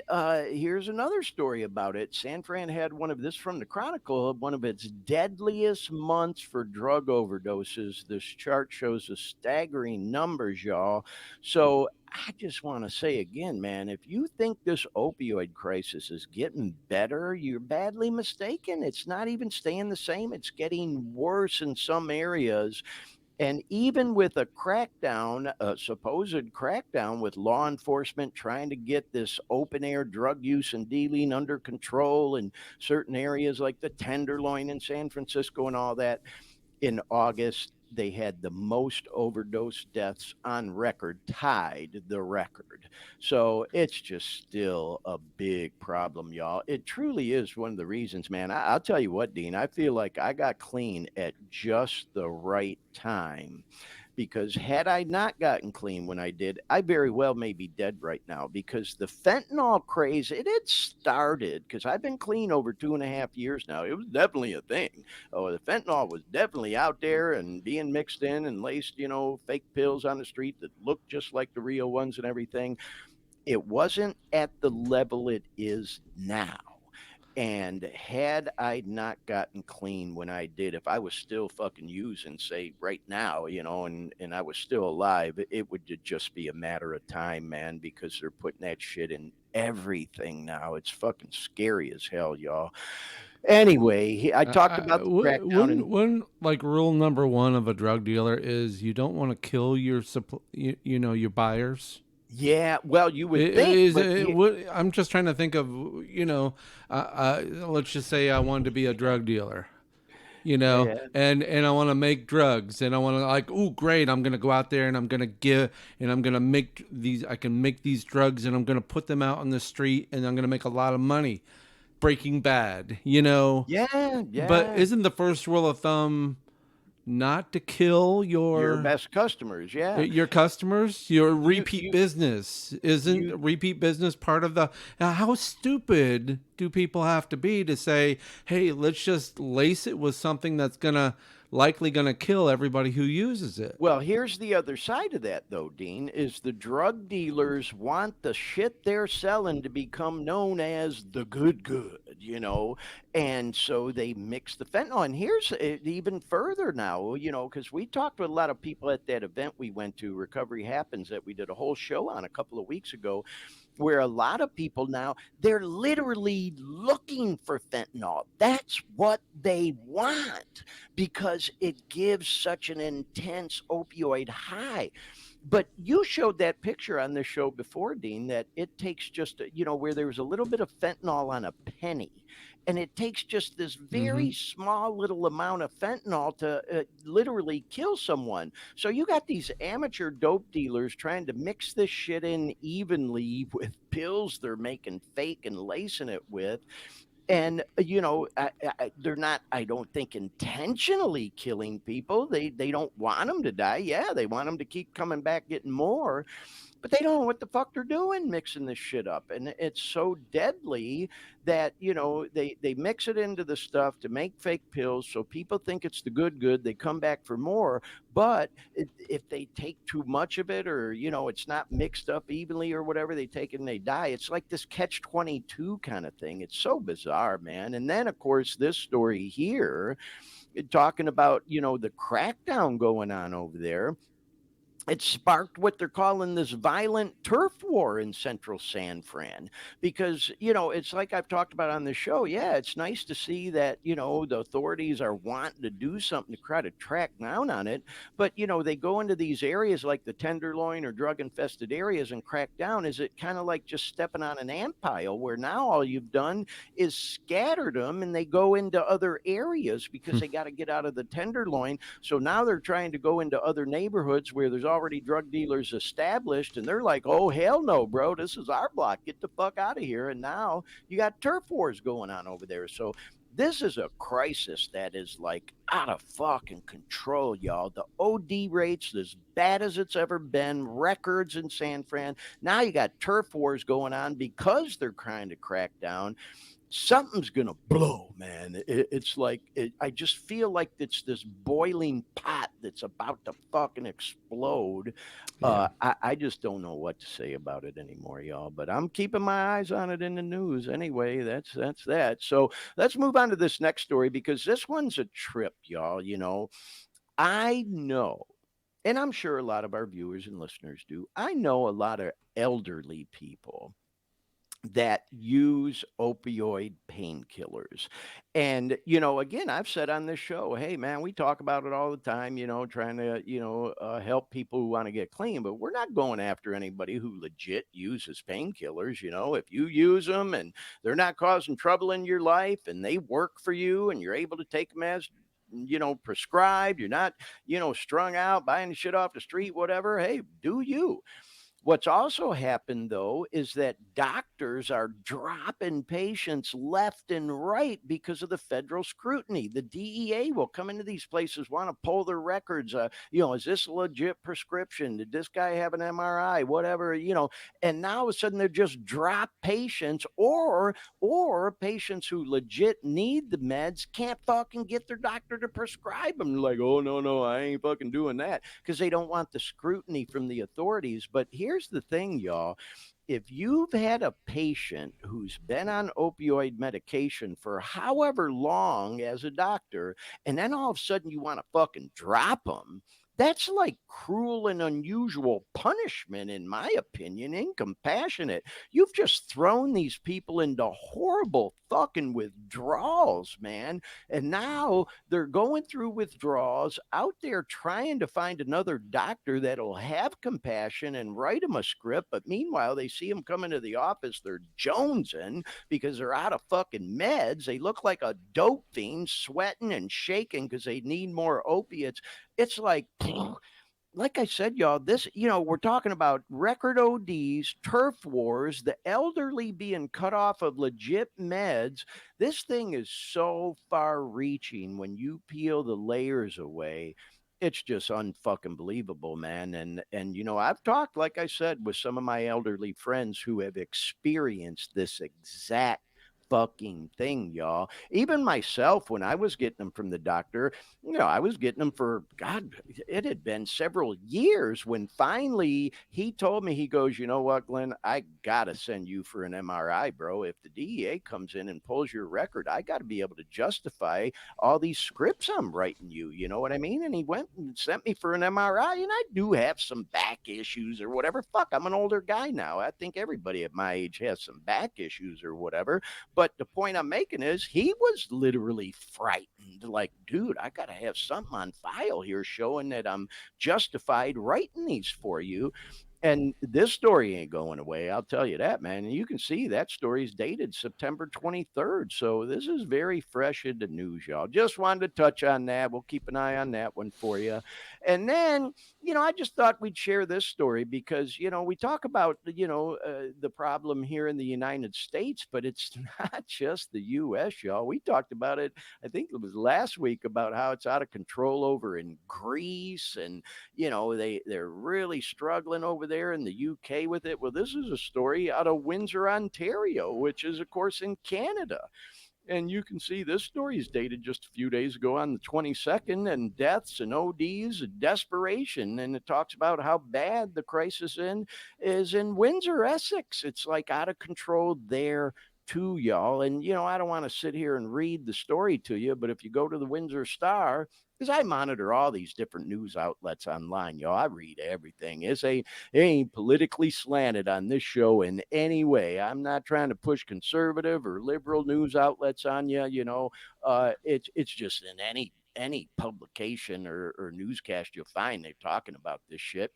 here's another story about it. San Fran had from the Chronicle, one of its deadliest months for drug overdoses. This chart shows the staggering numbers, y'all. So I just want to say again, man, if you think this opioid crisis is getting better, you're badly mistaken. It's not even staying the same. It's getting worse in some areas. And even with a crackdown, a supposed crackdown, with law enforcement trying to get this open air drug use and dealing under control in certain areas like the Tenderloin in San Francisco and all that, in August, they had the most overdose deaths on record, tied the record. So it's just still a big problem, y'all. It truly is one of the reasons, man. I'll tell you what, Dean, I feel like I got clean at just the right time. Because had I not gotten clean when I did, I very well may be dead right now, because the fentanyl craze, it had started, because I've been clean over 2.5 years now. It was definitely a thing. Oh, the fentanyl was definitely out there and being mixed in and laced, fake pills on the street that looked just like the real ones and everything. It wasn't at the level it is now. And had I not gotten clean when I did, if I was still fucking using, say, right now, and I was still alive, it would just be a matter of time, man, because they're putting that shit in everything now. It's fucking scary as hell, y'all. Anyway, I talked about the crackdown. One like rule number one of a drug dealer is you don't want to kill your your buyers. Yeah, well, you would think. I'm just trying to think of, let's just say I wanted to be a drug dealer, and I want to make drugs, and I want to oh, great, I'm going to go out there and I'm going to make these drugs, and I'm going to put them out on the street, and I'm going to make a lot of money. Breaking Bad, Yeah. But isn't the first rule of thumb not to kill your best customers? Yeah, your customers, your repeat business. Isn't repeat business part of the? How stupid do people have to be to say, hey, let's just lace it with something that's gonna likely going to kill everybody who uses it. Well, here's the other side of that, though, Dean, is the drug dealers want the shit they're selling to become known as the good, and so they mix the fentanyl. And here's even further now, because we talked with a lot of people at that event we went to, Recovery Happens, that we did a whole show on a couple of weeks ago, where a lot of people now, they're literally looking for fentanyl. That's what they want because it gives such an intense opioid high. But you showed that picture on the show before, Dean, that it takes just, where there was a little bit of fentanyl on a penny. And it takes just this very small little amount of fentanyl to literally kill someone. So you got these amateur dope dealers trying to mix this shit in evenly with pills they're making fake and lacing it with. And they're not, I don't think, intentionally killing people. They don't want them to die. Yeah, they want them to keep coming back getting more, but they don't know what the fuck they're doing mixing this shit up. And it's so deadly that they mix it into the stuff to make fake pills so people think it's the good, they come back for more. But if they take too much of it, or it's not mixed up evenly or whatever, they take it and they die. It's like this catch-22 kind of thing. It's so bizarre, man. And then of course this story here, talking about the crackdown going on over there, it sparked what they're calling this violent turf war in central San Fran. Because it's like I've talked about on the show. Yeah, it's nice to see that the authorities are wanting to do something to try to track down on it, but they go into these areas like the Tenderloin or drug infested areas and crack down. Is it kind of like just stepping on an ant pile, where now all you've done is scattered them and they go into other areas because they got to get out of the Tenderloin. So now they're trying to go into other neighborhoods where there's already drug dealers established, and they're like, oh hell no, bro, this is our block, get the fuck out of here. And now you got turf wars going on over there. So this is a crisis that is like out of fucking control, y'all. The OD rates as bad as it's ever been, records in San Fran. Now you got turf wars going on because they're trying to crack down. Something's gonna blow, man. It's like I just feel like it's this boiling pot that's about to fucking explode. I just don't know what to say about it anymore, y'all. But I'm keeping my eyes on it in the news anyway. That's that. So let's move on to this next story, because this one's a trip, y'all. I know, and I'm sure a lot of our viewers and listeners do. I know a lot of elderly people that use opioid painkillers. And, again, I've said on this show, hey, man, we talk about it all the time, trying to, help people who want to get clean, but we're not going after anybody who legit uses painkillers. If you use them and they're not causing trouble in your life and they work for you and you're able to take them as prescribed, you're not, strung out, buying shit off the street, whatever. Hey, do you? What's also happened, though, is that doctors are dropping patients left and right because of the federal scrutiny. The DEA will come into these places, want to pull their records. Is this a legit prescription? Did this guy have an MRI? Whatever, and now all of a sudden they just drop patients, or patients who legit need the meds can't fucking get their doctor to prescribe them. They're like, oh, no, I ain't fucking doing that, because they don't want the scrutiny from the authorities. But here's the thing, y'all. If you've had a patient who's been on opioid medication for however long as a doctor, and then all of a sudden you want to fucking drop them, that's like cruel and unusual punishment, in my opinion, incompassionate. You've just thrown these people into horrible fucking withdrawals, man. And now they're going through withdrawals out there trying to find another doctor that'll have compassion and write them a script. But meanwhile, they see them coming to the office, they're jonesing because they're out of fucking meds. They look like a dope fiend, sweating and shaking because they need more opiates. It's like I said, y'all, this, we're talking about record ODs, turf wars, the elderly being cut off of legit meds. This thing is so far reaching when you peel the layers away. It's just unfucking believable, man. And I've talked, like I said, with some of my elderly friends who have experienced this exact fucking thing, y'all. Even myself, when I was getting them from the doctor, I was getting them for, God, it had been several years when finally he told me, he goes, you know what, Glenn, I got to send you for an MRI, bro. If the DEA comes in and pulls your record, I got to be able to justify all these scripts I'm writing you. You know what I mean? And he went and sent me for an MRI, and I do have some back issues or whatever. Fuck, I'm an older guy now. I think everybody at my age has some back issues or whatever. But the point I'm making is he was literally frightened. Like, dude, I got to have something on file here showing that I'm justified writing these for you. And this story ain't going away. I'll tell you that, man. And you can see that story is dated September 23rd. So this is very fresh in the news, y'all. Just wanted to touch on that. We'll keep an eye on that one for you. And then, I just thought we'd share this story because, we talk about, the problem here in the United States, but it's not just the U.S., y'all. We talked about it, I think it was last week, about how it's out of control over in Greece, and they're really struggling over there in the UK with it. Well, this is a story out of Windsor, Ontario, which is, of course, in Canada. And you can see this story is dated just a few days ago on the 22nd, and deaths and ODs and desperation. And it talks about how bad the crisis is in Windsor, Essex. It's like out of control there too, y'all. And, I don't want to sit here and read the story to you, but if you go to the Windsor Star, because I monitor all these different news outlets online, y'all. I read everything. It ain't politically slanted on this show in any way. I'm not trying to push conservative or liberal news outlets on you. It's just in any publication or newscast you'll find, they're talking about this shit.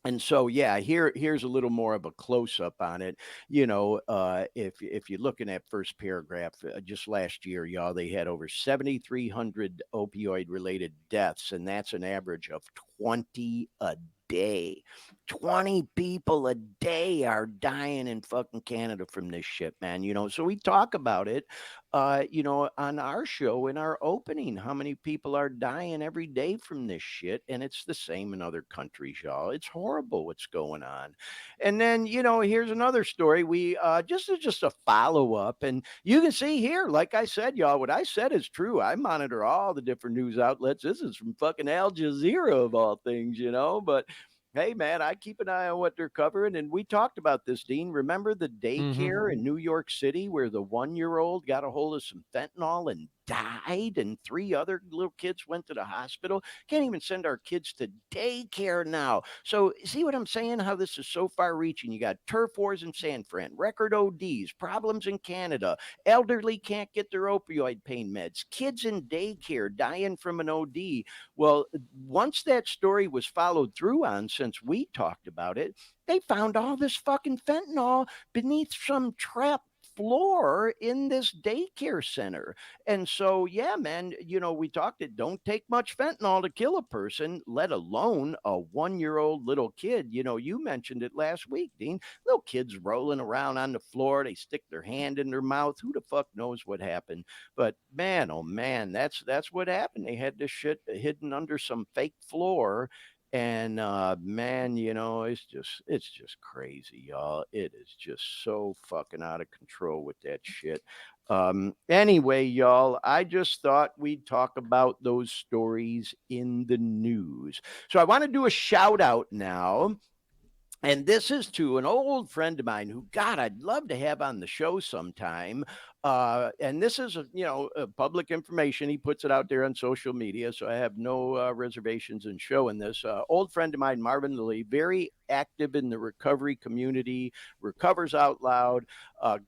And so, yeah, here's a little more of a close up on it. If you're looking at first paragraph, just last year, y'all, they had over 7,300 opioid related deaths, and that's an average of 20 a day. 20 people a day are dying in fucking Canada from this shit, man. So we talk about it, on our show in our opening, how many people are dying every day from this shit. And it's the same in other countries, y'all. It's horrible what's going on. And then, here's another story. We just a follow up. And you can see here, like I said, y'all, what I said is true. I monitor all the different news outlets. This is from fucking Al Jazeera of all things, but hey, man, I keep an eye on what they're covering. And we talked about this, Dean. Remember the daycare in New York City where the 1-year-old got a hold of some fentanyl and died, and 3 other little kids went to the hospital? Can't even send our kids to daycare now. So see what I'm saying? How this is so far reaching. You got turf wars in San Fran, record ODs, problems in Canada, elderly can't get their opioid pain meds, kids in daycare dying from an OD. Well, once that story was followed through on, since we talked about it, they found all this fucking fentanyl beneath some trap floor in this daycare center. And so, yeah, man, we talked, it don't take much fentanyl to kill a person, let alone a 1-year-old little kid. You mentioned it last week, Dean. Little kids rolling around on the floor, they stick their hand in their mouth. Who the fuck knows what happened? But man, oh man, that's what happened. They had this shit hidden under some fake floor. And man, it's just crazy, y'all. It is just so fucking out of control with that shit. Anyway, y'all, I just thought we'd talk about those stories in the news. So I want to do a shout out now. And this is to an old friend of mine who, God, I'd love to have on the show sometime. And this is, public information. He puts it out there on social media, so I have no reservations in showing this. Old friend of mine, Marvin Lilly, very active in the recovery community, recovers out loud.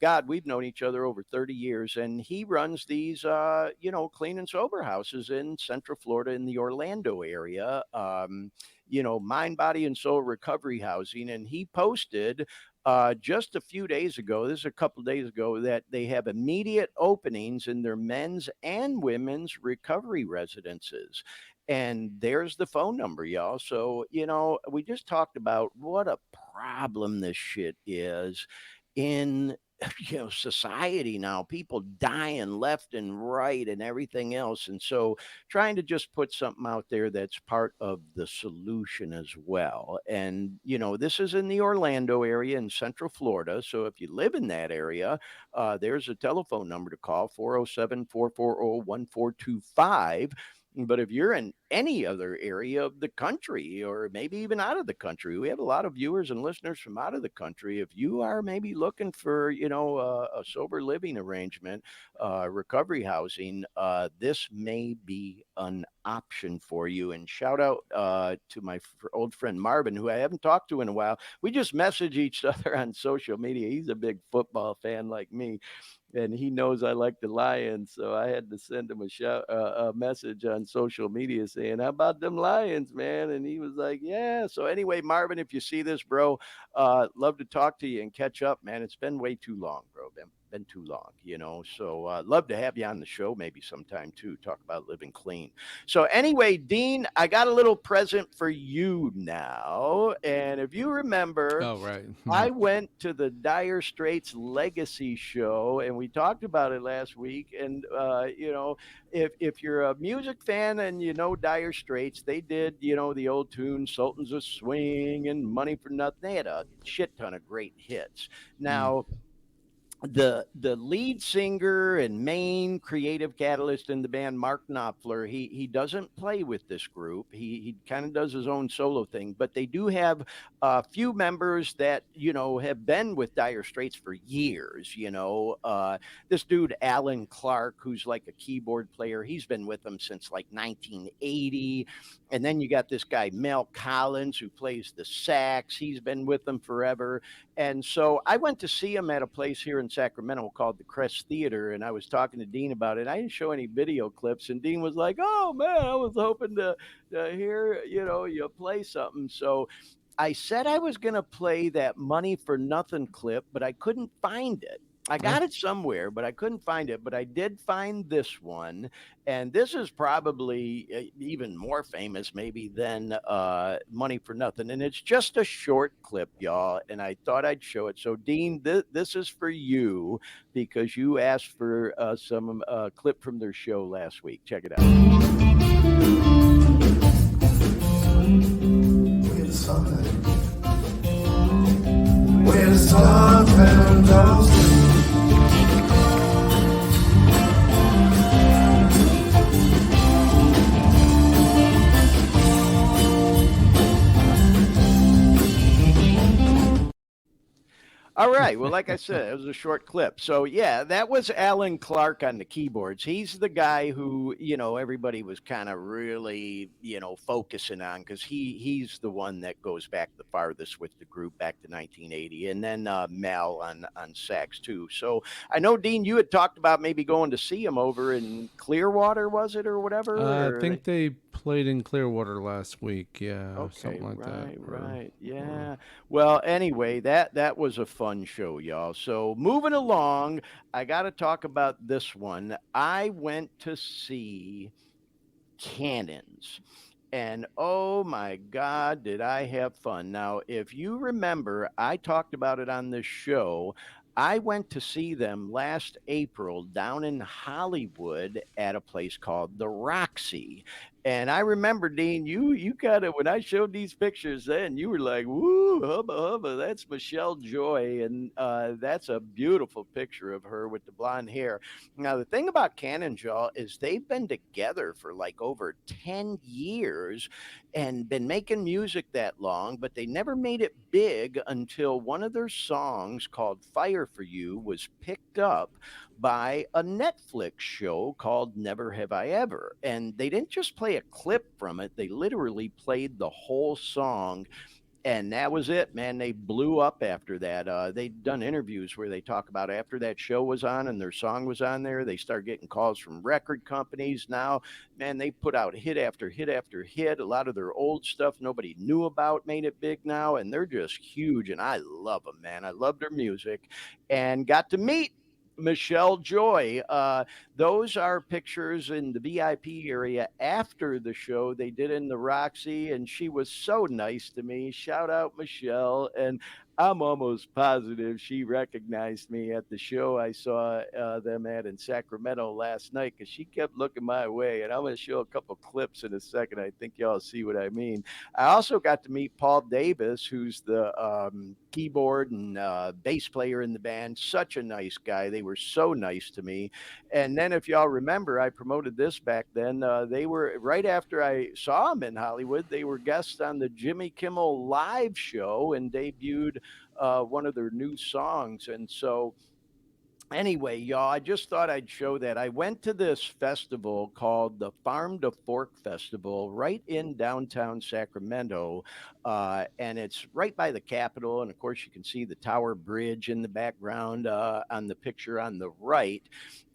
God, we've known each other over 30 years, and he runs these, clean and sober houses in Central Florida in the Orlando area. Mind, body, and soul recovery housing. And he posted just a few days ago, this is a couple of days ago, that they have immediate openings in their men's and women's recovery residences. And there's the phone number, y'all. So, we just talked about what a problem this shit is in society now, people dying left and right and everything else. And so trying to just put something out there that's part of the solution as well. And, this is in the Orlando area in Central Florida. So if you live in that area, there's a telephone number to call, 407-440-1425. But if you're in any other area of the country, or maybe even out of the country, we have a lot of viewers and listeners from out of the country. If you are maybe looking for, a sober living arrangement, recovery housing, this may be an option for you. And shout out to my old friend Marvin, who I haven't talked to in a while. We just message each other on social media. He's a big football fan like me, and he knows I like the Lions, so I had to send him a message on social media saying, "How about them Lions, man?" And he was like, "Yeah." So anyway, Marvin, if you see this, bro, love to talk to you and catch up, man. It's been way too long, bro. Been too long, So love to have you on the show maybe sometime too. Talk about living clean. So anyway, Dean, I got a little present for you now, and if you remember, Oh, right. I went to the Dire Straits Legacy show, and we talked about it last week. And if you're a music fan and you know Dire Straits, they did the old tune "Sultans of Swing" and "Money for Nothing." They had a shit ton of great hits. Now, the lead singer and main creative catalyst in the band, Mark Knopfler, he doesn't play with this group. He kind of does his own solo thing, but they do have a few members that have been with Dire Straits for years. This dude Alan Clark, who's like a keyboard player, he's been with them since like 1980. And then you got this guy Mel Collins, who plays the sax. He's been with them forever. And so I went to see him at a place here in Sacramento called the Crest Theater, and I was talking to Dean about it. I didn't show any video clips, and Dean was like, "Oh man, I was hoping to hear you play something." So I said I was going to play that "Money for Nothing" clip, but I couldn't find it. I got it somewhere, but I couldn't find it. But I did find this one, and this is probably even more famous, maybe, than "Money for Nothing." And it's just a short clip, y'all. And I thought I'd show it. So, Dean, this is for you because you asked for some clip from their show last week. Check it out. We're something. All right. Well, like I said, it was a short clip. So, yeah, that was Alan Clark on the keyboards. He's the guy who, everybody was kind of really, focusing on because he's the one that goes back the farthest with the group back to 1980. And then Mel on sax, too. So I know, Dean, you had talked about maybe going to see him over in Clearwater, was it, or whatever? I think they played in Clearwater last week. Yeah. Okay, something like that. Right. Yeah. Well, anyway, that was a fun show, y'all. So moving along, I got to talk about this one. I went to see Cannons. And oh my God, did I have fun. Now, if you remember, I talked about it on this show. I went to see them last April down in Hollywood at a place called the Roxy. And I remember, Dean, you kind of, when I showed these pictures then, you were like, "Woo, hubba hubba, that's Michelle Joy." And that's a beautiful picture of her with the blonde hair. Now, the thing about Cannon, y'all, is they've been together for like over 10 years and been making music that long, but they never made it big until one of their songs called "Fire for You" was picked up by a Netflix show called Never Have I Ever. And they didn't just play a clip from it, they literally played the whole song. And that was it, man. They blew up after that. They'd done interviews where they talk about after that show was on and their song was on there, they start getting calls from record companies. Now, man, they put out hit after hit after hit. A lot of their old stuff nobody knew about made it big now, and they're just huge. And I love them, man. I love their music and got to meet Michelle Joy. Those are pictures in the VIP area after the show they did in the Roxy, and she was so nice to me. Shout out Michelle. And I'm almost positive she recognized me at the show I saw them at in Sacramento last night because she kept looking my way. And I'm going to show a couple clips in a second. I think y'all see what I mean. I also got to meet Paul Davis, who's the keyboard and bass player in the band. Such a nice guy. They were so nice to me. And then, if y'all remember, I promoted this back then. They were right after I saw them in Hollywood, they were guests on the Jimmy Kimmel Live show and debuted one of their new songs. And so, anyway, y'all, I just thought I'd show that. I went to this festival called the Farm to Fork Festival right in downtown Sacramento. And it's right by the Capitol. And of course, you can see the Tower Bridge in the background on the picture on the right.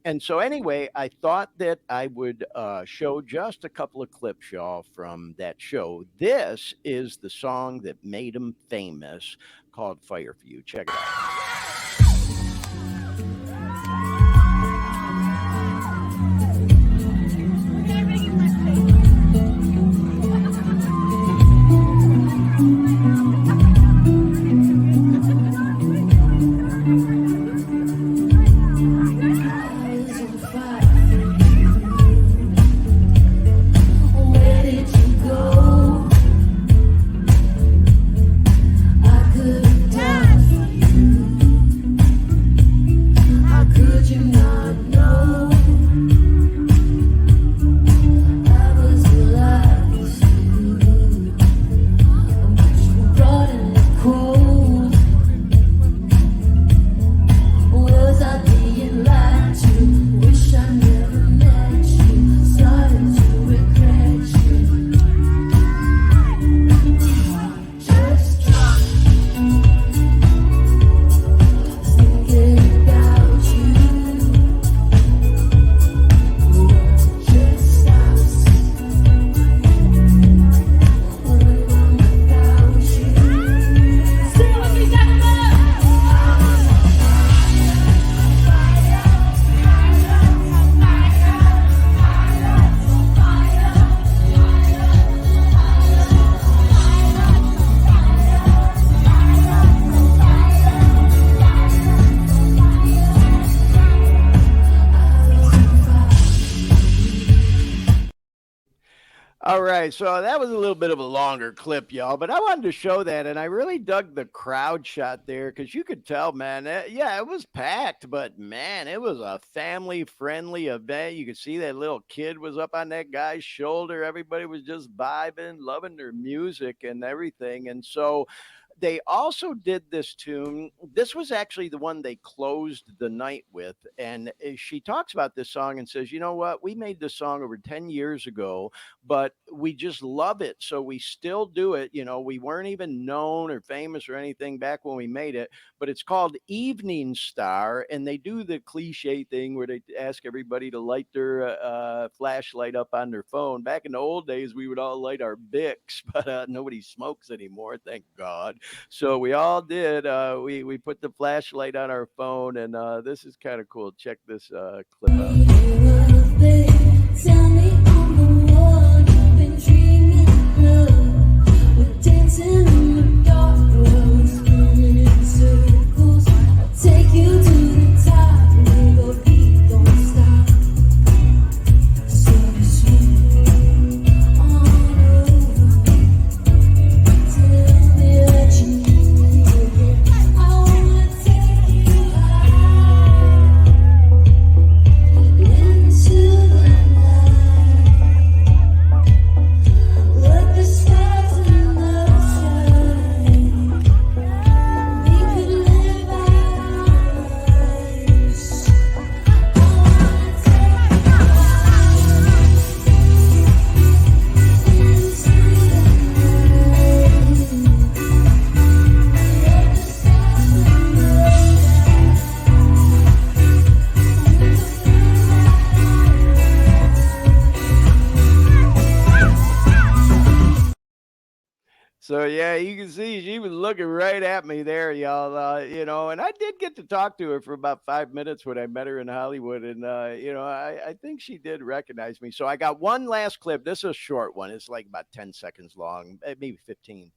And so, anyway, I thought that I would show just a couple of clips, y'all, from that show. This is the song that made him famous called Fire for You. Check it out. All right, so that was a little bit of a longer clip, y'all, but I wanted to show that, and I really dug the crowd shot there because you could tell, man, yeah, it was packed, but man, it was a family-friendly event. You could see that little kid was up on that guy's shoulder. Everybody was just vibing, loving their music and everything, and so they also did this tune. This was actually the one they closed the night with. And she talks about this song and says, you know what? We made this song over 10 years ago, but we just love it. So we still do it. You know, we weren't even known or famous or anything back when we made it, but it's called Evening Star. And they do the cliche thing where they ask everybody to light their flashlight up on their phone. Back in the old days, we would all light our Bics, but nobody smokes anymore, thank God. So we all did. We put the flashlight on our phone, and this is kind of cool. Check this clip out. Tell me on the wall, you've been dreaming love. We're dancing in the dark, we're spinning in circles. I'll take you to the top, we go deep, don't stop. So sweet on over. Tell me that you need again. I wanna take you high into the night. Let the stars in the sky. We could live our lives. I wanna take you into the night. So yeah, you can see she was looking right at me there, y'all. You know, and I did get to talk to her for about 5 minutes when I met her in Hollywood, and you know, I think she did recognize me. So I got one last clip. This is a short one. It's like about 10 seconds long, maybe 15.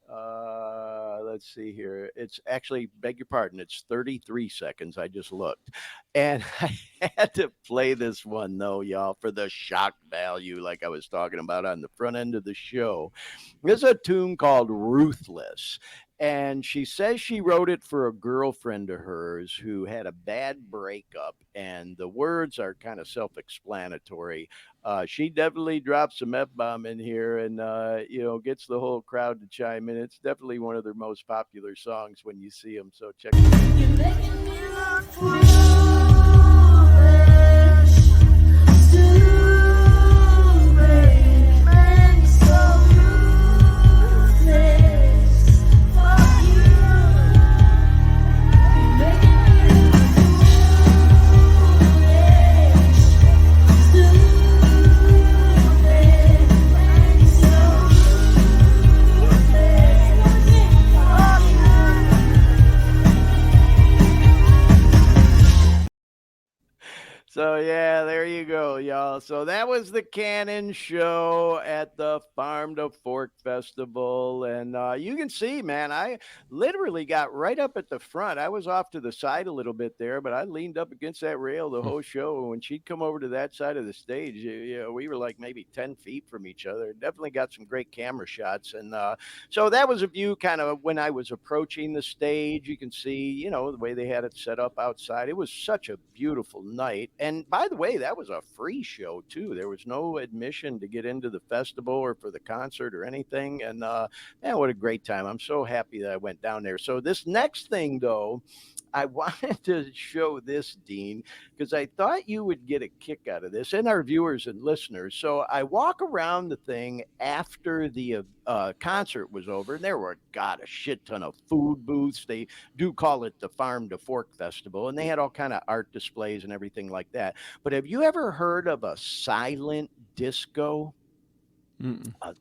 Let's see here. It's actually, beg your pardon, it's 33 seconds. I just looked. And I had to play this one, though, y'all, for the shock value, like I was talking about on the front end of the show. There's a tune called Ruthless. And she says she wrote it for a girlfriend of hers who had a bad breakup. And the words are kind of self explanatory. She definitely drops some F bomb in here and, gets the whole crowd to chime in. It's definitely one of their most popular songs when you see them. So check it out. You're making me look foolish, stupid, man, so ruthless. Fuck you. You're making me look foolish, stupid, man, so ruthless. Fuck you. So yeah, there you go, y'all. So that was the Cannon Show at the Farm to Fork Festival, and you can see, man, I literally got right up at the front. I was off to the side a little bit there, but I leaned up against that rail the whole show. And when she'd come over to that side of the stage, we were like maybe 10 feet from each other. Definitely got some great camera shots, and so that was a view kind of when I was approaching the stage. You can see, the way they had it set up outside. It was such a beautiful night. And by the way, that was a free show too. There was no admission to get into the festival or for the concert or anything. And man, what a great time. I'm so happy that I went down there. So this next thing though, I wanted to show this, Dean, because I thought you would get a kick out of this and our viewers and listeners. So I walk around the thing after the concert was over, and there were, God, a shit ton of food booths. They do call it the Farm to Fork Festival, and they had all kind of art displays and everything like that. But have you ever heard of a silent disco?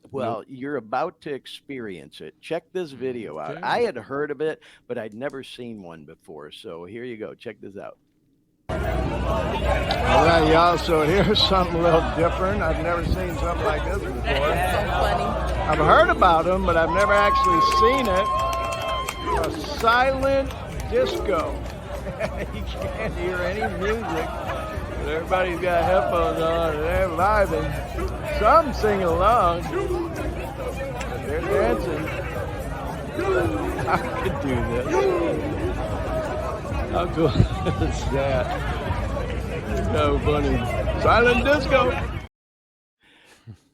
Well, you're about to experience it. Check this video out. Okay. I had heard of it, but I'd never seen one before. So here you go. Check this out. All right, y'all. So here's something a little different. I've never seen something like this before. So funny. I've heard about them, but I've never actually seen it. A silent disco. You can't hear any music. But everybody's got headphones on and they're vibing. Some sing along. But they're dancing. I could do this. How cool is that? So funny. Silent disco.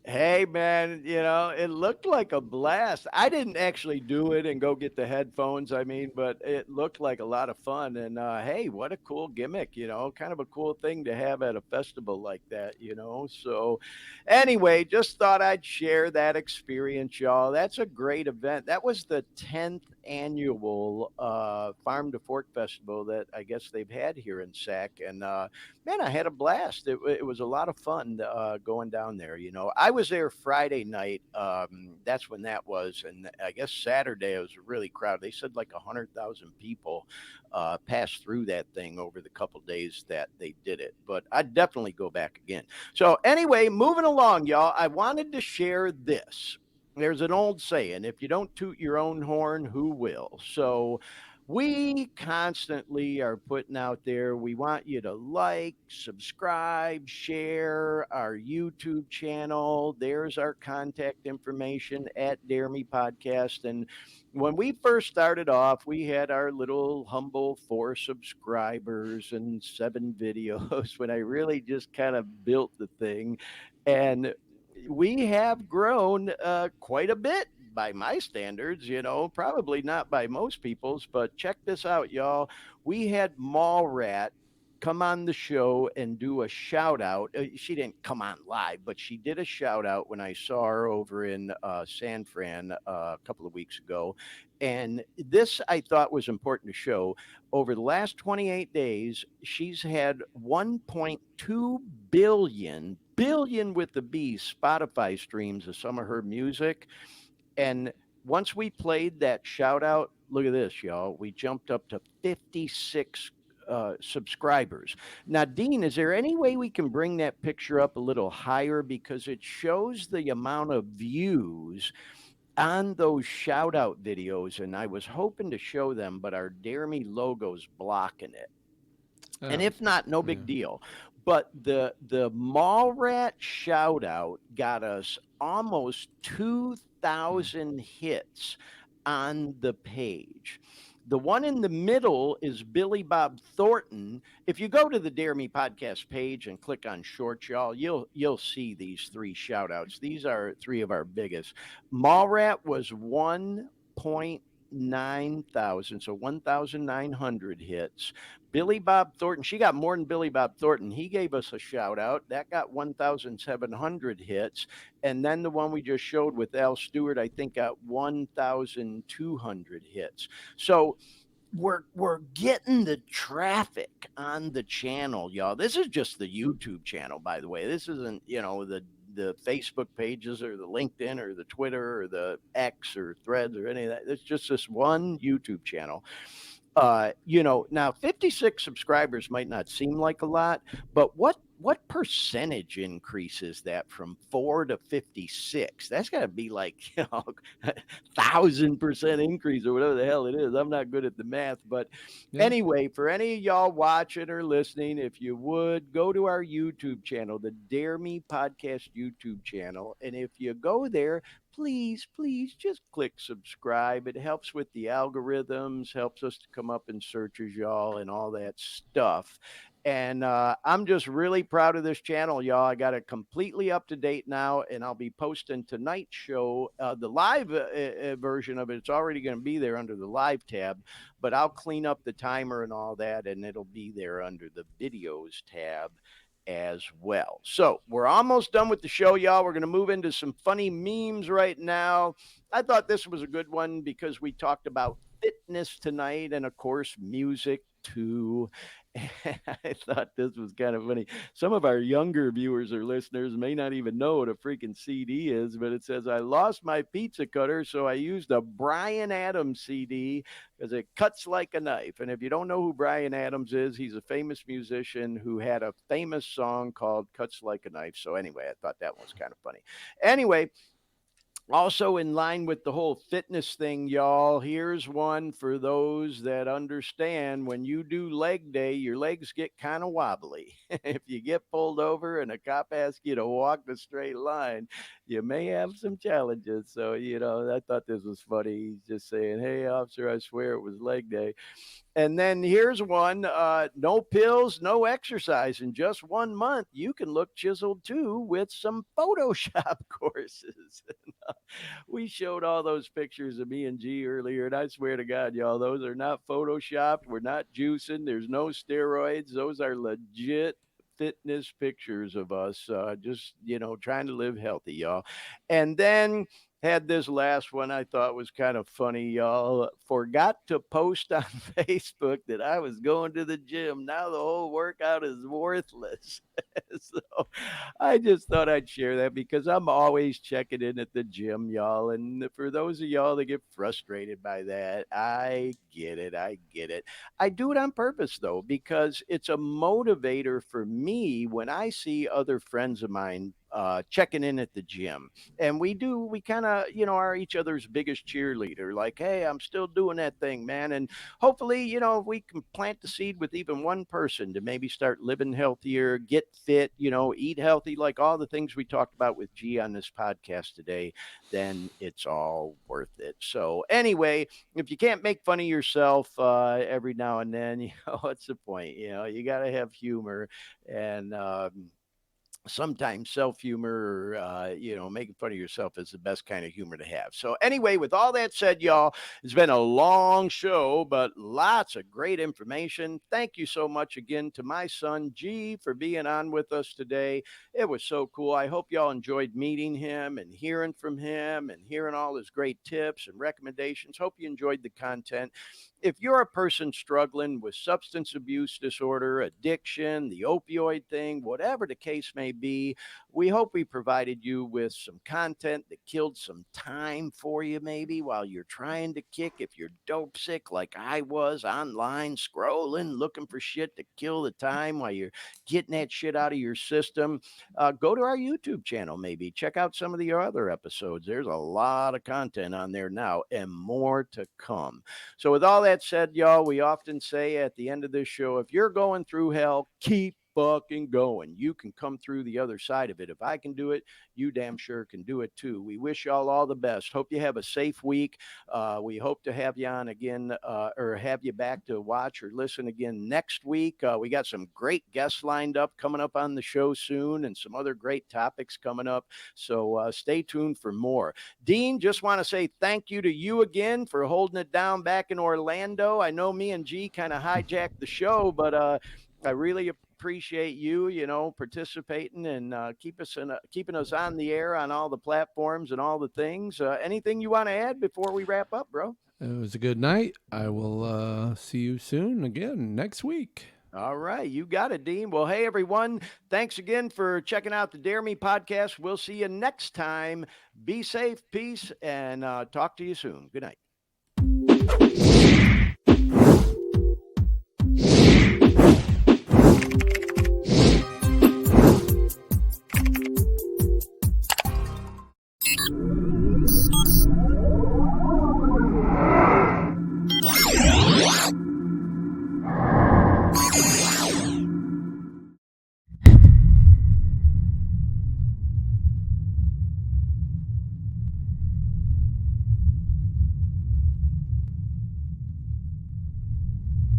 Hey, man, it looked like a blast. I didn't actually do it and go get the headphones, but it looked like a lot of fun. And hey, what a cool gimmick, kind of a cool thing to have at a festival like that, So anyway, just thought I'd share that experience, y'all. That's a great event. That was the 10th annual Farm to Fork Festival that I guess they've had here in Sac. And man, I had a blast. It was a lot of fun going down there. I was there Friday night. That's when that was. And I guess Saturday it was really crowded. They said like 100,000 people passed through that thing over the couple days that they did it. But I'd definitely go back again. So anyway, moving along, y'all, I wanted to share this. There's an old saying, if you don't toot your own horn, who will? So we constantly are putting out there, we want you to like, subscribe, share our YouTube channel. There's our contact information at daremepodcast. And when we first started off, we had our little humble 4 subscribers and 7 videos when I really just kind of built the thing. And we have grown quite a bit by my standards, probably not by most people's, but check this out, y'all. We had Mallrat come on the show and do a shout out. She didn't come on live, but she did a shout out when I saw her over in San Fran a couple of weeks ago. And this I thought was important to show. Over the last 28 days, she's had 1.2 billion with the B Spotify streams of some of her music. And once we played that shout out, look at this, y'all. We jumped up to 56 subscribers. Now, Dean, is there any way we can bring that picture up a little higher? Because it shows the amount of views on those shout out videos, and I was hoping to show them, but our Dare Me logo's blocking it. And Oh, if not, no big deal. But the mallrat shout out got us almost 2,000 hits on the page. The one in the middle is Billy Bob Thornton. If you go to the Dare Me podcast page and click on shorts, y'all, you'll see these three shout outs. These are three of our biggest. Mallrat was 1.9 thousand, so 1,900 hits. Billy Bob Thornton, she got more than Billy Bob Thornton. He gave us a shout out. That got 1,700 hits. And then the one we just showed with Alstewart, I think got 1,200 hits. So we're getting the traffic on the channel, y'all. This is just the YouTube channel, by the way. This isn't, the Facebook pages or the LinkedIn or the Twitter or the X or Threads or any of that. It's just this one YouTube channel. Now 56 subscribers might not seem like a lot, but what percentage increase is that from 4 to 56? That's got to be like 1,000% increase or whatever the hell it is. I'm not good at the math, but anyway, for any of y'all watching or listening, if you would go to our YouTube channel, the Dare Me Podcast YouTube channel, and if you go there, please just click subscribe. It helps with the algorithms, helps us to come up in searches, y'all, and all that stuff. And I'm just really proud of this channel, y'all. I got it completely up to date now, and I'll be posting tonight's show, the live version of it. It's already going to be there under the live tab, but I'll clean up the timer and all that, and it'll be there under the videos tab as well. So we're almost done with the show, y'all. We're going to move into some funny memes right now. I thought this was a good one because we talked about fitness tonight and, of course, music too. I thought this was kind of funny. Some of our younger viewers or listeners may not even know what a freaking CD is, but it says, I lost my pizza cutter, so I used a Bryan Adams CD because it cuts like a knife. And if you don't know who Bryan Adams is, he's a famous musician who had a famous song called Cuts Like a Knife. So anyway, I thought that was kind of funny. Anyway, also in line with the whole fitness thing, y'all, here's one for those that understand when you do leg day, your legs get kind of wobbly. If you get pulled over and a cop asks you to walk the straight line, you may have some challenges. So, I thought this was funny. He's just saying, hey, officer, I swear it was leg day. And then here's one, no pills, no exercise. In just 1 month, you can look chiseled too with some Photoshop courses. We showed all those pictures of me and G earlier, and I swear to God, y'all, those are not Photoshopped. We're not juicing. There's no steroids. Those are legit fitness pictures of us just trying to live healthy, y'all. And then had this last one I thought was kind of funny, y'all. Forgot to post on Facebook that I was going to the gym. Now the whole workout is worthless. So I just thought I'd share that because I'm always checking in at the gym, y'all. And for those of y'all that get frustrated by that, I get it. I do it on purpose, though, because it's a motivator for me when I see other friends of mine checking in at the gym. And we kind of, are each other's biggest cheerleader. Like, hey, I'm still doing that thing, man. And hopefully, if we can plant the seed with even one person to maybe start living healthier, get fit, eat healthy, like all the things we talked about with G on this podcast today, then it's all worth it. So anyway, if you can't make fun of yourself every now and then, what's the point? You got to have humor. And sometimes self-humor or making fun of yourself is the best kind of humor to have. So anyway, with all that said, y'all, it's been a long show, but lots of great information. Thank you so much again to my son G for being on with us today. It was so cool. I hope y'all enjoyed meeting him and hearing from him and hearing all his great tips and recommendations. Hope you enjoyed the content. if you're a person struggling with substance abuse disorder, addiction, the opioid thing, whatever the case may be, we hope we provided you with some content that killed some time for you, maybe while you're trying to kick. If you're dope sick like I was, online scrolling, looking for shit to kill the time while you're getting that shit out of your system, go to our YouTube channel, maybe check out some of the other episodes. There's a lot of content on there now and more to come. So with all that said, y'all, we often say at the end of this show, if you're going through hell, keep fucking going. You can come through the other side of it. If I can do it, you damn sure can do it too. We wish y'all all the best. Hope you have a safe week. We hope to have you on again, or have you back to watch or listen again next week. We got some great guests lined up coming up on the show soon, and some other great topics coming up. So stay tuned for more. Dean, just want to say thank you to you again for holding it down back in Orlando. I know me and G kind of hijacked the show, but I really appreciate you, participating and keeping us on the air on all the platforms and all the things. Anything you want to add before we wrap up, bro? It was a good night. I will see you soon again next week. All right. You got it, Dean. Well, hey, everyone. Thanks again for checking out the Dare Me podcast. We'll see you next time. Be safe, peace, and talk to you soon. Good night.